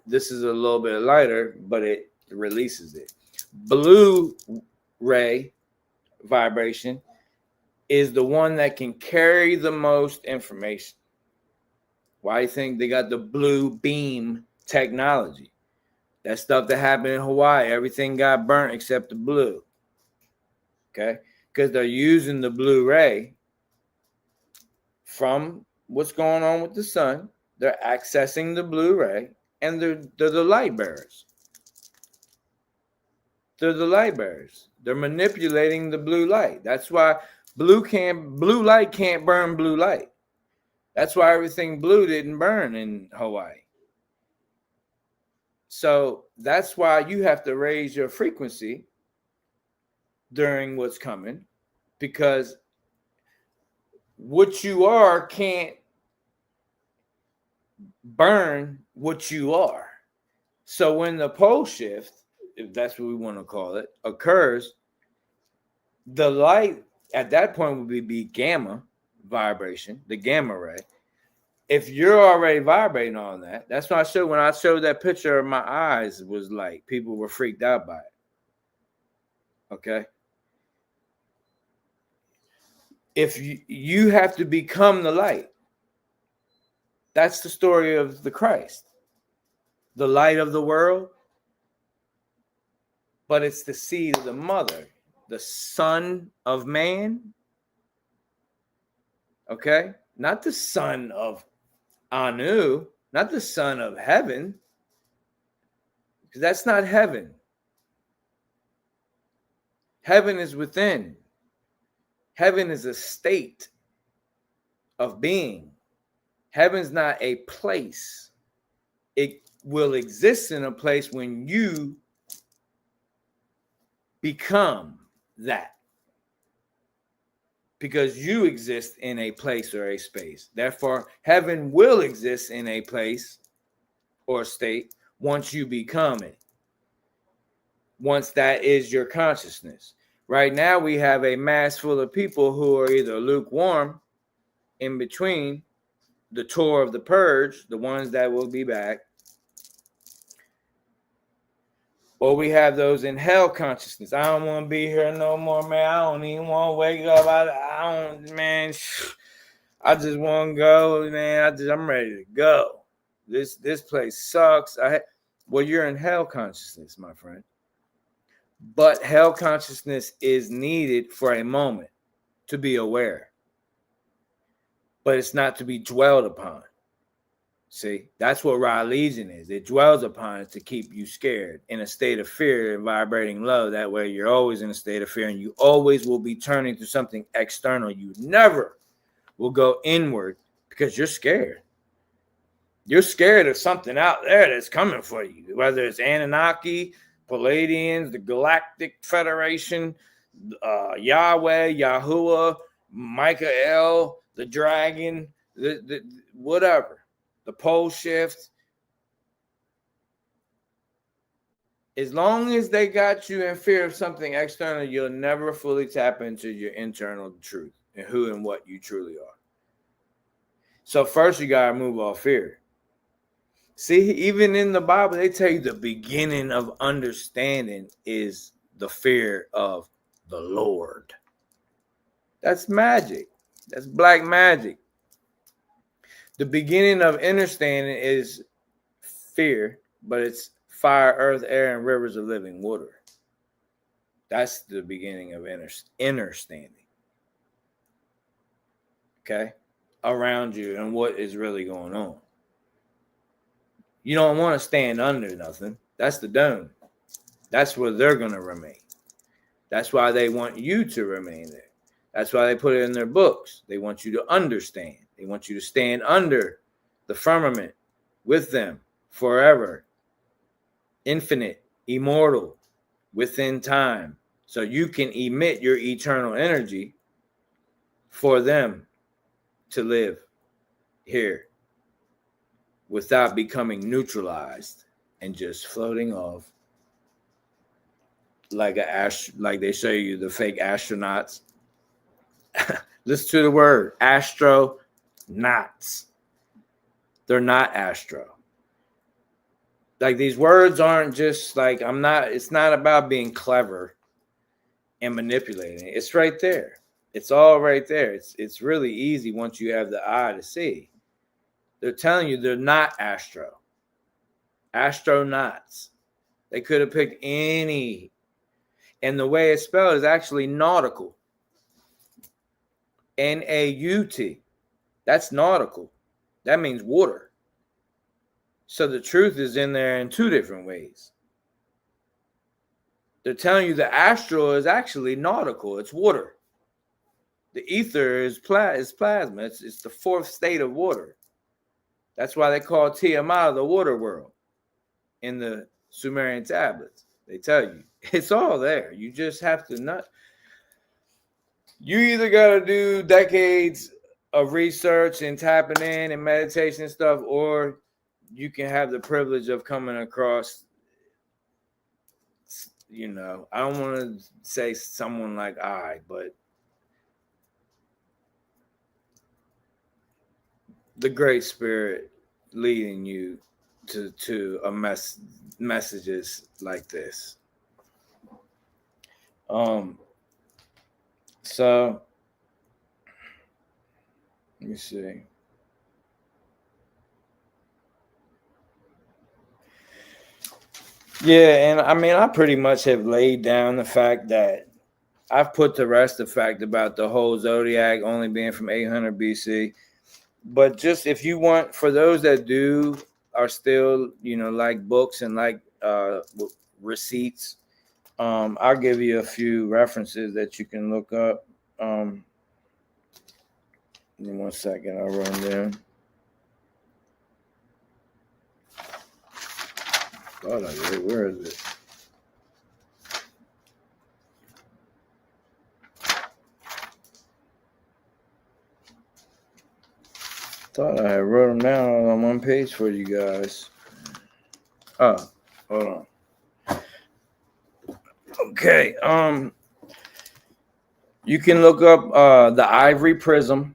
This is a little bit lighter, but it releases it. Blue ray vibration is the one that can carry the most information. Why do you think they got the blue beam technology? That stuff that happened in Hawaii, everything got burnt except the blue. Okay? Because they're using the blue ray from what's going on with the sun. They're accessing the blue ray, and they're the light bearers. They're the light bearers. They're manipulating the blue light. That's why blue light can't burn blue light. That's why everything blue didn't burn in Hawaii. So that's why you have to raise your frequency during what's coming, because what you are can't burn what you are. So when the pole shift, if that's what we want to call it, occurs, the light at that point would be gamma vibration, the gamma ray. If you're already vibrating on that, that's why when I showed that picture of my eyes, it was like people were freaked out by it. Okay. If you have to become the light, that's the story of the Christ, the light of the world. But it's the seed of the mother, the son of man. Okay. Not the son of Anu, not the son of heaven, because that's not heaven. Heaven is within. Heaven is a state of being. Heaven's not a place. It will exist in a place when you become that. Because you exist in a place or a space. Therefore, heaven will exist in a place or state once you become it. Once that is your consciousness. Right now, we have a mass full of people who are either lukewarm, in between the tour of the purge, the ones that will be back, or we have those in hell consciousness. I don't want to be here no more, man. I don't even want to wake up. I just want to go, man. I'm ready to go. This place sucks. Well, you're in hell consciousness, my friend. But hell consciousness is needed for a moment to be aware. But it's not to be dwelled upon. See, that's what religion is. It dwells upon it to keep you scared, in a state of fear and vibrating low. That way you're always in a state of fear, and you always will be turning to something external. You never will go inward because you're scared. You're scared of something out there that's coming for you, whether it's Anunnaki, Palladians, the Galactic Federation, Yahweh, Yahuwah, Michael, the dragon, the whatever. The pole shift. As long as they got you in fear of something external, you'll never fully tap into your internal truth and who and what you truly are. So first you got to move off fear. See, even in the Bible, they tell you the beginning of understanding is the fear of the Lord. That's magic. That's black magic. The beginning of understanding is fear, but it's fire, earth, air, and rivers of living water. That's the beginning of understanding. Okay? Around you and what is really going on. You don't want to stand under nothing. That's the dome. That's where they're going to remain. That's why they want you to remain there. That's why they put it in their books. They want you to understand. They want you to stand under the firmament with them forever, infinite, immortal, within time, so you can emit your eternal energy for them to live here without becoming neutralized and just floating off like like they show you the fake astronauts. Listen to the word astronauts. They're not astro. Like, these words aren't just like, it's not about being clever and manipulating. It's right there. It's all right there. It's really easy once you have the eye to see. They're telling you they're not astronauts. They could have picked any. And the way it's spelled is actually nautical. N-A-U-T. That's nautical. That means water. So the truth is in there in two different ways. They're telling you the astral is actually nautical. It's water. The ether is plasma. It's the fourth state of water. That's why they call Tiamat the water world in the Sumerian tablets. They tell you it's all there. You just have to not. You either got to do decades of research and tapping in and meditation and stuff, or you can have the privilege of coming across, I don't want to say someone like but the Great Spirit leading you to messages like this. So let me see. Yeah, and I mean, I pretty much have laid down the fact that I've put to rest the fact about the whole Zodiac only being from 800 BC. But just if you want, for those that are still, like books and like receipts, I'll give you a few references that you can look up. Give me 1 second, I'll run down. Where is it? Thought I had wrote them down on one page for you guys. Oh, hold on. Okay. You can look up the ivory prism.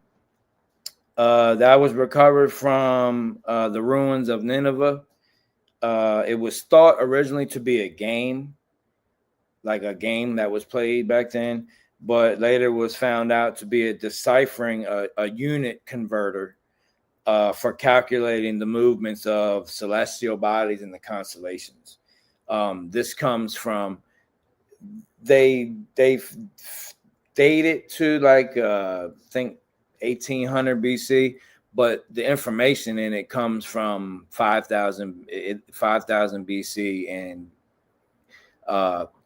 That was recovered from the ruins of Nineveh. It was thought originally to be a game, like a game that was played back then, but later was found out to be deciphering a unit converter for calculating the movements of celestial bodies in the constellations. This comes from, they date it to like I think 1800 BC, but the information in it comes from 5,000 BC and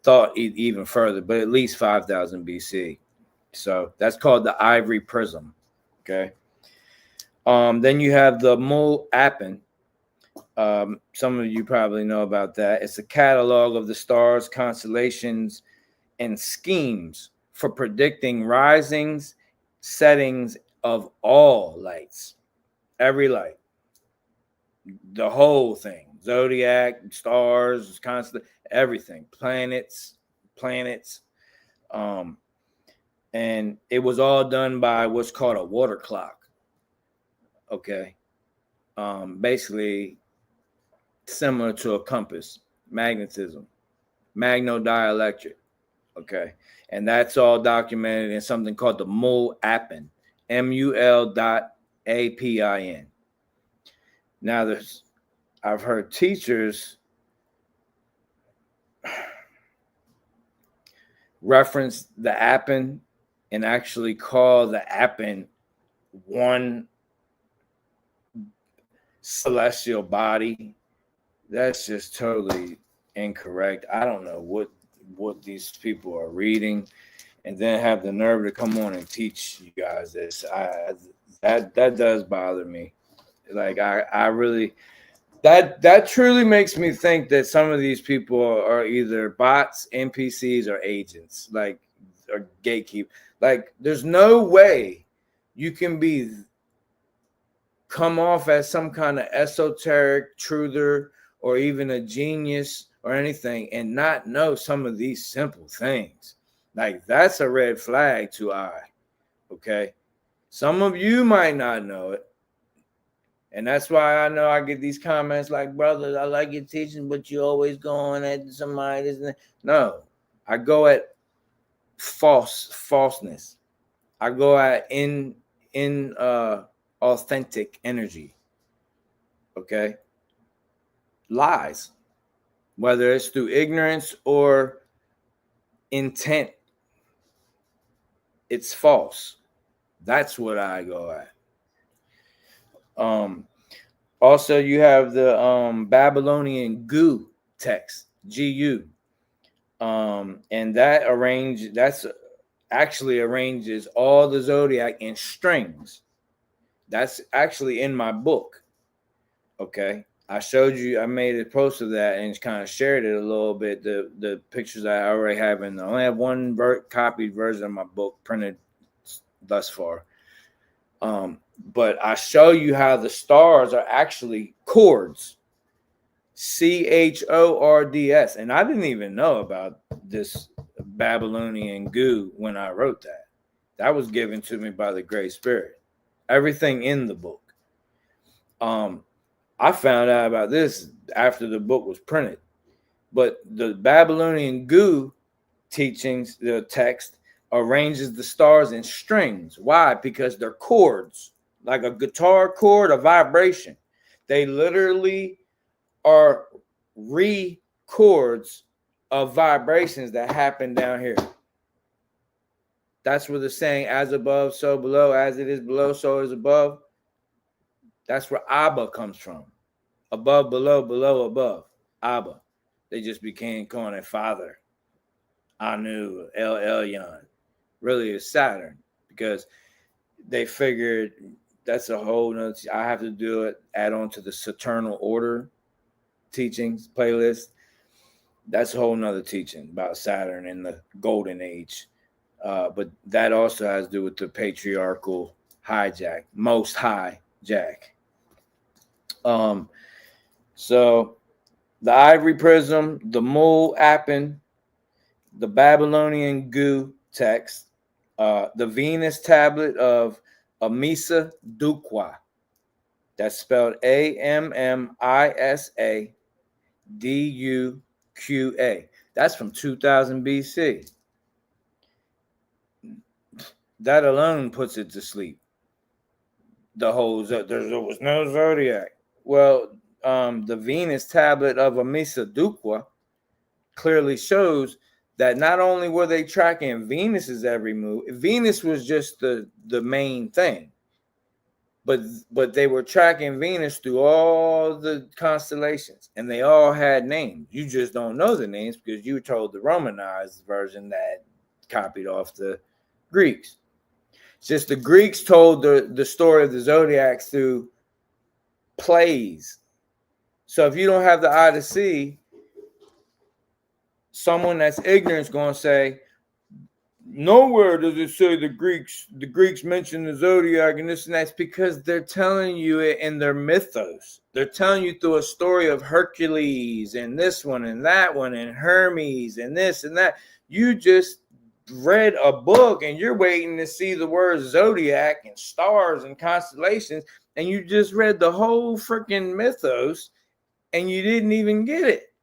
thought even further, but at least 5,000 BC. So that's called the ivory prism. Okay. Then you have the Mul Appen. Some of you probably know about that. It's a catalog of the stars, constellations, and schemes for predicting risings, settings of all lights, every light, the whole thing, zodiac, stars, constant, everything, planets. And it was all done by what's called a water clock. Okay. Basically similar to a compass, magnetism, magnodielectric. Okay. And that's all documented in something called the Mul Appen, MUL.APIN. Now, I've heard teachers reference the Appen and actually call the Appen one celestial body. That's just totally incorrect. I don't know what these people are reading, and then have the nerve to come on and teach you guys this. That does bother me. Like I really, that truly makes me think that some of these people are either bots, NPCs, or agents, like, or gatekeep. Like, there's no way you can come off as some kind of esoteric truther or even a genius or anything and not know some of these simple things. Like, that's a red flag to I. Okay. Some of you might not know it. And that's why I know I get these comments like, brother, I like your teaching, but you always going at somebody. No, I go at falseness. I go at in authentic energy. Okay. Lies, whether it's through ignorance or intent, it's false. That's what I go at. Also, you have the Babylonian Gu text, GU. And that's actually arranges all the zodiac in strings. That's actually in my book. Okay. I showed you, I made a post of that and kind of shared it a little bit. The pictures I already have I only have one copied version of my book printed thus far. But I show you how the stars are actually chords, CHORDS. And I didn't even know about this Babylonian Gu when I wrote that. That was given to me by the Great Spirit. Everything in the book. I found out about this after the book was printed. But the Babylonian Gu teachings, the text, arranges the stars in strings. Why? Because they're chords, like a guitar chord, a vibration. They literally are chords of vibrations that happen down here. That's where the saying, as above, so below, as it is below, so is above. That's where Abba comes from. Above, below, below, above. Abba. They just became calling it Father. Anu, El Elyon. Really is Saturn, because they figured that's a whole nother. I have to do it, add on to the Saturnal Order teachings playlist. That's a whole nother teaching about Saturn and the Golden Age. But that also has to do with the patriarchal hijack, most high jack. So the ivory prism, the Mul Appen, the Babylonian Gu text, the Venus tablet of Amisa Duqua. That's spelled AMMISA DUQA. That's from 2000 BC. That alone puts it to sleep. The whole there was no zodiac. Well, the Venus tablet of Amisa Duqua clearly shows that not only were they tracking Venus's every move, Venus was just the main thing. but they were tracking Venus through all the constellations, and they all had names. You just don't know the names because you were told the Romanized version that copied off the Greeks. It's just the Greeks told the story of the zodiac through plays. So if you don't have the eye to see, someone that's ignorant is going to say, nowhere does it say the Greeks mention the zodiac and this and that's, because they're telling you it in their mythos. They're telling you through a story of Hercules and this one and that one and Hermes and this and that. You just read a book and you're waiting to see the word zodiac and stars and constellations, and you just read the whole freaking mythos and you didn't even get it.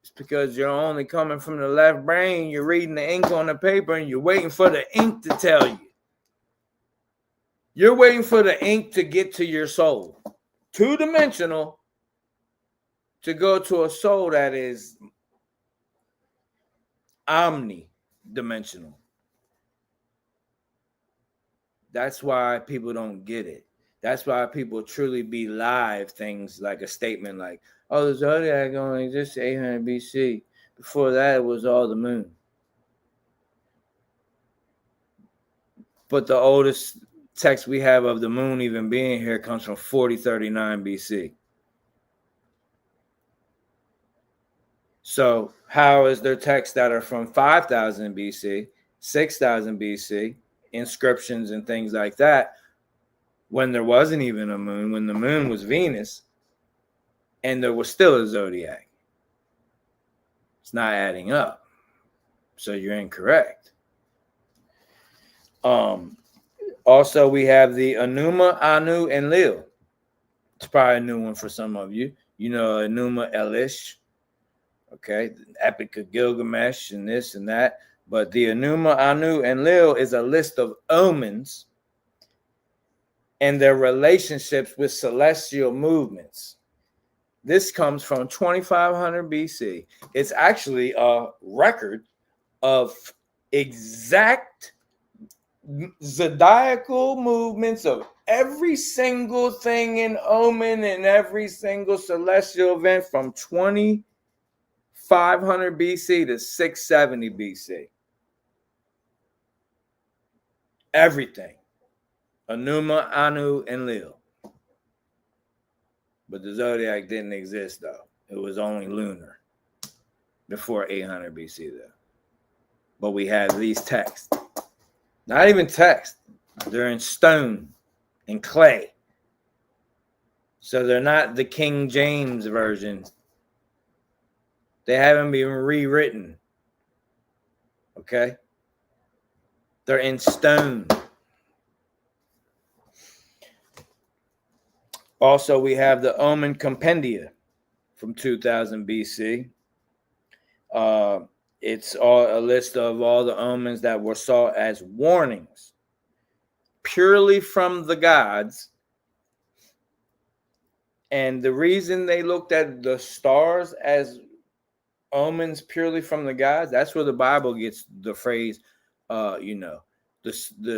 It's because you're only coming from the left brain. You're reading the ink on the paper and you're waiting for the ink to tell you. You're waiting for the ink to get to your soul. Two-dimensional to go to a soul that is omni-dimensional. That's why people don't get it. That's why people truly believe things like a statement like, oh, the zodiac only existed 800 BC. Before that, it was all the moon. But the oldest text we have of the moon even being here comes from 4039 BC. So how is there texts that are from 5000 BC, 6000 BC, inscriptions and things like that, when there wasn't even a moon, when the moon was Venus, and there was still a zodiac? It's not adding up. So you're incorrect. Also, we have the Enuma, Anu, and Lil. It's probably a new one for some of you. You know, Enuma Elish, okay, the Epic of Gilgamesh and this and that. But the Enuma, Anu, and Lil is a list of omens and their relationships with celestial movements. This comes from 2500 BC. It's actually a record of exact zodiacal movements of every single thing in omen and every single celestial event from 2500 BC to 670 BC. Everything. Enuma, Anu, and Lil. But the zodiac didn't exist, though. It was only lunar before 800 BC, though. But we have these texts. Not even text. They're in stone and clay. So they're not the King James version. They haven't been rewritten. Okay? They're in stone. Also, we have the Omen Compendia from 2000 BC. It's all a list of all the omens that were sought as warnings, purely from the gods. And the reason they looked at the stars as omens purely from the gods, that's where the Bible gets the phrase, the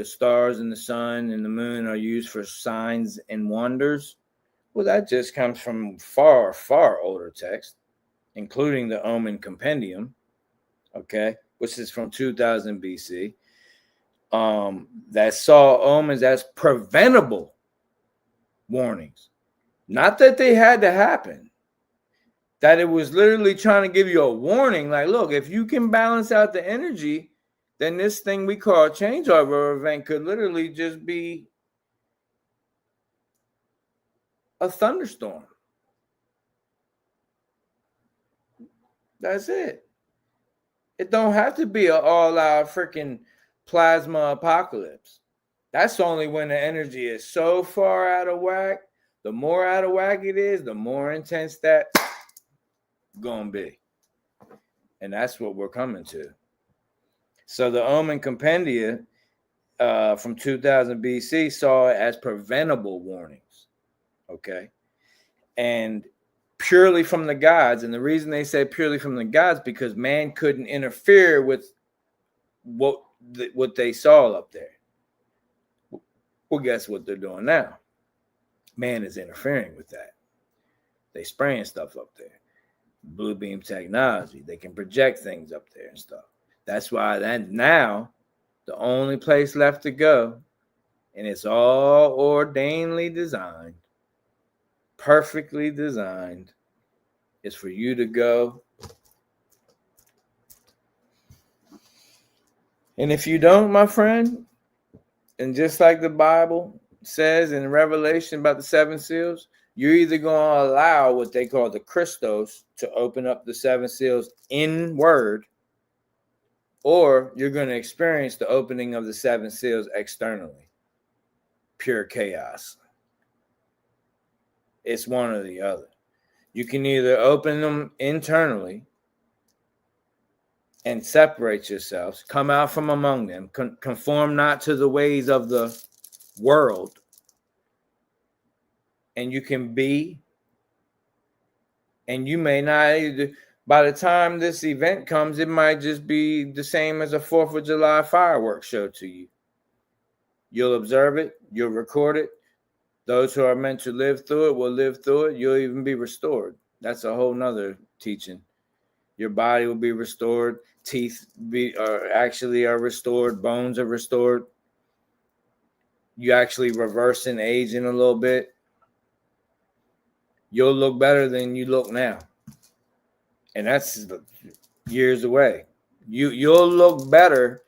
stars and the sun and the moon are used for signs and wonders. Well, that just comes from far, far older text, including the Omen Compendium, okay, which is from 2000 BC, that saw omens as preventable warnings. Not that they had to happen, that it was literally trying to give you a warning, like, look, if you can balance out the energy, then this thing we call a changeover event could literally just be a thunderstorm. That's it. It don't have to be an all-out freaking plasma apocalypse. That's only when the energy is so far out of whack. The more out of whack it is, the more intense that's gonna be. And that's what we're coming to. So the Omen Compendia from 2000 BC saw it as preventable warnings. Okay. And purely from the gods. And the reason they say purely from the gods, because man couldn't interfere with what they saw up there. Well, guess what they're doing now? Man is interfering with that. They spraying stuff up there. Blue beam technology. They can project things up there and stuff. That's why that now the only place left to go, and it's all ordainedly designed, perfectly designed, is for you to go. And if you don't, my friend, and just like the Bible says in Revelation about the 7 seals, you're either going to allow what they call the Christos to open up the 7 seals in word, or you're going to experience the opening of the 7 seals externally. Pure chaos. It's one or the other. You can either open them internally and separate yourselves, come out from among them, conform not to the ways of the world, and you can be, and you may not, by the time this event comes, it might just be the same as a 4th of July fireworks show to you. You'll observe it, you'll record it. Those who are meant to live through it will live through it. You'll even be restored. That's a whole nother teaching. Your body will be restored. Teeth are restored. Bones are restored. You actually reversing aging a little bit. You'll look better than you look now. And that's years away. You'll look better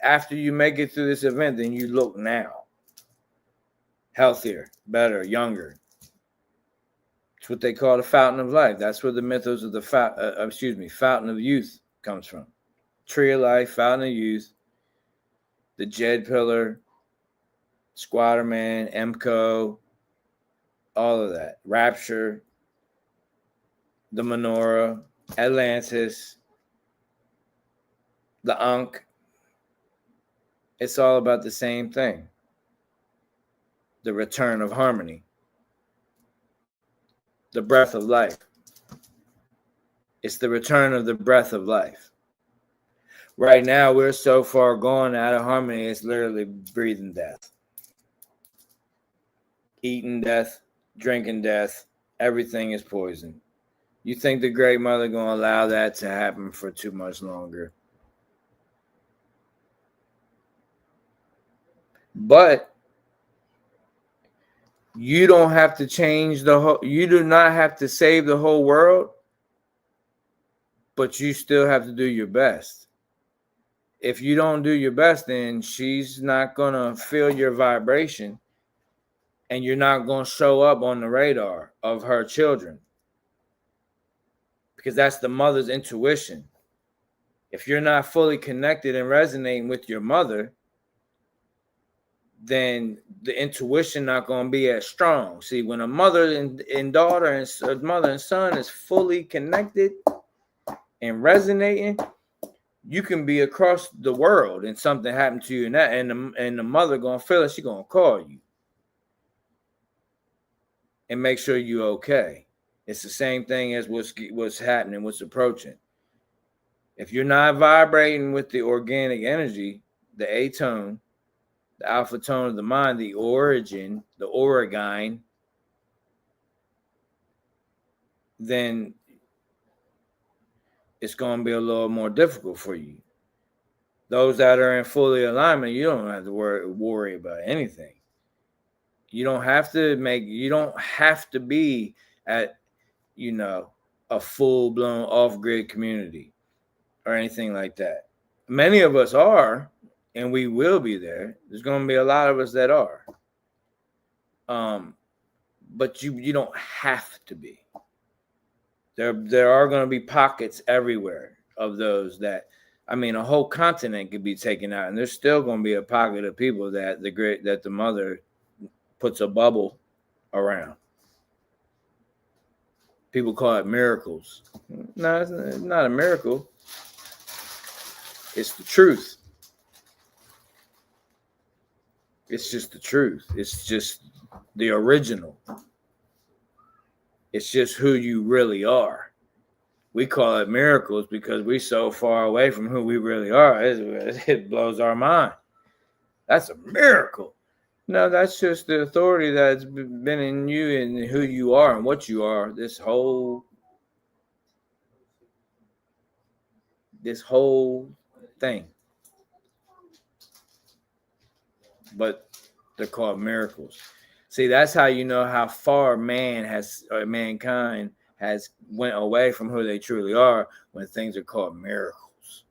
after you make it through this event than you look now. Healthier, better, younger. It's what they call the fountain of life. That's where the mythos of the fountain of youth comes from. Tree of life, fountain of youth, the Jed pillar, Squatter Man, Emco, all of that. Rapture, the menorah, Atlantis, the Ankh. It's all about the same thing. The return of harmony. The breath of life. It's the return of the breath of life. Right now, we're so far gone out of harmony, it's literally breathing death. Eating death, drinking death, everything is poison. You think the Great Mother going to allow that to happen for too much longer? But you don't have to change the whole, you do not have to save the whole world, but you still have to do your best. If you don't do your best, then she's not going to feel your vibration, and you're not going to show up on the radar of her children, because that's the mother's intuition. If you're not fully connected and resonating with your mother, then the intuition not going to be as strong. See, when a mother and daughter and mother and son is fully connected and resonating, you can be across the world and something happened to you, and the mother going to feel it. She going to call you and make sure you're okay. It's the same thing as what's happening, what's approaching. If you're not vibrating with the organic energy, the A tone, the alpha tone of the mind, the origin, the origine, then it's going to be a little more difficult for you. Those that are in fully alignment, you don't have to worry about anything. You don't have to be at, a full-blown off-grid community or anything like that. Many of us are, and we will be there. There's going to be a lot of us that are. But you don't have to be. There are going to be pockets everywhere of those that, a whole continent could be taken out, and there's still going to be a pocket of people that the mother puts a bubble around. People call it miracles. No, it's not a miracle. It's the truth. It's just the truth. It's just the original. It's just who you really are. We call it miracles because we're so far away from who we really are. It blows our mind. That's a miracle. No, that's just the authority that's been in you and who you are and what you are. This whole thing. But they're called miracles. See, that's how you know how far mankind has went away from who they truly are, when things are called miracles.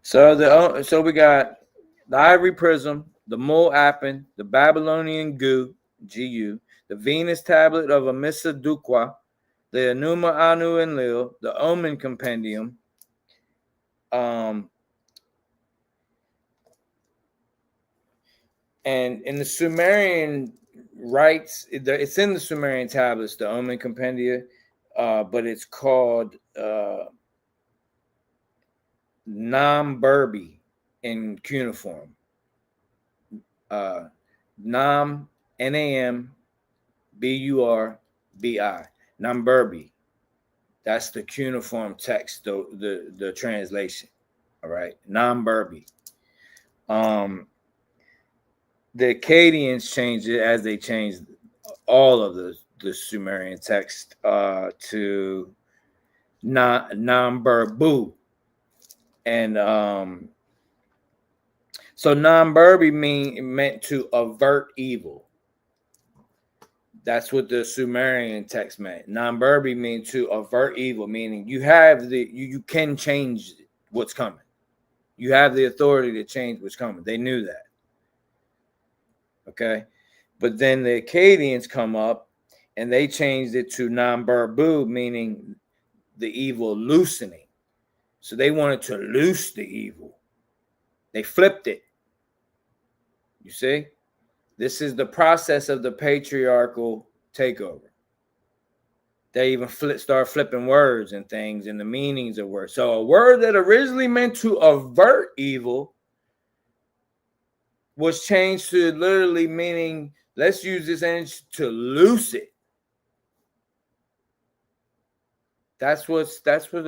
So we got the ivory prism, the mole apple, the Babylonian gu, the Venus tablet of Amisa Dukwa, the Enuma Anu Enlil, the Omen compendium, and in the Sumerian rites, it's in the Sumerian tablets, the Omen compendia, but it's called Nam-Burbi in cuneiform. Nam, N-A-M-B-U-R-B-I, Nam-Burbi. That's the cuneiform text, the translation. All right, Nam-Burbi. The Akkadians changed it as they changed all of the Sumerian text to Nam-Burbu. And so Nam-Burbi meant to avert evil. That's what the Sumerian text meant. Nam-Burbi means to avert evil, meaning you have you can change what's coming. You have the authority to change what's coming. They knew that. Okay. But then the Akkadians come up and they changed it to Nam-Burbu, meaning the evil loosening. So they wanted to loose the evil. They flipped it. You see? This is the process of the patriarchal takeover. They even start flipping words and things and the meanings of words. So a word that originally meant to avert evil was changed to literally meaning, let's use this energy to loose it. That's what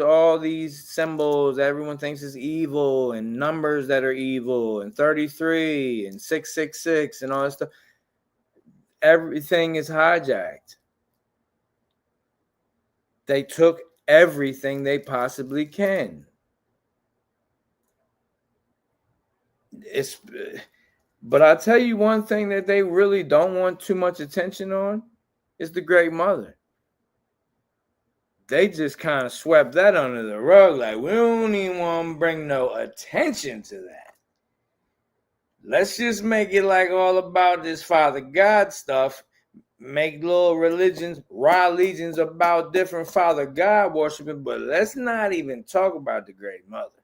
all these symbols everyone thinks is evil, and numbers that are evil, and 33 and 666 and all that stuff. Everything is hijacked. They took everything they possibly can. But I'll tell you one thing that they really don't want too much attention on is the Great Mother. They just kind of swept that under the rug, like we don't even want to bring no attention to that. Let's just make it like all about this Father God stuff. Make little religions, legions about different Father God worshiping, but let's not even talk about the Great Mother.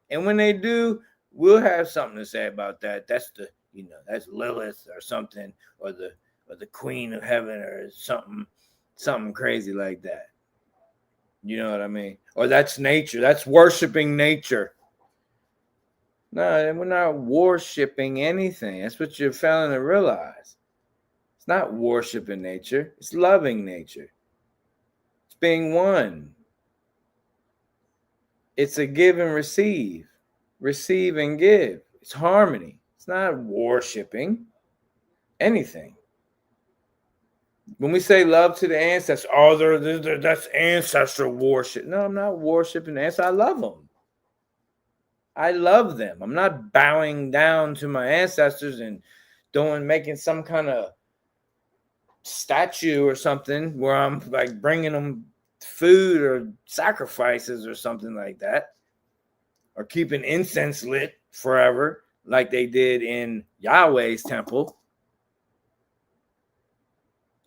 And when they do, we'll have something to say about that. That's that's Lilith or something, or the Queen of Heaven or something crazy like that. You know what I mean? Or that's nature. That's worshiping nature. No, we're not worshiping anything. That's what you're failing to realize. It's not worshiping nature. It's loving nature. It's being one. It's a give and receive. Receive and give. It's harmony. It's not worshiping anything. When we say love to the ancestors, that's ancestral worship. No, I'm not worshiping the ancestors. I love them. I love them. I'm not bowing down to my ancestors and making some kind of statue or something where I'm like bringing them food or sacrifices or something like that, or keeping incense lit forever like they did in Yahweh's temple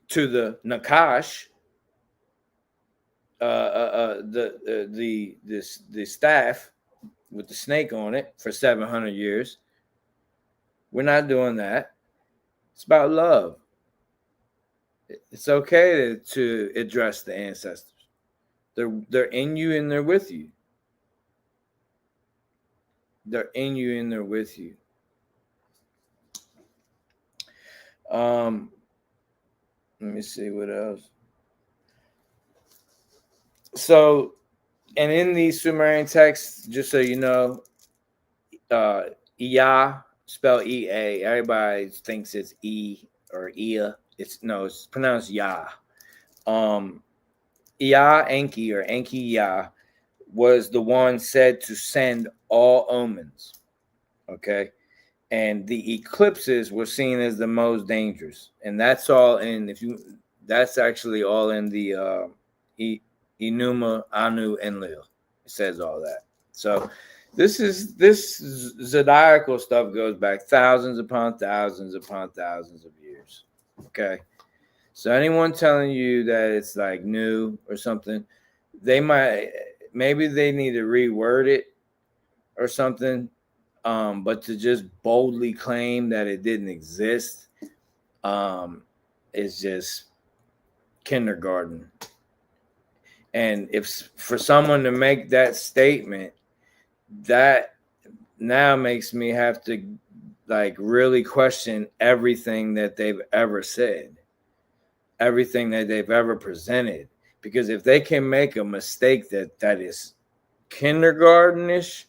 to the Nakash, the staff with the snake on it for 700 years. We're not doing that. It's about love. It's okay to address the ancestors. They're in you and they're with you. They're in you and they're with you. Let me see what else. So, and in these Sumerian texts, just so you know, Iyah spelled E-A. Everybody thinks it's E or Ia. It's pronounced Ya. Ya Enki or Enki Ya was the one said to send all omens. Okay. And the eclipses were seen as the most dangerous. And that's all that's actually all in the Enuma, Anu, Enlil. It says all that. So this zodiacal stuff goes back thousands upon thousands of years. Okay. So anyone telling you that it's like new or something, maybe they need to reword it or something. But to just boldly claim that it didn't exist is just kindergarten. And if for someone to make that statement, that now makes me have to like really question everything that they've ever said, everything that they've ever presented. Because if they can make a mistake that is kindergartenish,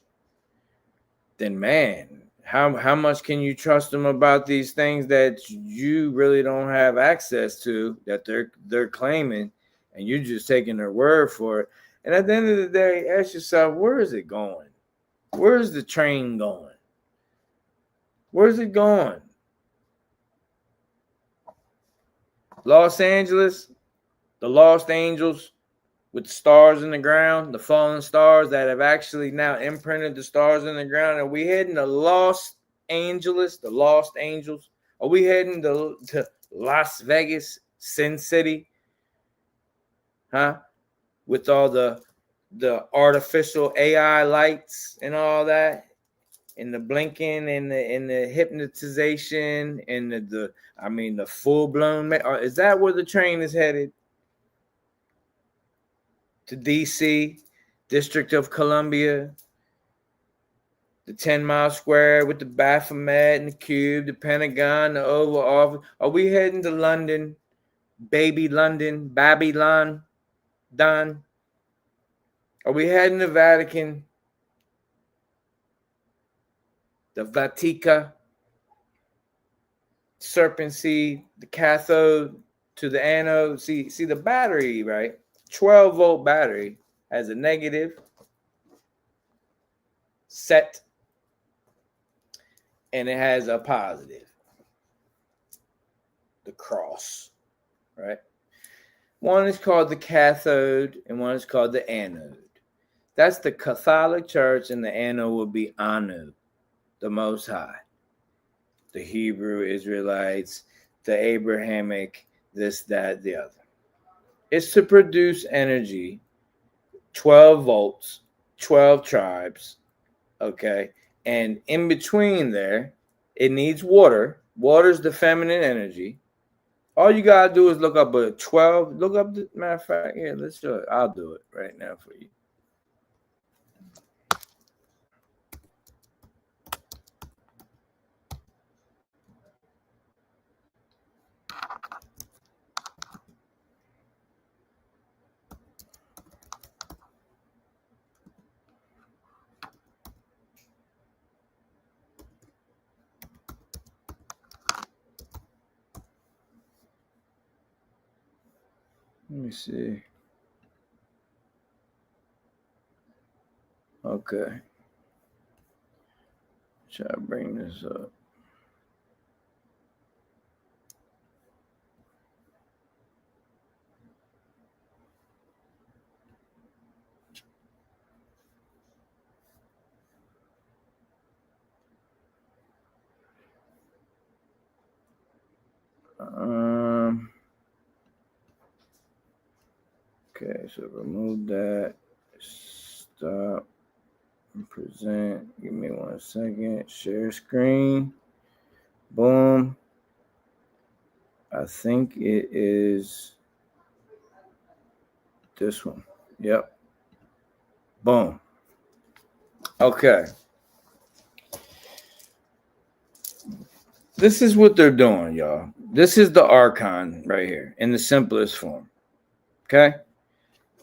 then man, how much can you trust them about these things that you really don't have access to, that they're claiming, and you're just taking their word for it? And at the end of the day, ask yourself, where is it going? Where's the train going? Where's it going? Los Angeles, the lost angels with the stars in the ground, the fallen stars that have actually now imprinted the stars in the ground. Are we heading to Los Angeles, the lost angels? Are we heading to Las Vegas, Sin City? Huh? With all the artificial AI lights and all that, and the blinking and the hypnotization and the full blown. Is that where the train is headed? To DC, District of Columbia, the 10-mile square with the Baphomet and the Cube, the Pentagon, the Oval Office. Are we heading to London, baby London, Babylon, Don? Are we heading to Vatican, the Vatica, serpent seed, the cathode to the anode? See the battery, right? 12-volt battery has a negative set and it has a positive, the cross, right? One is called the cathode and one is called the anode. That's the Catholic Church, and the anode will be Anu, the Most High, the Hebrew Israelites, the Abrahamic, this, that, the other. It's to produce energy, 12 volts, 12 tribes, okay? And in between there, it needs water. Water's the feminine energy. All you got to do is look up a 12. Look up, matter of fact, here, let's do it. I'll do it right now for you. Let me see. Okay. Try to bring this up. Okay, so remove that. Stop. Present. Give me 1 second. Share screen. Boom. I think it is this one. Yep. Boom. Okay. This is what they're doing, y'all. This is the archon right here in the simplest form. Okay?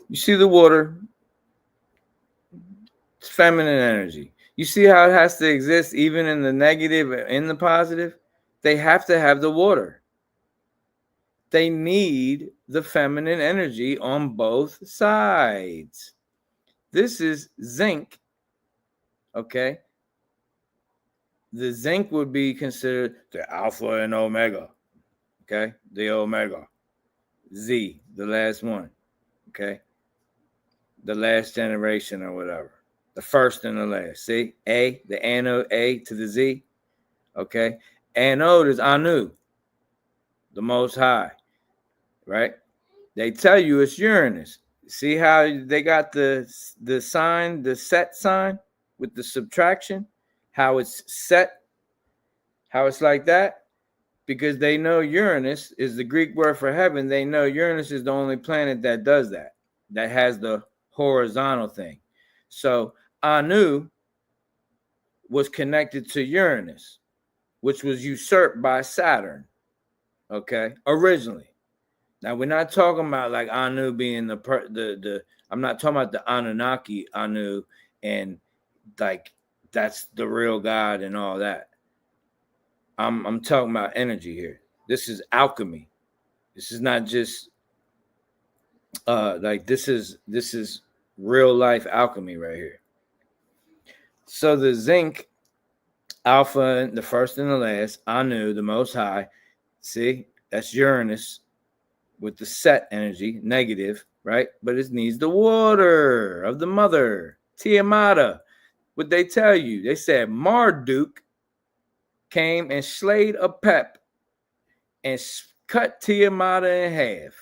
You see the water? It's feminine energy. You see how it has to exist even in the negative and in the positive? They have to have the water. They need the feminine energy on both sides. This is zinc, okay? The zinc would be considered the alpha and omega, okay? The omega. Z, the last one, okay? The last generation or whatever. The first and the last. See? A, the anode, A to the Z, okay? Anode is Anu, the Most High, right? They tell you it's Uranus. See how they got the sign, the set sign with the subtraction? How it's set, how it's like that? Because they know Uranus is the Greek word for heaven. They know Uranus is the only planet that does that, that has the horizontal thing. So Anu was connected to Uranus, which was usurped by Saturn, okay, originally. Now, we're not talking about like Anu being the I'm not talking about the Anunnaki Anu and like that's the real God and all that. I'm talking about energy here. This is alchemy. This is not just like this is real life alchemy right here. So the zinc, alpha, the first and the last, Anu, the Most High. See, that's Uranus with the set energy, negative, right? But it needs the water of the mother, Tiamata. What they tell you? They said Marduk came and slayed a pep and cut Tiamata in half.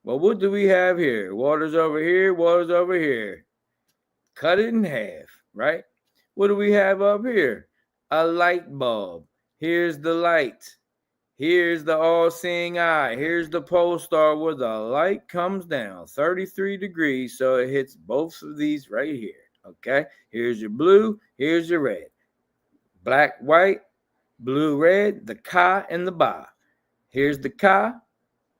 Well, what do we have here? Water's over here, water's over here. Cut it in half, right? What do we have up here? A light bulb. Here's the light. Here's the all-seeing eye. Here's the pole star where the light comes down 33 degrees, so it hits both of these right here, okay? Here's your blue. Here's your red. Black, white, blue, red, the Ka and the Ba. Here's the Ka,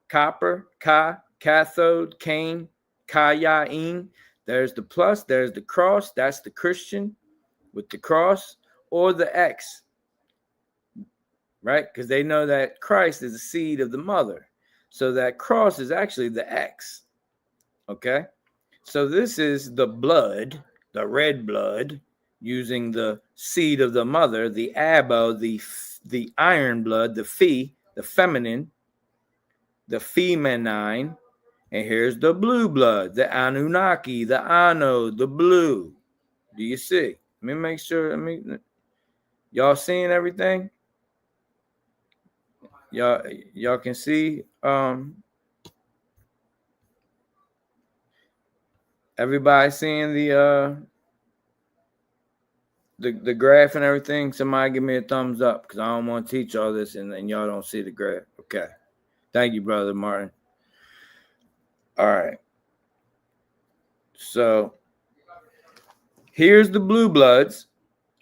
copper, Ka, cathode, cane, Ka-ya-in. There's the plus. There's the cross. That's the Christian with the cross or the X. Right? Because they know that Christ is the seed of the mother. So that cross is actually the X. Okay? So this is the blood, the red blood, using the seed of the mother, the abo, the iron blood, the Phi, the feminine, the feminine. And here's the blue blood, the Anunnaki, the Ano, the blue. Do you see? Let me make sure. Y'all seeing everything? Y'all can see everybody seeing the graph and everything. Somebody give me a thumbs up because I don't want to teach all this and y'all don't see the graph. Okay. Thank you, Brother Martin. All right. So here's the blue bloods.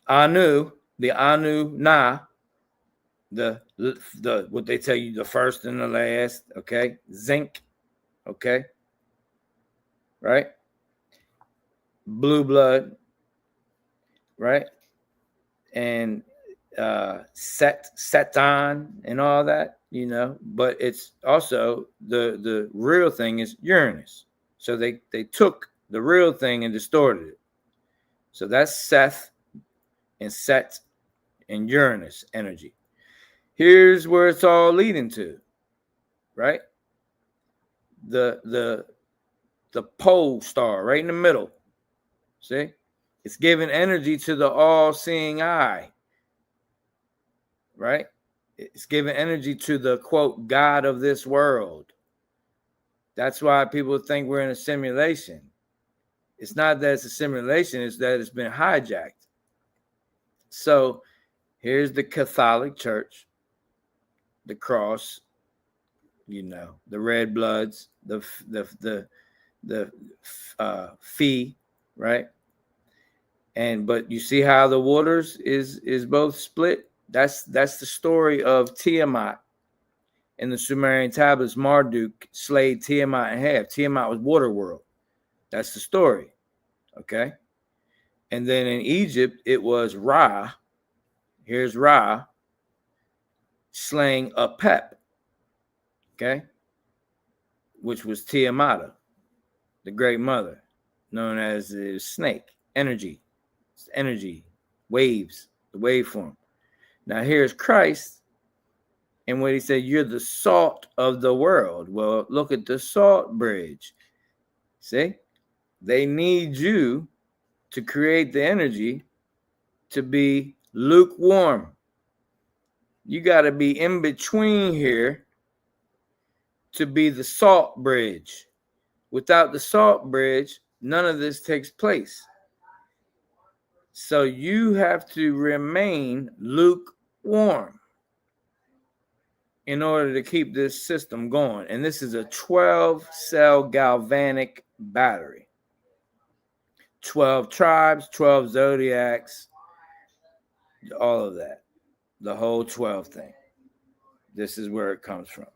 Anu, the Anu Na, the what they tell you, the first and the last, okay? Zinc, okay? Right? Blue blood, right? And Seton and all that, you know, but it's also the real thing is Uranus. So they took the real thing and distorted it. So that's Seth and Set and Uranus energy. Here's where it's all leading to, right? The pole star right in the middle. See? It's giving energy to the all-seeing eye, right? It's giving energy to the, quote, God of this world. That's why people think we're in a simulation. It's not that it's a simulation, it's that it's been hijacked. So here's the Catholic Church, the cross, you know, the red bloods, the Phi, right? But you see how the waters is both split. That's the story of Tiamat in the Sumerian tablets. Marduk slayed Tiamat in half. Tiamat was water world. That's the story. Okay. And then in Egypt, it was Ra. Here's Ra slaying a Pep, okay, which was Tiamat, the great mother, known as the snake, energy, waves, the waveform. Now here's Christ, and what he said, you're the salt of the world. Well, look at the salt bridge. See, they need you to create the energy to be lukewarm. You got to be in between here to be the salt bridge. Without the salt bridge, none of this takes place. So you have to remain lukewarm in order to keep this system going. And this is a 12-cell galvanic battery. 12 tribes, 12 zodiacs, all of that. The whole 12 thing. This is where it comes from.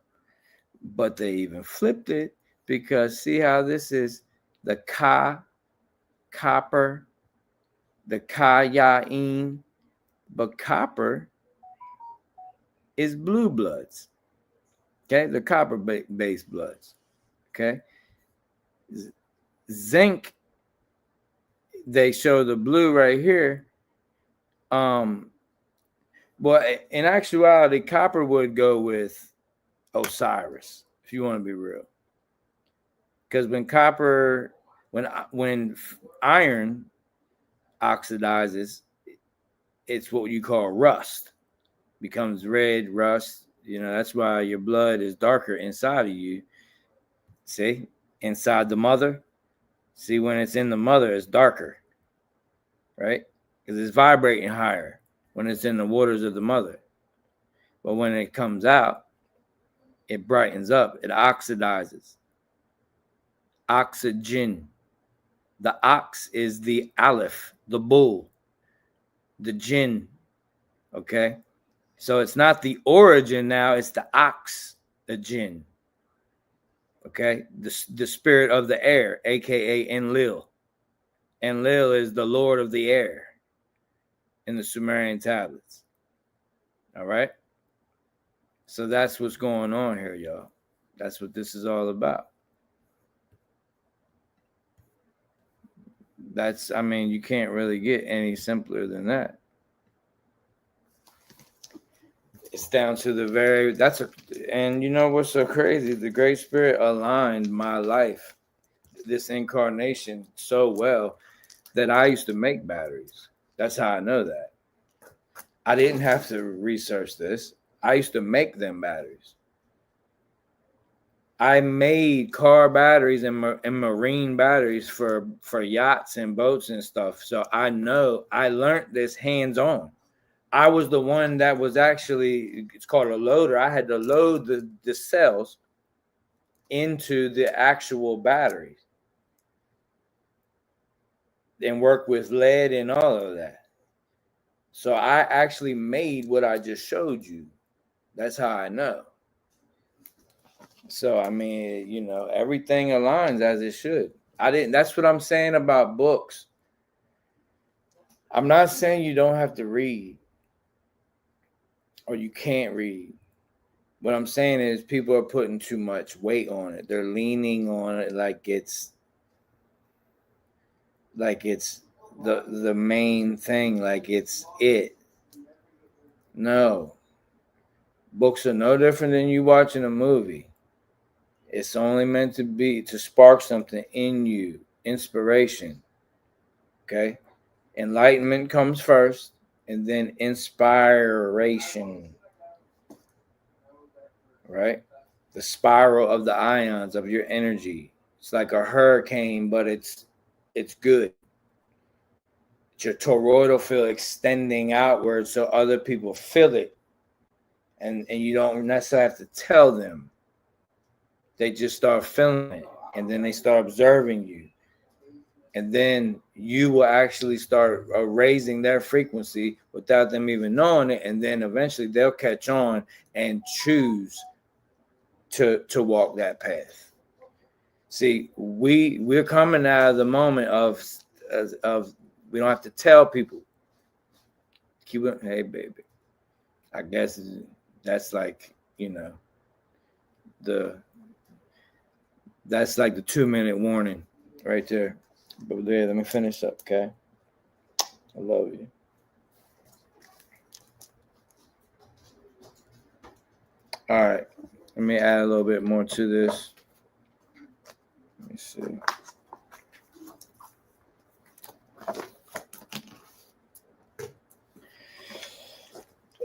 But they even flipped it because see how this is the Ka, copper, the Ka-Yain, but copper is blue bloods. Okay, the copper-based bloods. Okay, zinc, they show the blue right here. Well, in actuality, copper would go with Osiris, if you want to be real. Because when iron oxidizes, it's what you call rust. Becomes red, rust. You know, that's why your blood is darker inside of you. See? Inside the mother. See, when it's in the mother, it's darker. Right? Because it's vibrating higher when it's in the waters of the mother. But when it comes out, it brightens up. It oxidizes. Oxygen. The ox is the aleph, the bull, the jinn. Okay? So it's not the origin now, it's the ox, the jinn. Okay? The spirit of the air, aka Enlil. Enlil is the Lord of the air in the Sumerian tablets. All right? So that's what's going on here, y'all. That's what this is all about. I mean, you can't really get any simpler than that. It's down to and you know what's so crazy? The Great Spirit aligned my life, this incarnation, so well that I used to make batteries. That's how I know that. I didn't have to research this. I used to make them batteries. I made car batteries and marine batteries for yachts and boats and stuff. So I know I learned this hands-on. I was the one that was actually, it's called a loader. I had to load the cells into the actual batteries and work with lead and all of that. So I actually made what I just showed you. That's how I know. So, I mean, you know, everything aligns as it should. That's what I'm saying about books. I'm not saying you don't have to read or you can't read. What I'm saying is people are putting too much weight on it. They're leaning on it like it's the main thing, like it's it. No. Books are no different than you watching a movie. It's only meant to spark something in you, inspiration. Okay? Enlightenment comes first, and then inspiration. Right? The spiral of the ions of your energy. It's like a hurricane, but it's good. It's your toroidal field extending outward so other people feel it. And you don't necessarily have to tell them. They just start feeling it, and then they start observing you. And then you will actually start raising their frequency without them even knowing it. And then eventually they'll catch on and choose to walk that path. See, we're coming out of the moment of We don't have to tell people. Keep it, hey, baby. I guess that's like, that's like the 2-minute warning right there. But there, let me finish up, okay? I love you. All right. Let me add a little bit more to this. Let me see.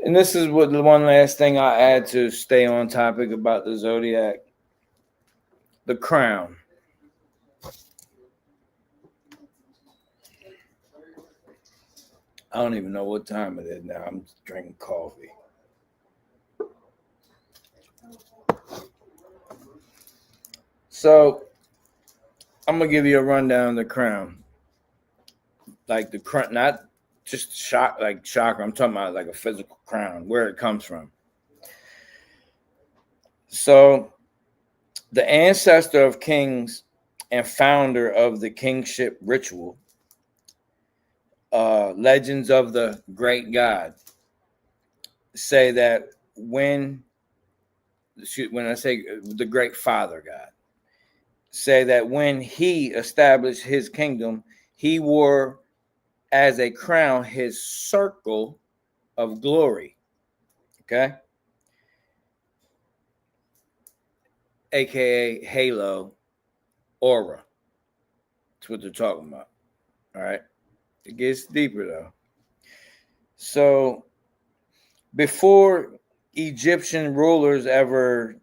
And this is what the one last thing I add to stay on topic about the zodiac. The crown. I don't even know what time it is now. I'm drinking coffee. So I'm gonna give you a rundown of the crown. Like the crown, not just chakra. I'm talking about like a physical crown, where it comes from. So the ancestor of kings and founder of the kingship ritual, legends of the great god, say that when I say the great father god, say that when he established his kingdom, he wore as a crown his circle of glory. Okay? AKA halo, aura. That's what they're talking about. All right? It gets deeper though. So before Egyptian rulers ever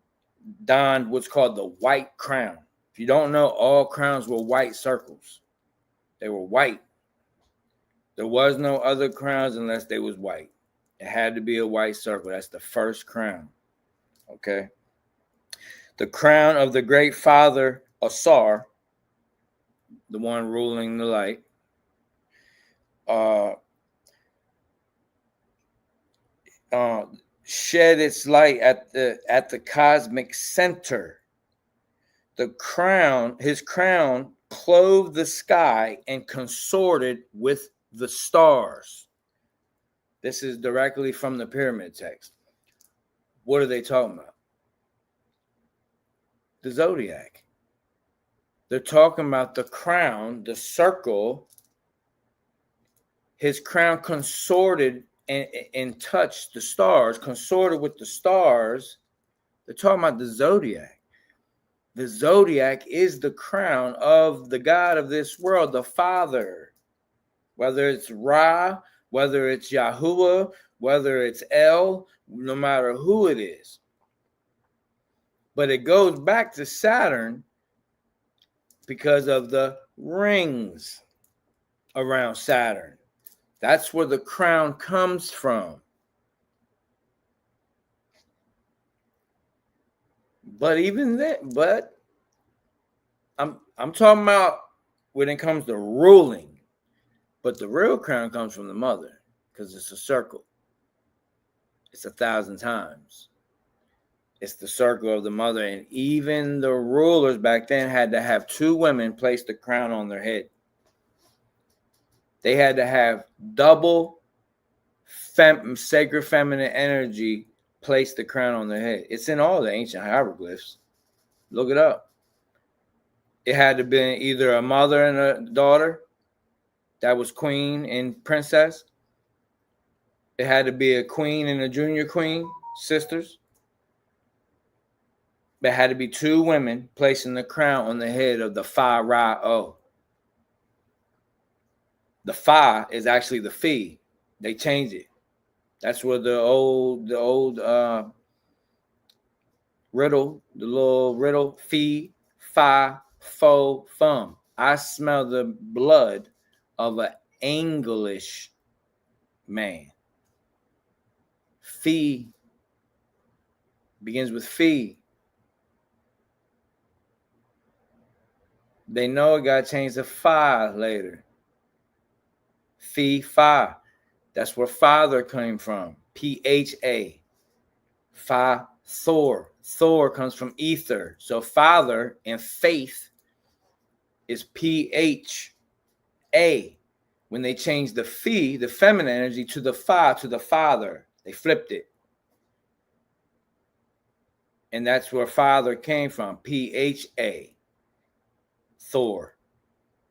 donned what's called the white crown. If you don't know, all crowns were white circles. They were white. There was no other crowns unless they was white. It had to be a white circle. That's the first crown. Okay. The crown of the great father Asar, the one ruling the light, shed its light at the cosmic center. The crown, his crown, clove the sky and consorted with the stars. This is directly from the pyramid text. What are they talking about? The zodiac. They're talking about the crown, the circle. His crown consorted and touched the stars, consorted with the stars. They're talking about the zodiac. The zodiac is the crown of the God of this world, the Father. Whether it's Ra, whether it's Yahuwah, whether it's El, no matter who it is. But it goes back to Saturn because of the rings around Saturn. That's where the crown comes from. But even then, I'm talking about when it comes to ruling. But the real crown comes from the mother because it's a circle. It's 1,000 times. It's the circle of the mother. And even the rulers back then had to have 2 women place the crown on their head. They had to have double sacred feminine energy place the crown on their head. It's in all the ancient hieroglyphs. Look it up. It had to be either a mother and a daughter. That was queen and princess. It had to be a queen and a junior queen, sisters. There had to be 2 women placing the crown on the head of the Fa Ra O. The Fa is actually the Fi. They changed it. That's where the old riddle, the little riddle, Fi, Fa, Fo, Fum. I smell the blood of an English man. Fi begins with Fi. They know it got changed to Fa later. Fi, Fa. That's where father came from. Pha. Fa, Thor. Thor comes from ether. So father and faith is Pha. when they changed the phi, the feminine energy, to the fa, to the father. They flipped it. And that's where father came from. P-H-A. Thor.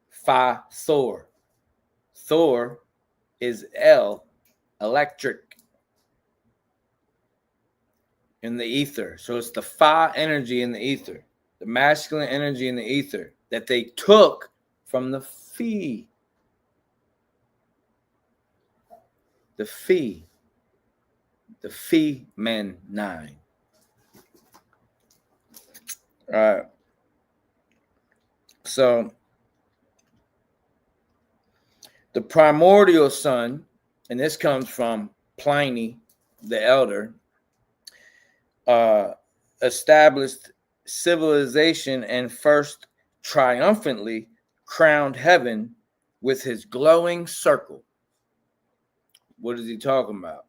Fa, Thor. Thor is L, electric, in the ether. So it's the fa energy in the ether, the masculine energy in the ether that they took from the phi. The phi. The feminine. All right. So the primordial sun, and this comes from Pliny the Elder, established civilization and first triumphantly crowned heaven with his glowing circle. What is he talking about?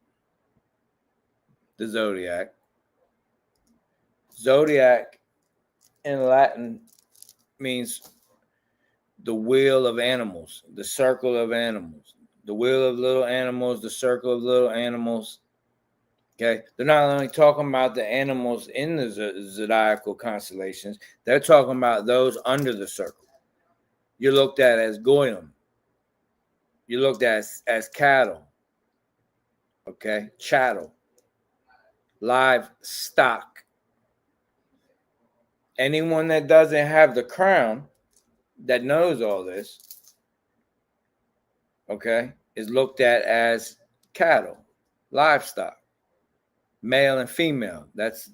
The zodiac. Zodiac in Latin means the wheel of animals, the circle of animals, the wheel of little animals, the circle of little animals. Okay, they're not only talking about the animals in the zodiacal constellations, they're talking about those under the circle. You're looked at as goyim. You're looked at as cattle. Okay, chattel, livestock. Anyone that doesn't have the crown, that knows all this, okay, is looked at as cattle, livestock, male and female. That's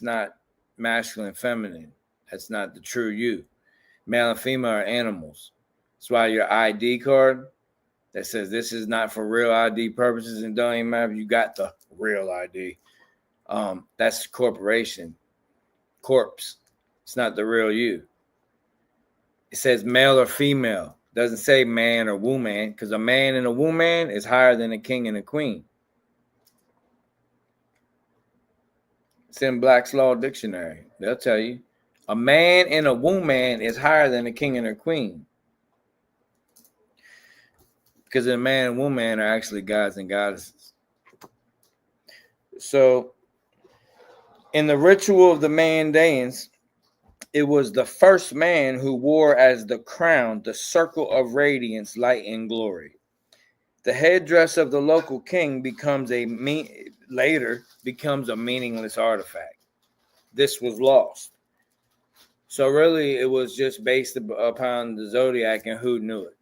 not masculine and feminine. That's not the true you. Male and female are animals. That's why your ID card that says this is not for real ID purposes and don't even matter if you got the real ID. That's corporation, corpse. It's not the real you. It says male or female. It doesn't say man or woman, because a man and a woman is higher than a king and a queen. It's in Black's Law Dictionary. They'll tell you. A man and a woman is higher than a king and a queen. Because a man and woman are actually gods and goddesses. So, in the ritual of the Mandaeans, it was the first man who wore as the crown the circle of radiance, light, and glory. The headdress of the local king later becomes a meaningless artifact. This was lost. So really, it was just based upon the zodiac and who knew it.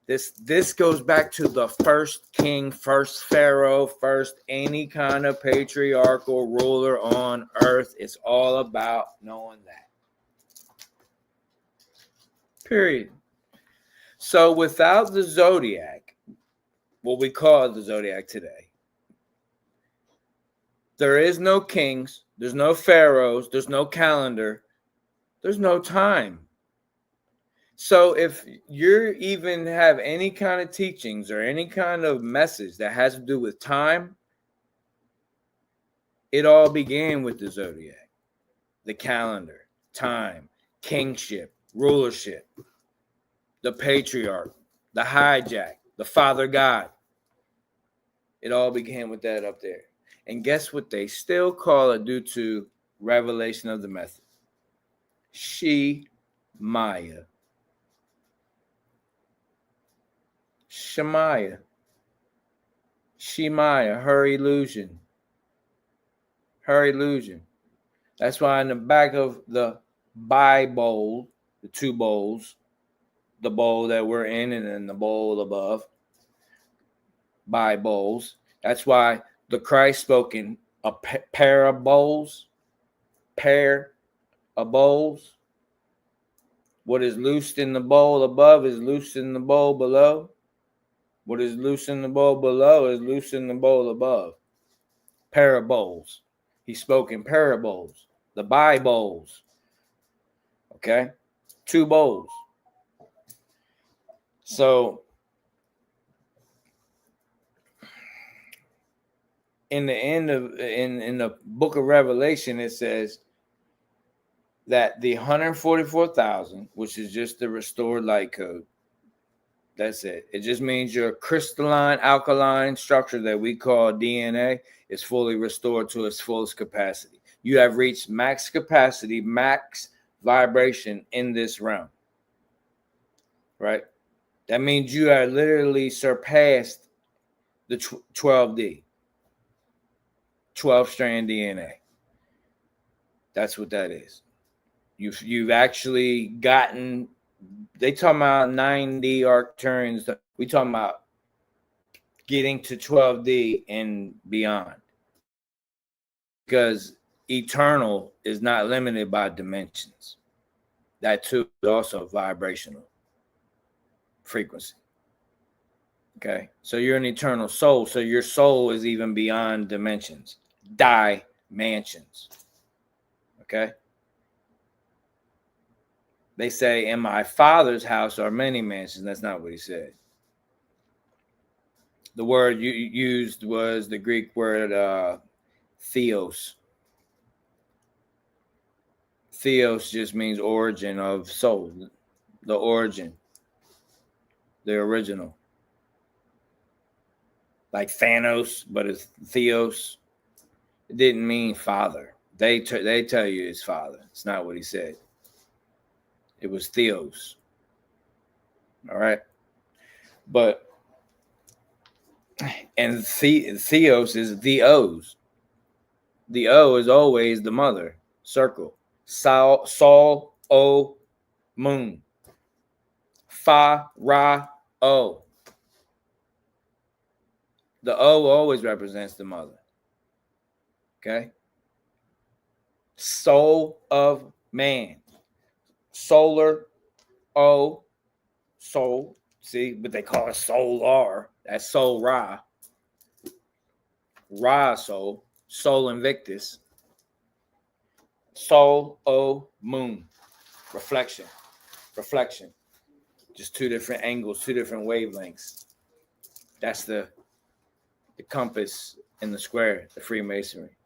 This goes back to the first king, first pharaoh, first any kind of patriarchal ruler on earth. It's all about knowing that. Period. So without the zodiac, what we call the zodiac today, there is no kings, there's no pharaohs, there's no calendar, there's no time. So if you even have any kind of teachings or any kind of message that has to do with time, it all began with the zodiac, the calendar, time, kingship, rulership, the patriarch, the hijack, the father God. It all began with that up there. And guess what they still call it due to revelation of the method? She-Maya. Shemaya. She-Maya, her illusion. Her illusion. That's why in the back of the Bible, the two bowls, the bowl that we're in and then the bowl above, Bibles. That's why the Christ spoke in a pair of bowls. What is loosed in the bowl above is loosed in the bowl below. What is loose in the bowl below is loose in the bowl above. Parables. He spoke in parables. The Bibles. Okay? Two bowls. So, in the book of Revelation, it says that the 144,000, which is just the restored light code, That's it. It just means your crystalline alkaline structure that we call DNA is fully restored to its fullest capacity. You have reached max capacity, max vibration in this realm. Right? That means you are literally surpassed the 12D, 12-strand DNA. That's what that is. You've actually gotten, they talking about 9D Arcturians. We talking about getting to 12D and beyond. Because eternal is not limited by dimensions. That too is also vibrational frequency. Okay, so you're an eternal soul. So your soul is even beyond dimensions, dimensions. Okay. They say, in my Father's house are many mansions. That's not what he said. The word you used was the Greek word theos. Theos just means origin of soul, the origin, the original. Like Thanos, but it's theos. It didn't mean father. They tell you it's father. It's not what he said. It was theos. All right. But, and theos is the O's. The O is always the mother. Circle. Sol, O, moon. Fa, Ra, O. The O always represents the mother. Okay? Soul of man. Solar, O, soul. See, but they call it solar. That's Sol Ra. Ra soul. Sol Invictus. Sol, O, moon. Reflection. Reflection. Just two different angles, two different wavelengths. That's the compass in the square, the Freemasonry.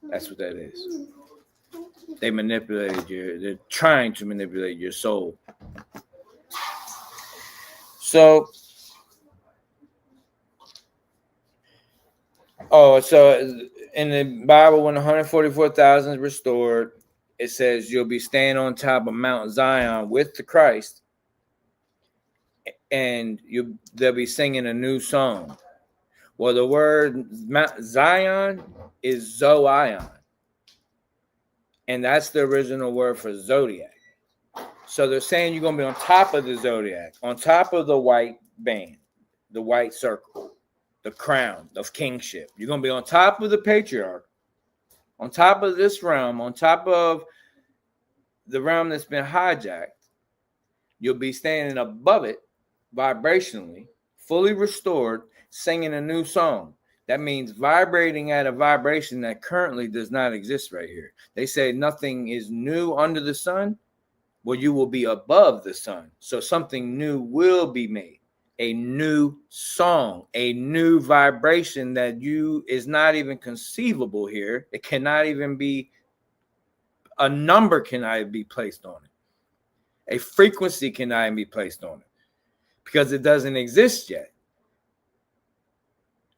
That's what that is. They manipulated they're trying to manipulate your soul. So, so in the Bible, when 144,000 is restored, it says you'll be standing on top of Mount Zion with the Christ, and they'll be singing a new song. Well, the word Mount Zion is Zoion, and that's the original word for zodiac. So they're saying you're going to be on top of the zodiac, on top of the white band, the white circle, the crown of kingship. You're going to be on top of the patriarch, on top of this realm, on top of the realm that's been hijacked. You'll be standing above it vibrationally, fully restored, singing a new song. That means vibrating at a vibration that currently does not exist right here. They say nothing is new under the sun. Well, you will be above the sun. So something new will be made. A new song, a new vibration that is not even conceivable here. It cannot even be, a number cannot even be placed on it. A frequency cannot even be placed on it because it doesn't exist yet.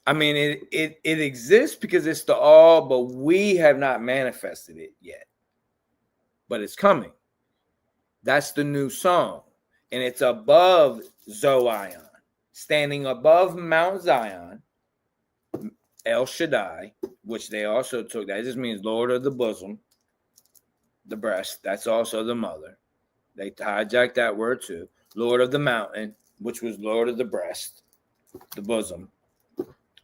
I mean, it exists because it's the all, but we have not manifested it yet. But it's coming. That's the new song. And it's above Zoion, standing above Mount Zion, El Shaddai, which they also took. That just means Lord of the bosom, the breast. That's also the mother. They hijacked that word too. Lord of the mountain, which was Lord of the breast, the bosom.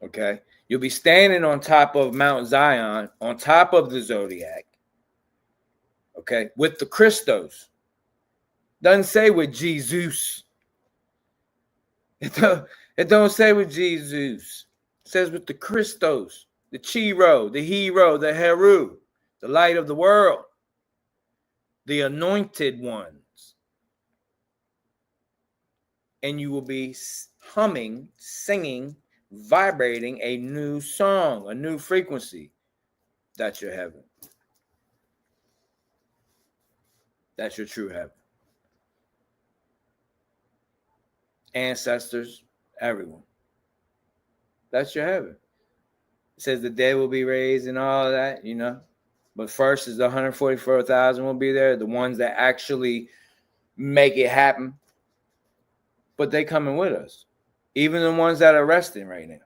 Okay. You'll be standing on top of Mount Zion, on top of the zodiac. Okay. With the Christos. Doesn't say with Jesus. It don't say with Jesus. It says with the Christos, the Chiro, the hero, the Heru, the light of the world, the anointed ones. And you will be humming, singing, vibrating a new song, a new frequency. That's your heaven. That's your true heaven. ancestors, everyone. That's your heaven. It says the dead will be raised and all of that, you know. But first is the 144,000 will be there, the ones that actually make it happen. But they coming with us. Even the ones that are resting right now.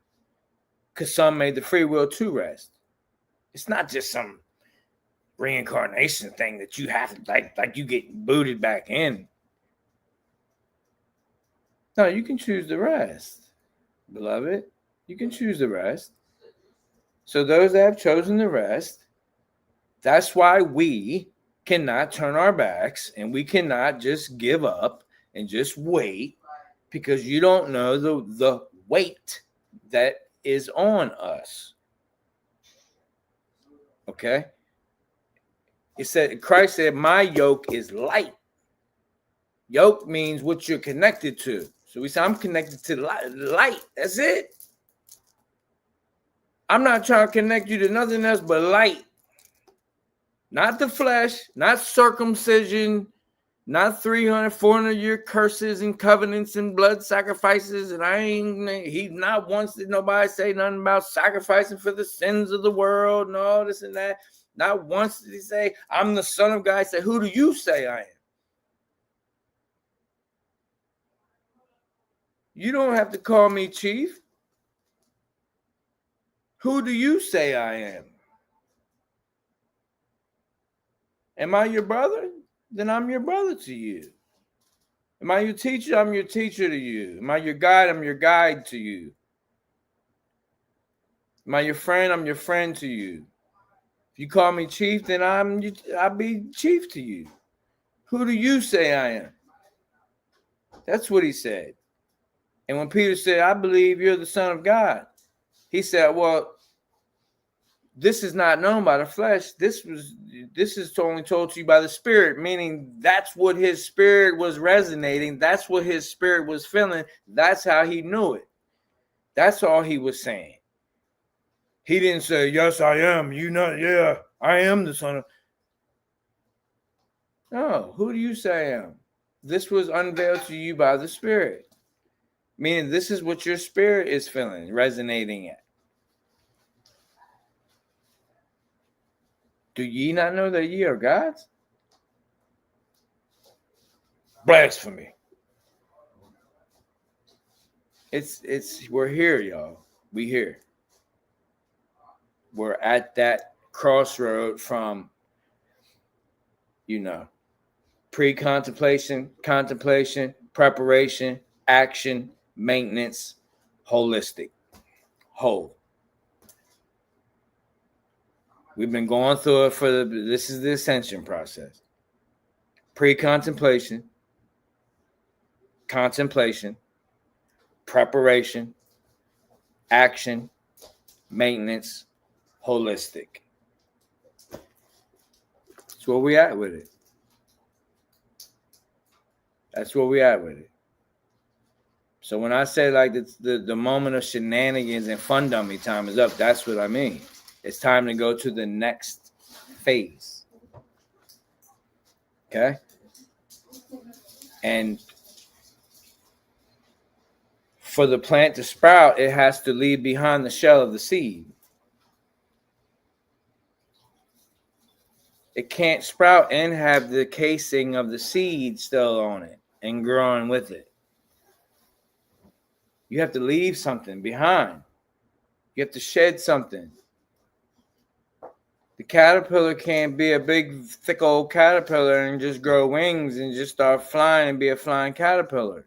Because some made the free will to rest. It's not just some reincarnation thing that you have to, like you get booted back in. No, you can choose the rest, beloved. You can choose the rest. So those that have chosen the rest, that's why we cannot turn our backs and we cannot just give up and just wait, because you don't know the weight that is on us. Okay? It said, Christ said, my yoke is light. Yoke means what you're connected to. So we say, I'm connected to light. That's it. I'm not trying to connect you to nothing else but light. Not the flesh, not circumcision, not 300, 400-year curses and covenants and blood sacrifices. And he not once did nobody say nothing about sacrificing for the sins of the world and all this and that. Not once did he say, I'm the Son of God. He said, who do you say I am? You don't have to call me chief. Who do you say I am? Am I your brother? Then I'm your brother to you. Am I your teacher? I'm your teacher to you. Am I your guide? I'm your guide to you. Am I your friend? I'm your friend to you. If you call me chief, then I'll be chief to you. Who do you say I am? That's what he said. And when Peter said, I believe you're the Son of God, he said, well, this is not known by the flesh. This is only told to you by the Spirit, meaning that's what his spirit was resonating. That's what his spirit was feeling. That's how he knew it. That's all he was saying. He didn't say, yes, I am. You know, yeah, I am the Son of. No, who do you say I am? This was unveiled to you by the Spirit, meaning this is what your spirit is feeling, resonating at. Do ye not know that ye are gods? Blasphemy. We're here, y'all. We here. We're at that crossroad from, pre-contemplation, contemplation, preparation, action, maintenance, holistic, whole. We've been going through it this is the ascension process. Pre-contemplation, contemplation, preparation, action, maintenance, holistic. That's where we at with it. So when I say like the moment of shenanigans and fun dummy time is up, that's what I mean. It's time to go to the next phase. Okay? And for the plant to sprout, it has to leave behind the shell of the seed. It can't sprout and have the casing of the seed still on it and growing with it. You have to leave something behind. You have to shed something. The caterpillar can't be a big, thick old caterpillar and just grow wings and just start flying and be a flying caterpillar.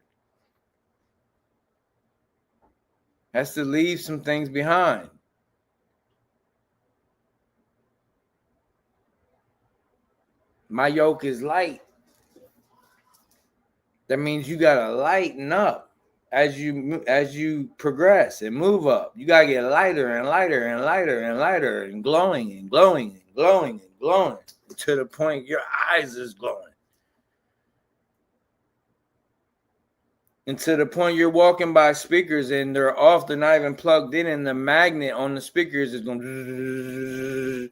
Has to leave some things behind. My yoke is light. That means you gotta lighten up as you progress and move up. You gotta get lighter and lighter and lighter and lighter and glowing and glowing and glowing and glowing to the point your eyes is glowing. And to the point you're walking by speakers and they're off, they're not even plugged in, and the magnet on the speakers is going.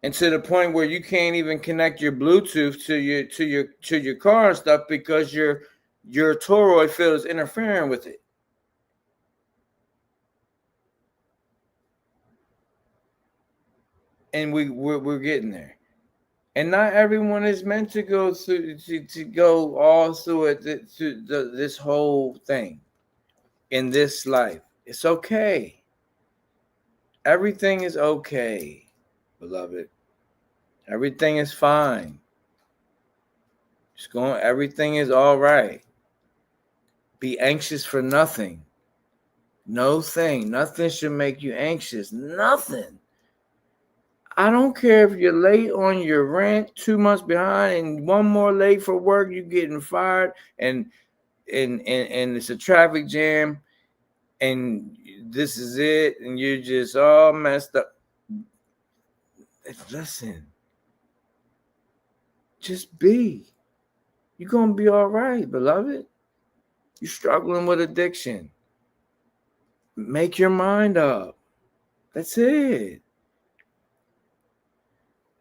and to the point where you can't even connect your Bluetooth to your car and stuff because your toroid field is interfering with it. And we're getting there. And not everyone is meant to go through to go all through it this whole thing in this life. It's okay. Everything is okay, beloved. Everything is fine. Everything is all right. Be anxious for nothing. Nothing should make you anxious. Nothing. I don't care if you're late on your rent, 2 months behind, and one more late for work, you're getting fired, and it's a traffic jam, and this is it, and you're just all messed up. Listen, just be. You're gonna be all right, beloved. You're struggling with addiction. Make your mind up. That's it.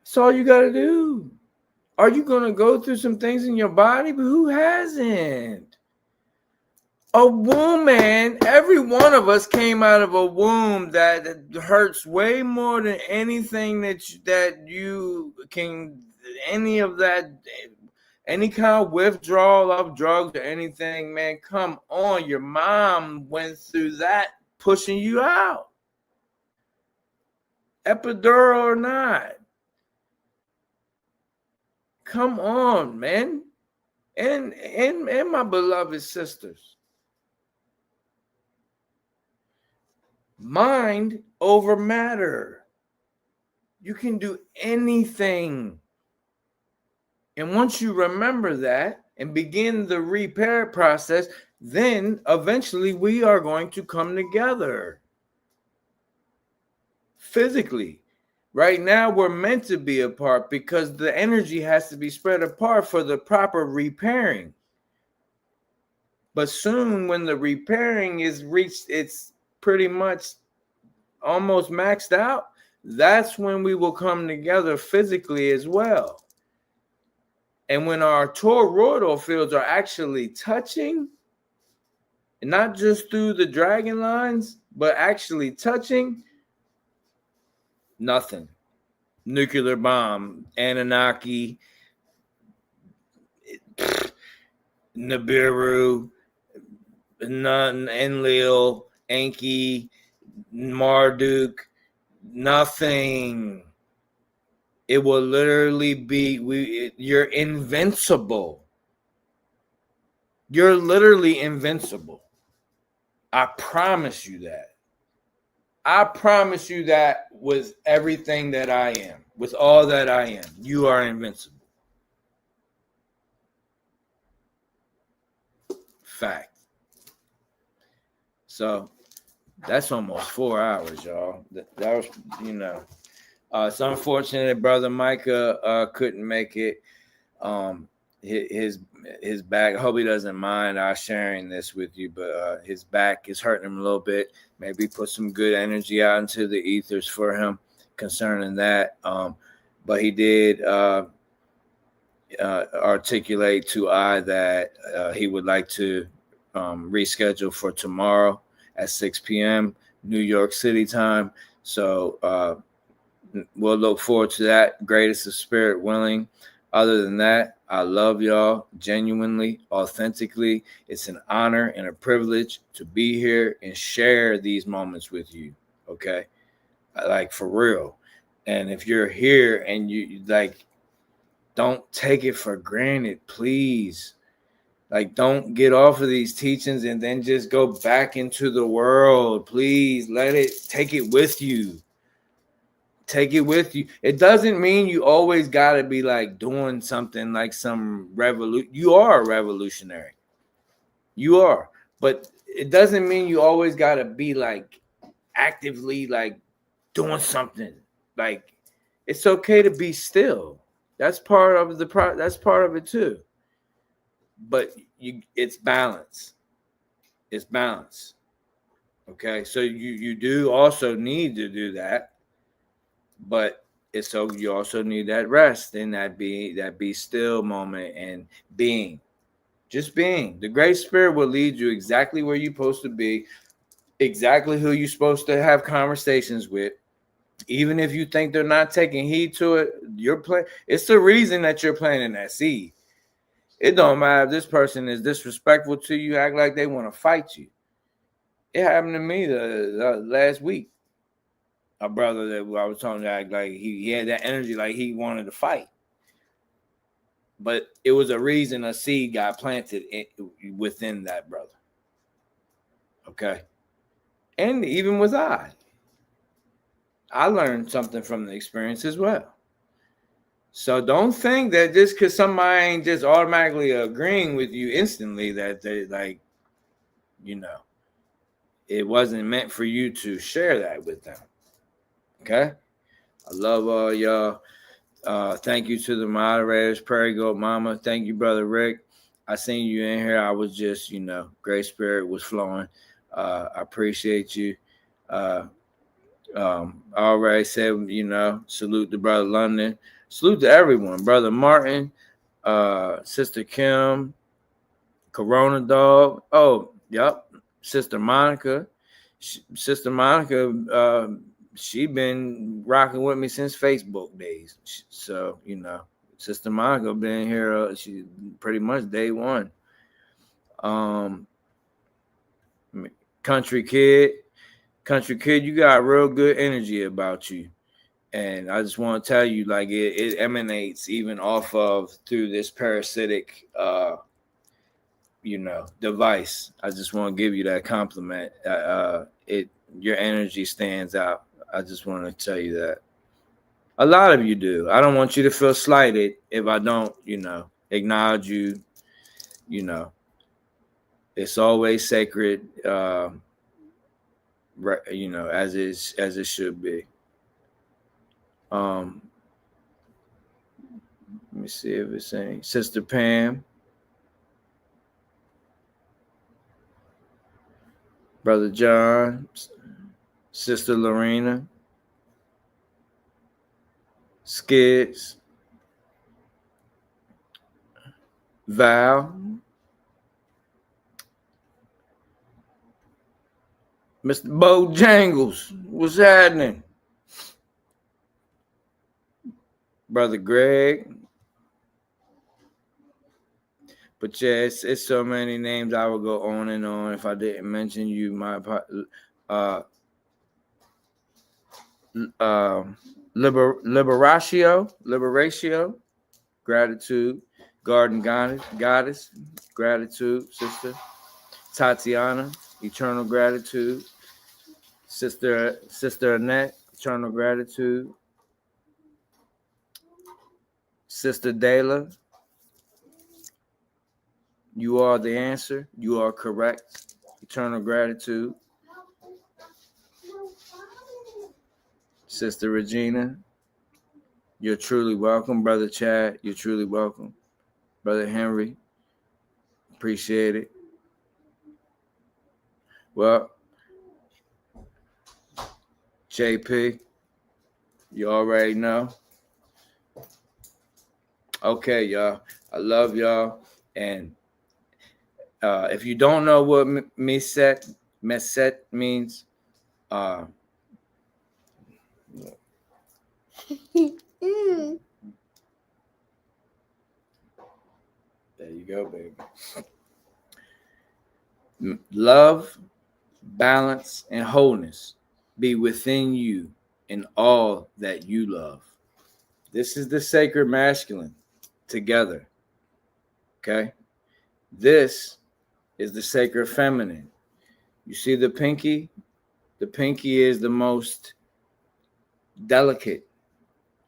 That's all you got to do. Are you going to go through some things in your body? But who hasn't? A womb, man. Every one of us came out of a womb that hurts way more than anything that you can, any of that, any kind of withdrawal of drugs or anything, man. Come on. Your mom went through that, pushing you out. Epidural or not. Come on, man. And my beloved sisters. Mind over matter. You can do anything. And once you remember that and begin the repair process, then eventually we are going to come together. Physically. Right now, we're meant to be apart because the energy has to be spread apart for the proper repairing. But soon, when the repairing is reached, it's pretty much almost maxed out. That's when we will come together physically as well. And when our toroidal fields are actually touching, and not just through the dragon lines, but actually touching, nothing. Nuclear bomb, Anunnaki, Nibiru, Enlil, Enki, Marduk, nothing. It will literally be, you're invincible. You're literally invincible. I promise you that. I promise you that with everything that I am, with all that I am, you are invincible. Fact. So that's almost 4 hours, y'all. That was, it's unfortunate Brother Micah couldn't make it. His back, I hope he doesn't mind us sharing this with you, but his back is hurting him a little bit. Maybe put some good energy out into the ethers for him concerning that. But he did articulate to I that he would like to reschedule for tomorrow at 6 p.m. New York City time. So we'll look forward to that. Greatest of spirit willing. Other than that, I love y'all genuinely, authentically. It's an honor and a privilege to be here and share these moments with you. Okay. Like for real. And if you're here and you like, don't take it for granted, please. Like, don't get off of these teachings and then just go back into the world. Please take it with you. Take it with you. It doesn't mean you always got to be like doing something like some revolution. You are a revolutionary. You are. But it doesn't mean you always got to be like actively like doing something. Like, it's okay to be still. That's part of that's part of it too. But it's balance. It's balance. Okay. So you do also need to do that. But so you also need that rest and that be still moment and being. Just being. The Great Spirit will lead you exactly where you're supposed to be, exactly who you're supposed to have conversations with. Even if you think they're not taking heed to it, it's the reason that you're planting that seed. It don't matter if this person is disrespectful to you, act like they want to fight you. It happened to me the last week. A brother that I was talking to act like he had that energy, like he wanted to fight. But it was a reason a seed got planted within that brother. Okay. And even with I learned something from the experience as well. So don't think that just because somebody ain't just automatically agreeing with you instantly that they like, it wasn't meant for you to share that with them. Okay? I love all y'all. Thank you to the moderators, Prairie Goat Mama. Thank you, Brother Rick. I seen you in here. I was just, Great Spirit was flowing. I appreciate you. I already said, salute to Brother London. Salute to everyone. Brother Martin, Sister Kim, Corona Dog. Oh, yep. Sister Monica. Sister Monica, she been rocking with me since Facebook days. So, Sister Monica been here. She pretty much day one. Country Kid, you got real good energy about you. And I just want to tell you, like, it emanates even off of through this parasitic, device. I just want to give you that compliment. Your energy stands out. I just want to tell you that. A lot of you do. I don't want you to feel slighted if I don't, acknowledge you. It's always sacred, as it should be. Let me see if it's saying Sister Pam, Brother John, Sister Lorena, Skids, Val, Mr. Bojangles, what's happening? Brother Greg. But yeah, it's so many names. I would go on and on if I didn't mention you. Liberatio, gratitude. Garden goddess, gratitude, sister. Tatiana, eternal gratitude. Sister Annette, eternal gratitude. Sister Dayla, you are the answer. You are correct. Eternal gratitude. Sister Regina, you're truly welcome. Brother Chad, you're truly welcome. Brother Henry, appreciate it. Well, JP, you already know. Okay, y'all. I love y'all. And if you don't know what Mësët means, there you go, baby. Love, balance, and wholeness be within you in all that you love. This is the sacred masculine together. Okay? This is the sacred feminine. You see the pinky? The pinky is the most delicate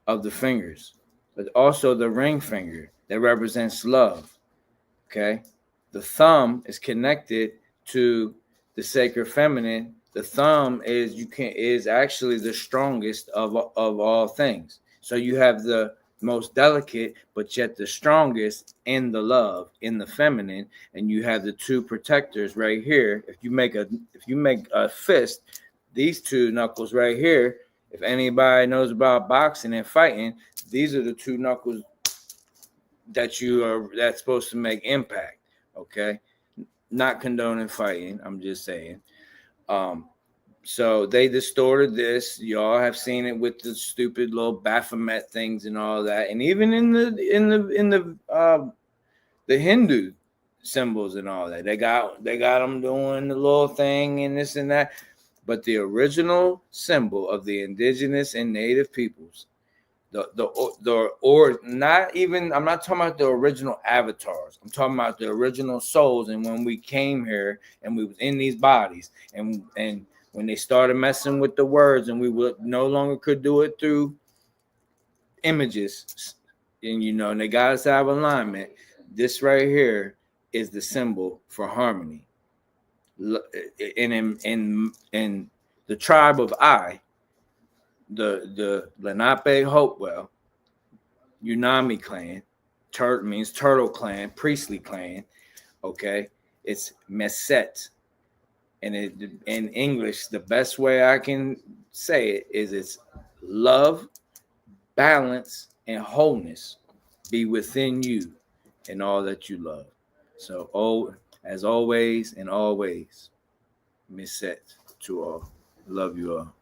of the fingers, but also the ring finger that represents love. Okay? The thumb is connected to the sacred feminine. The thumb is actually the strongest of all things. So you have the most delicate, but yet the strongest in the love, in the feminine, and you have the two protectors right here. If you make a fist, these two knuckles right here If anybody knows about boxing and fighting, these are the two knuckles that's supposed to make impact. Okay, not condoning fighting. I'm just saying. So they distorted this. Y'all have seen it with the stupid little Baphomet things and all that, and even in the Hindu symbols and all that. They got them doing the little thing and this and that. But the original symbol of the indigenous and native peoples, not even, I'm not talking about the original avatars. I'm talking about the original souls. And when we came here and we was in these bodies, and when they started messing with the words, and we would no longer could do it through images, and and they got us out of alignment. This right here is the symbol for harmony. In the tribe of I, the Lenape Hopewell, Unami clan, means turtle clan, priestly clan. Okay, it's Mësët, and in English, the best way I can say it is it's love, balance, and wholeness be within you and all that you love. So, as always and always, Mësët to all. Love you all.